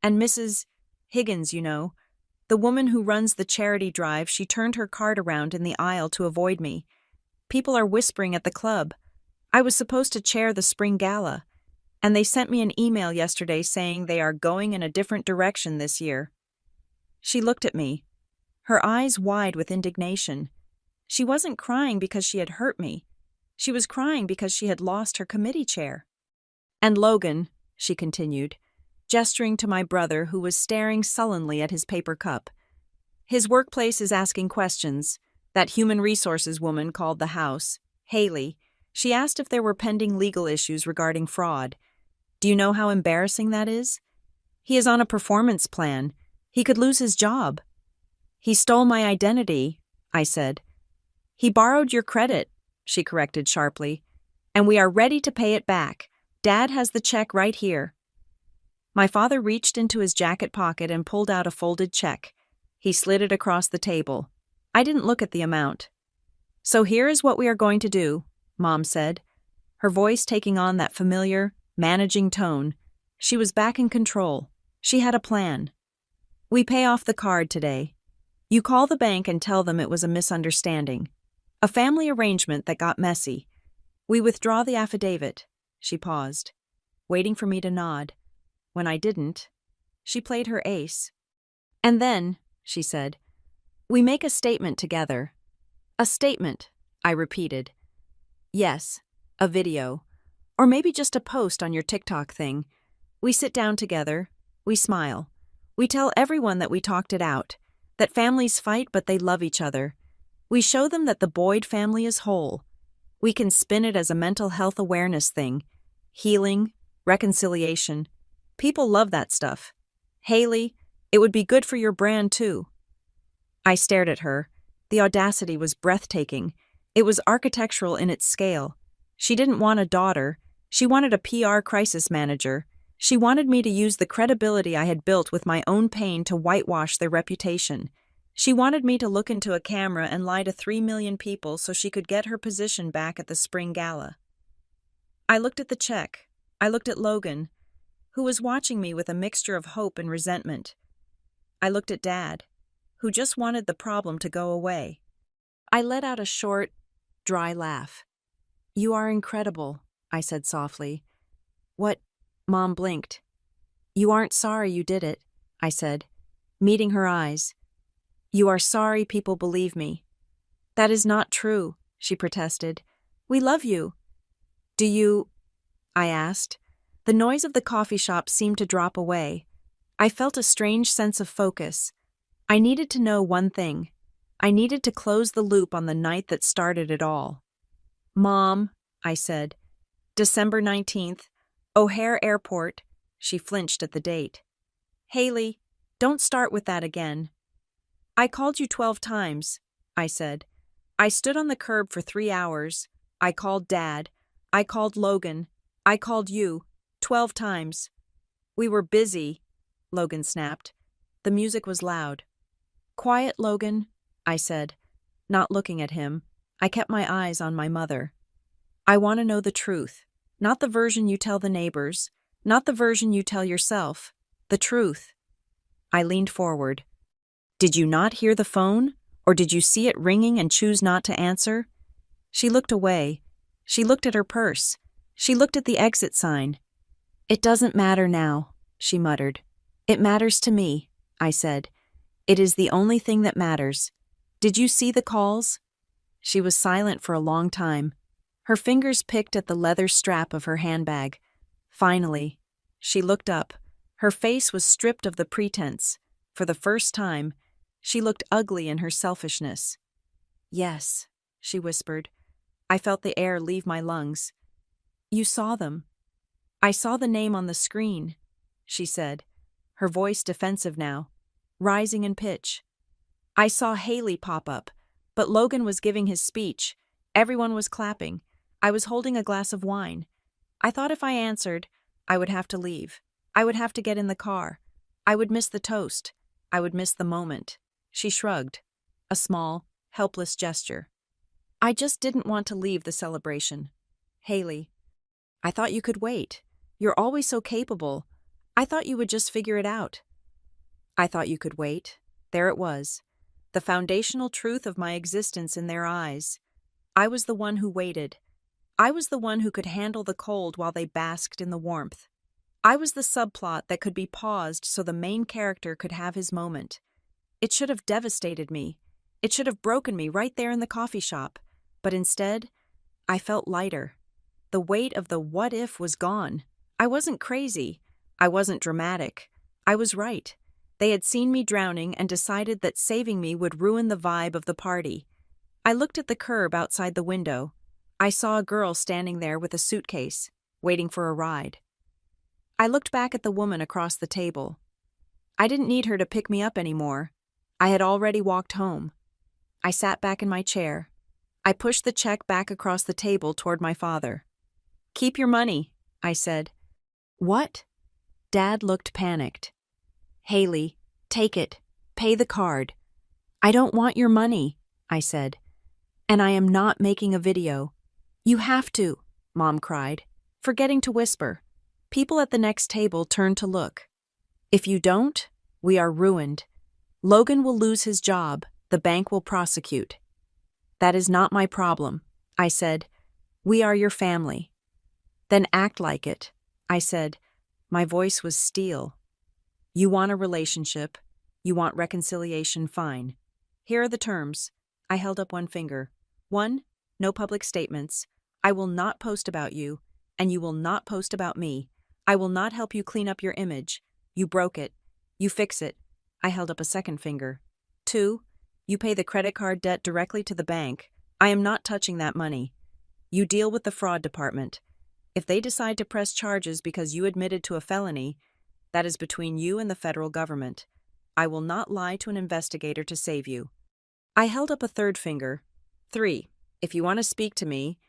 and Mrs. Higgins, the woman who runs the charity drive, she turned her cart around in the aisle to avoid me. People are whispering at the club. I was supposed to chair the spring gala, and they sent me an email yesterday saying they are going in a different direction this year." She looked at me, her eyes wide with indignation. She wasn't crying because she had hurt me. She was crying because she had lost her committee chair. "And Logan," she continued, gesturing to my brother who was staring sullenly at his paper cup. "His workplace is asking questions. That human resources woman called the house, Haley. She asked if there were pending legal issues regarding fraud. Do you know how embarrassing that is? He is on a performance plan. He could lose his job." "He stole my identity," I said. "He borrowed your credit," she corrected sharply, "and we are ready to pay it back. Dad has the check right here." My father reached into his jacket pocket and pulled out a folded check. He slid it across the table. I didn't look at the amount. "So here is what we are going to do," Mom said, her voice taking on that familiar, managing tone. She was back in control. She had a plan. "We pay off the card today. You call the bank and tell them it was a misunderstanding. A family arrangement that got messy. We withdraw the affidavit." She paused, waiting for me to nod. When I didn't, she played her ace. "And then," she said, "we make a statement together." "A statement," I repeated. "Yes, a video. Or maybe just a post on your TikTok thing. We sit down together. We smile. We tell everyone that we talked it out, that families fight but they love each other. We show them that the Boyd family is whole. We can spin it as a mental health awareness thing. Healing, reconciliation. People love that stuff. Haley, it would be good for your brand too." I stared at her. The audacity was breathtaking. It was architectural in its scale. She didn't want a daughter. She wanted a PR crisis manager. She wanted me to use the credibility I had built with my own pain to whitewash their reputation. She wanted me to look into a camera and lie to 3 million people so she could get her position back at the spring gala. I looked at the check. I looked at Logan, who was watching me with a mixture of hope and resentment. I looked at Dad, who just wanted the problem to go away. I let out a short, dry laugh. "You are incredible," I said softly. "What?" Mom blinked. "You aren't sorry you did it," I said, meeting her eyes. "You are sorry people believe me." "That is not true," she protested. "We love you." "Do you?" I asked. The noise of the coffee shop seemed to drop away. I felt a strange sense of focus. I needed to know one thing. I needed to close the loop on the night that started it all. "Mom," I said. "December 19th, O'Hare Airport." She flinched at the date. "Haley, don't start with that again." "I called you 12 times, I said. "I stood on the curb for 3 hours. I called Dad. I called Logan. I called you. 12 times. "We were busy," Logan snapped. The music was loud. "Quiet, Logan," I said, not looking at him. I kept my eyes on my mother. "I want to know the truth. Not the version you tell the neighbors. Not the version you tell yourself. The truth." I leaned forward. "Did you not hear the phone? Or did you see it ringing and choose not to answer?" She looked away. She looked at her purse. She looked at the exit sign. "It doesn't matter now," she muttered. It matters to me, I said. It is the only thing that matters. Did you see the calls? She was silent for a long time. Her fingers picked at the leather strap of her handbag. Finally, she looked up. Her face was stripped of the pretense. For the first time, she looked ugly in her selfishness. Yes, she whispered. I felt the air leave my lungs. You saw them. I saw the name on the screen, she said, her voice defensive now, rising in pitch. I saw Haley pop up, but Logan was giving his speech. Everyone was clapping. I was holding a glass of wine. I thought if I answered, I would have to leave. I would have to get in the car. I would miss the toast. I would miss the moment. She shrugged, a small, helpless gesture. I just didn't want to leave the celebration. Haley, I thought you could wait. You're always so capable. I thought you would just figure it out. I thought you could wait. There it was. The foundational truth of my existence in their eyes. I was the one who waited. I was the one who could handle the cold while they basked in the warmth. I was the subplot that could be paused so the main character could have his moment. It should have devastated me. It should have broken me right there in the coffee shop. But instead, I felt lighter. The weight of the what if was gone. I wasn't crazy. I wasn't dramatic. I was right. They had seen me drowning and decided that saving me would ruin the vibe of the party. I looked at the curb outside the window. I saw a girl standing there with a suitcase, waiting for a ride. I looked back at the woman across the table. I didn't need her to pick me up anymore. I had already walked home. I sat back in my chair. I pushed the check back across the table toward my father. Keep your money, I said. What? Dad looked panicked. Haley, take it. Pay the card. I don't want your money, I said. And I am not making a video. You have to, Mom cried, forgetting to whisper. People at the next table turned to look. If you don't, we are ruined. Logan will lose his job. The bank will prosecute. That is not my problem, I said. We are your family. Then act like it, I said. My voice was steel. You want a relationship. You want reconciliation, fine. Here are the terms. I held up one finger. 1. No public statements. I will not post about you, and you will not post about me. I will not help you clean up your image. You broke it. You fix it. I held up a second finger. 2. You pay the credit card debt directly to the bank. I am not touching that money. You deal with the fraud department. If they decide to press charges because you admitted to a felony, that is between you and the federal government. I will not lie to an investigator to save you. I held up a third finger. 3. If you want to speak to me,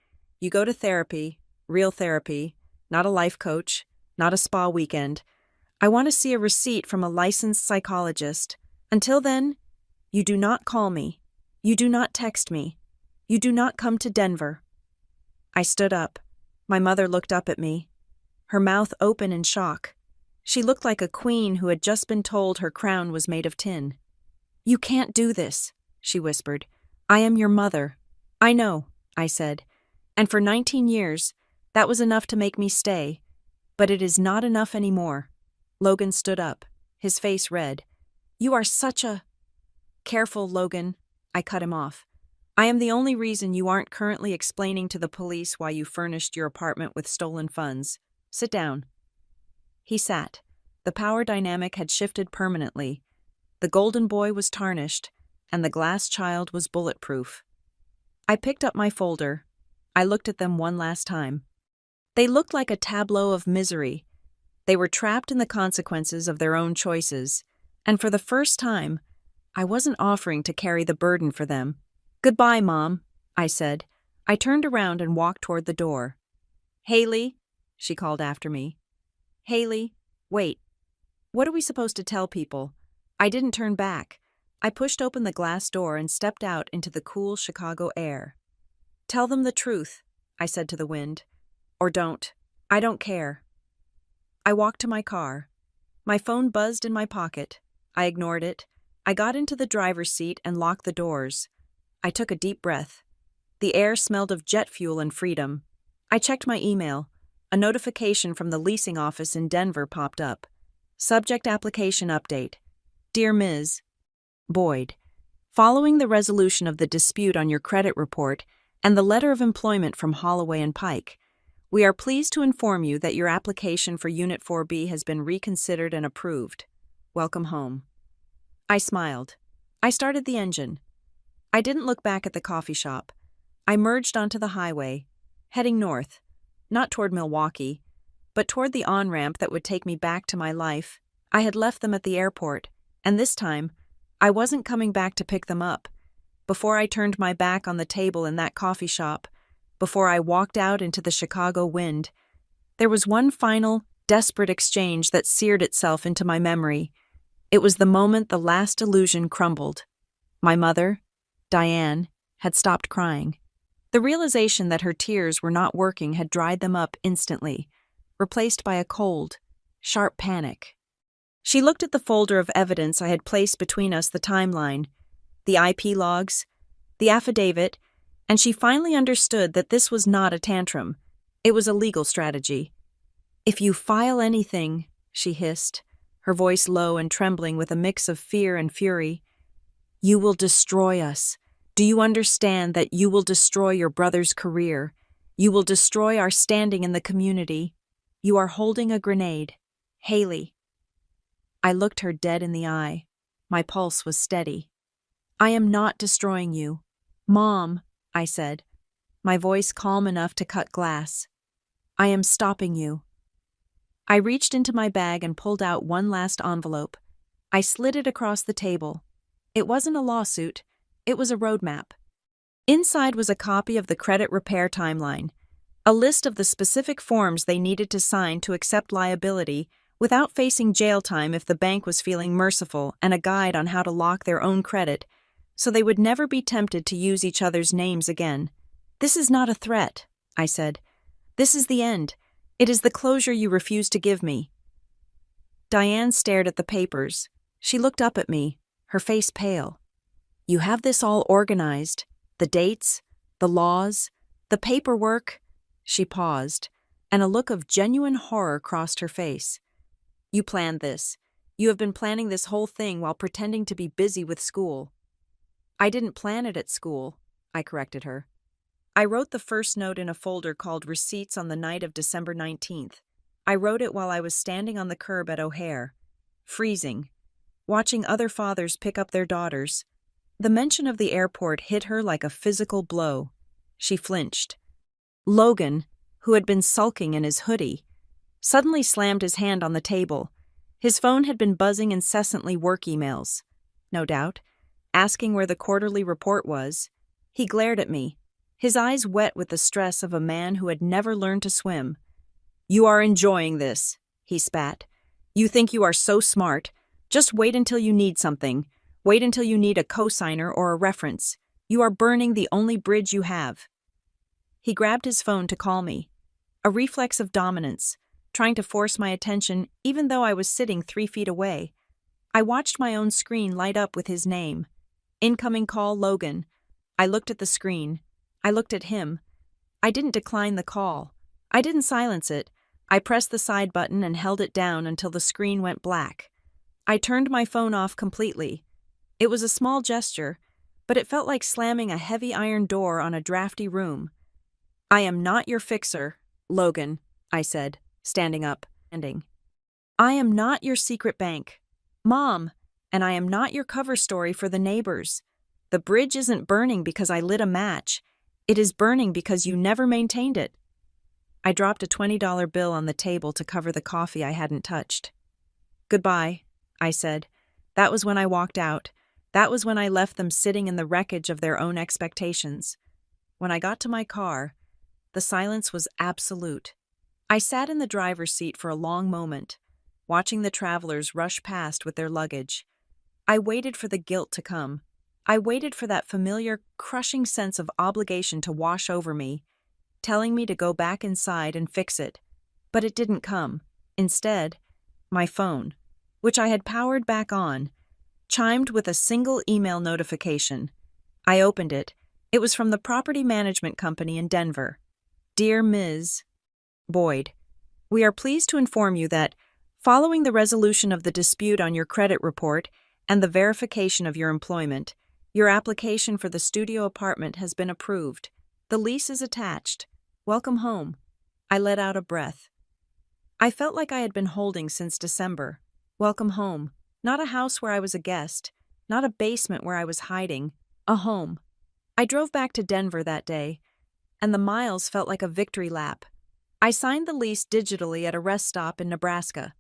you go to therapy, real therapy, not a life coach, not a spa weekend. I want to see a receipt from a licensed psychologist. Until then, you do not call me. You do not text me. You do not come to Denver. I stood up. My mother looked up at me, her mouth open in shock. She looked like a queen who had just been told her crown was made of tin. You can't do this, she whispered. I am your mother. I know, I said. And for 19 years, that was enough to make me stay. But it is not enough anymore. Logan stood up, his face red. You are such a... Careful, Logan. I cut him off. I am the only reason you aren't currently explaining to the police why you furnished your apartment with stolen funds. Sit down. He sat. The power dynamic had shifted permanently. The golden boy was tarnished, and the glass child was bulletproof. I picked up my folder. I looked at them one last time. They looked like a tableau of misery. They were trapped in the consequences of their own choices, and for the first time, I wasn't offering to carry the burden for them. Goodbye, Mom, I said. I turned around and walked toward the door. Haley, she called after me. Haley, wait. What are we supposed to tell people? I didn't turn back. I pushed open the glass door and stepped out into the cool Chicago air. Tell them the truth, I said to the wind. Or don't. I don't care. I walked to my car. My phone buzzed in my pocket. I ignored it. I got into the driver's seat and locked the doors. I took a deep breath. The air smelled of jet fuel and freedom. I checked my email. A notification from the leasing office in Denver popped up. Subject application update. Dear Ms. Boyd, following the resolution of the dispute on your credit report and the letter of employment from Holloway and Pike, we are pleased to inform you that your application for Unit 4B has been reconsidered and approved. Welcome home. I smiled. I started the engine. I didn't look back at the coffee shop. I merged onto the highway, heading north, not toward Milwaukee, but toward the on-ramp that would take me back to my life. I had left them at the airport, and this time, I wasn't coming back to pick them up. Before I turned my back on the table in that coffee shop, before I walked out into the Chicago wind, there was one final, desperate exchange that seared itself into my memory. It was the moment the last illusion crumbled. My mother, Diane, had stopped crying. The realization that her tears were not working had dried them up instantly, replaced by a cold, sharp panic. She looked at the folder of evidence I had placed between us, the timeline, the IP logs, the affidavit, and she finally understood that this was not a tantrum. It was a legal strategy. "If you file anything," she hissed, her voice low and trembling with a mix of fear and fury, "you will destroy us. Do you understand that you will destroy your brother's career? You will destroy our standing in the community. You are holding a grenade. Haley." I looked her dead in the eye. My pulse was steady. "I am not destroying you. Mom," I said, my voice calm enough to cut glass. "I am stopping you." I reached into my bag and pulled out one last envelope. I slid it across the table. It wasn't a lawsuit. It was a roadmap. Inside was a copy of the credit repair timeline, a list of the specific forms they needed to sign to accept liability without facing jail time if the bank was feeling merciful, and a guide on how to lock their own credit so they would never be tempted to use each other's names again. "This is not a threat," I said. "This is the end. It is the closure you refuse to give me." Diane stared at the papers. She looked up at me, her face pale. "You have this all organized, the dates, the laws, the paperwork." She paused, and a look of genuine horror crossed her face. "You planned this. You have been planning this whole thing while pretending to be busy with school." "I didn't plan it at school," I corrected her. "I wrote the first note in a folder called Receipts on the night of December 19th. I wrote it while I was standing on the curb at O'Hare, freezing, watching other fathers pick up their daughters." The mention of the airport hit her like a physical blow. She flinched. Logan, who had been sulking in his hoodie, suddenly slammed his hand on the table. His phone had been buzzing incessantly, work emails, no doubt, asking where the quarterly report was. He glared at me, his eyes wet with the stress of a man who had never learned to swim. "You are enjoying this," he spat. "You think you are so smart. Just wait until you need something. Wait until you need a cosigner or a reference. You are burning the only bridge you have." He grabbed his phone to call me, a reflex of dominance, trying to force my attention even though I was sitting 3 feet away. I watched my own screen light up with his name. "Incoming call, Logan." I looked at the screen. I looked at him. I didn't decline the call. I didn't silence it. I pressed the side button and held it down until the screen went black. I turned my phone off completely. It was a small gesture, but it felt like slamming a heavy iron door on a drafty room. "I am not your fixer, Logan," I said, standing up. "I am not your secret bank, Mom, and I am not your cover story for the neighbors. The bridge isn't burning because I lit a match. It is burning because you never maintained it." I dropped a $20 bill on the table to cover the coffee I hadn't touched. "Goodbye," I said. That was when I walked out. That was when I left them sitting in the wreckage of their own expectations. When I got to my car, the silence was absolute. I sat in the driver's seat for a long moment, watching the travelers rush past with their luggage. I waited for the guilt to come. I waited for that familiar, crushing sense of obligation to wash over me, telling me to go back inside and fix it. But it didn't come. Instead, my phone, which I had powered back on, chimed with a single email notification. I opened it. It was from the property management company in Denver. "Dear Ms. Boyd, we are pleased to inform you that, Following the resolution of the dispute on your credit report and the verification of your employment, your application for the studio apartment has been approved. The lease is attached. Welcome home. I let out a breath. I felt like I had been holding since December. Welcome home. Not a house where I was a guest, not a basement where I was hiding, a home. I drove back to Denver that day, and the miles felt like a victory lap. I signed the lease digitally at a rest stop in Nebraska.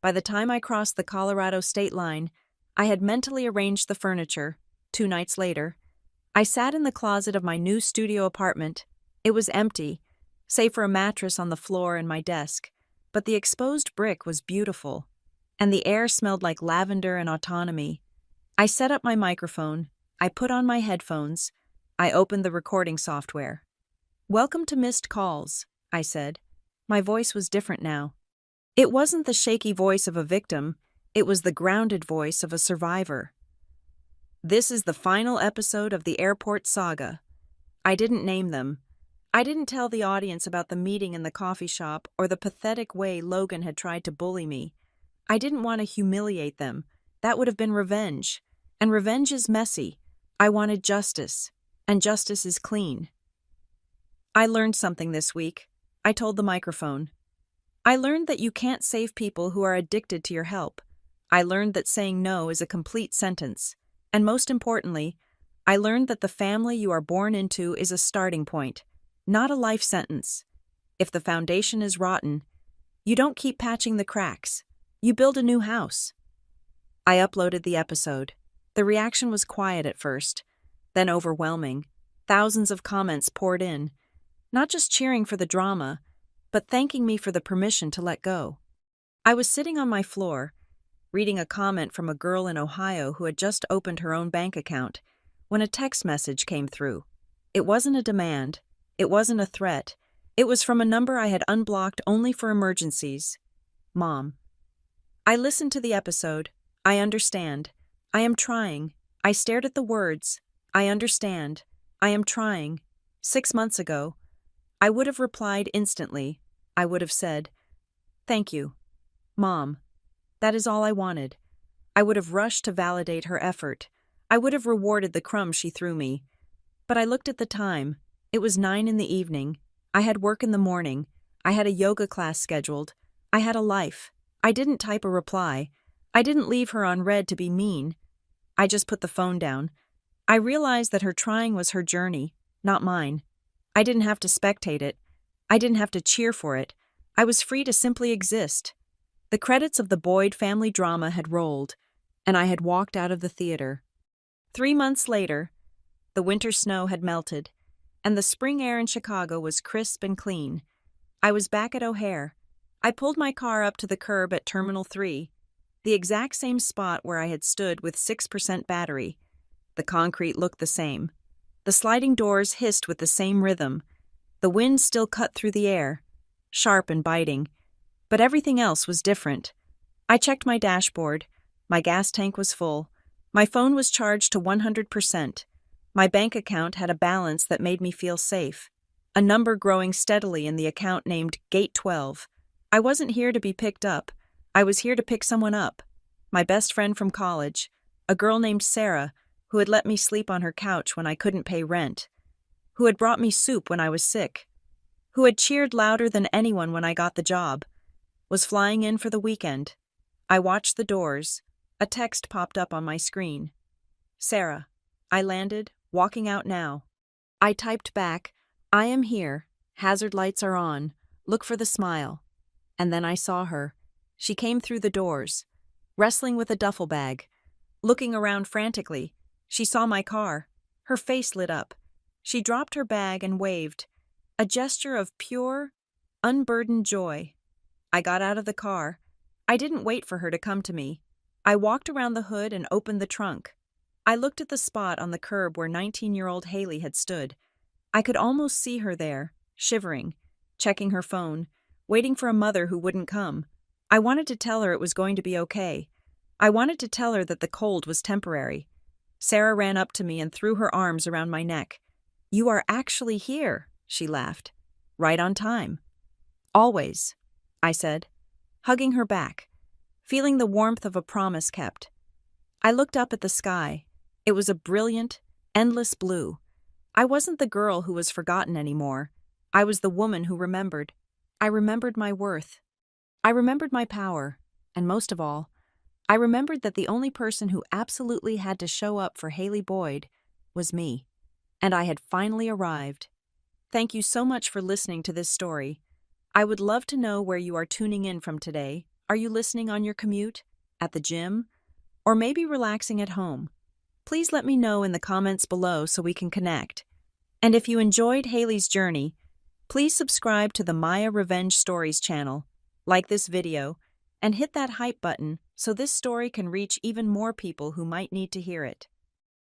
By the time I crossed the Colorado state line, I had mentally arranged the furniture. 2 nights later, I sat in the closet of my new studio apartment. It was empty, save for a mattress on the floor and my desk, but the exposed brick was beautiful, and the air smelled like lavender and autonomy. I set up my microphone, I put on my headphones, I opened the recording software. "Welcome to Missed Calls," I said. My voice was different now. It wasn't the shaky voice of a victim, it was the grounded voice of a survivor. This is the final episode of the airport saga. I didn't name them. I didn't tell the audience about the meeting in the coffee shop or the pathetic way Logan had tried to bully me. I didn't want to humiliate them. That would have been revenge. And revenge is messy. I wanted justice. And justice is clean. I learned something this week. I told the microphone. I learned that you can't save people who are addicted to your help. I learned that saying no is a complete sentence. And most importantly, I learned that the family you are born into is a starting point, not a life sentence. If the foundation is rotten, you don't keep patching the cracks. You build a new house. I uploaded the episode. The reaction was quiet at first, then overwhelming. Thousands of comments poured in, not just cheering for the drama, but thanking me for the permission to let go. I was sitting on my floor, reading a comment from a girl in Ohio who had just opened her own bank account, when a text message came through. It wasn't a demand. It wasn't a threat. It was from a number I had unblocked only for emergencies. Mom. I listened to the episode. I understand. I am trying. I stared at the words. I understand. I am trying. 6 months ago, I would have replied instantly. I would have said, "Thank you, Mom. That is all I wanted." I would have rushed to validate her effort. I would have rewarded the crumbs she threw me. But I looked at the time. It was 9 in the evening. I had work in the morning. I had a yoga class scheduled. I had a life. I didn't type a reply. I didn't leave her on read to be mean. I just put the phone down. I realized that her trying was her journey, not mine. I didn't have to spectate it. I didn't have to cheer for it. I was free to simply exist. The credits of the Boyd family drama had rolled, and I had walked out of the theater. 3 months later, the winter snow had melted, and the spring air in Chicago was crisp and clean. I was back at O'Hare. I pulled my car up to the curb at Terminal 3, the exact same spot where I had stood with 6% battery. The concrete looked the same. The sliding doors hissed with the same rhythm. The wind still cut through the air, sharp and biting. But everything else was different. I checked my dashboard. My gas tank was full. My phone was charged to 100%. My bank account had a balance that made me feel safe. A number growing steadily in the account named Gate 12. I wasn't here to be picked up. I was here to pick someone up. My best friend from college, a girl named Sarah, who had let me sleep on her couch when I couldn't pay rent, who had brought me soup when I was sick, who had cheered louder than anyone when I got the job, was flying in for the weekend. I watched the doors. A text popped up on my screen. "Sarah, I landed, walking out now." I typed back, "I am here. Hazard lights are on. Look for the smile." And then I saw her. She came through the doors, wrestling with a duffel bag. Looking around frantically, she saw my car. Her face lit up. She dropped her bag and waved, a gesture of pure, unburdened joy. I got out of the car. I didn't wait for her to come to me. I walked around the hood and opened the trunk. I looked at the spot on the curb where 19-year-old Haley had stood. I could almost see her there, shivering, checking her phone, waiting for a mother who wouldn't come. I wanted to tell her it was going to be okay. I wanted to tell her that the cold was temporary. Sarah ran up to me and threw her arms around my neck. "You are actually here," she laughed. "Right on time." "Always," I said, hugging her back. feeling the warmth of a promise kept. I looked up at the sky. It was a brilliant, endless blue. I wasn't the girl who was forgotten anymore. I was the woman who remembered. I remembered my worth. I remembered my power. And most of all, I remembered that the only person who absolutely had to show up for Haley Boyd was me. And I had finally arrived. Thank you so much for listening to this story. I would love to know where you are tuning in from today. Are you listening on your commute, at the gym, or maybe relaxing at home? Please let me know in the comments below so we can connect. And if you enjoyed Haley's journey, please subscribe to the Maya Revenge Stories channel, like this video, and hit that hype button so this story can reach even more people who might need to hear it.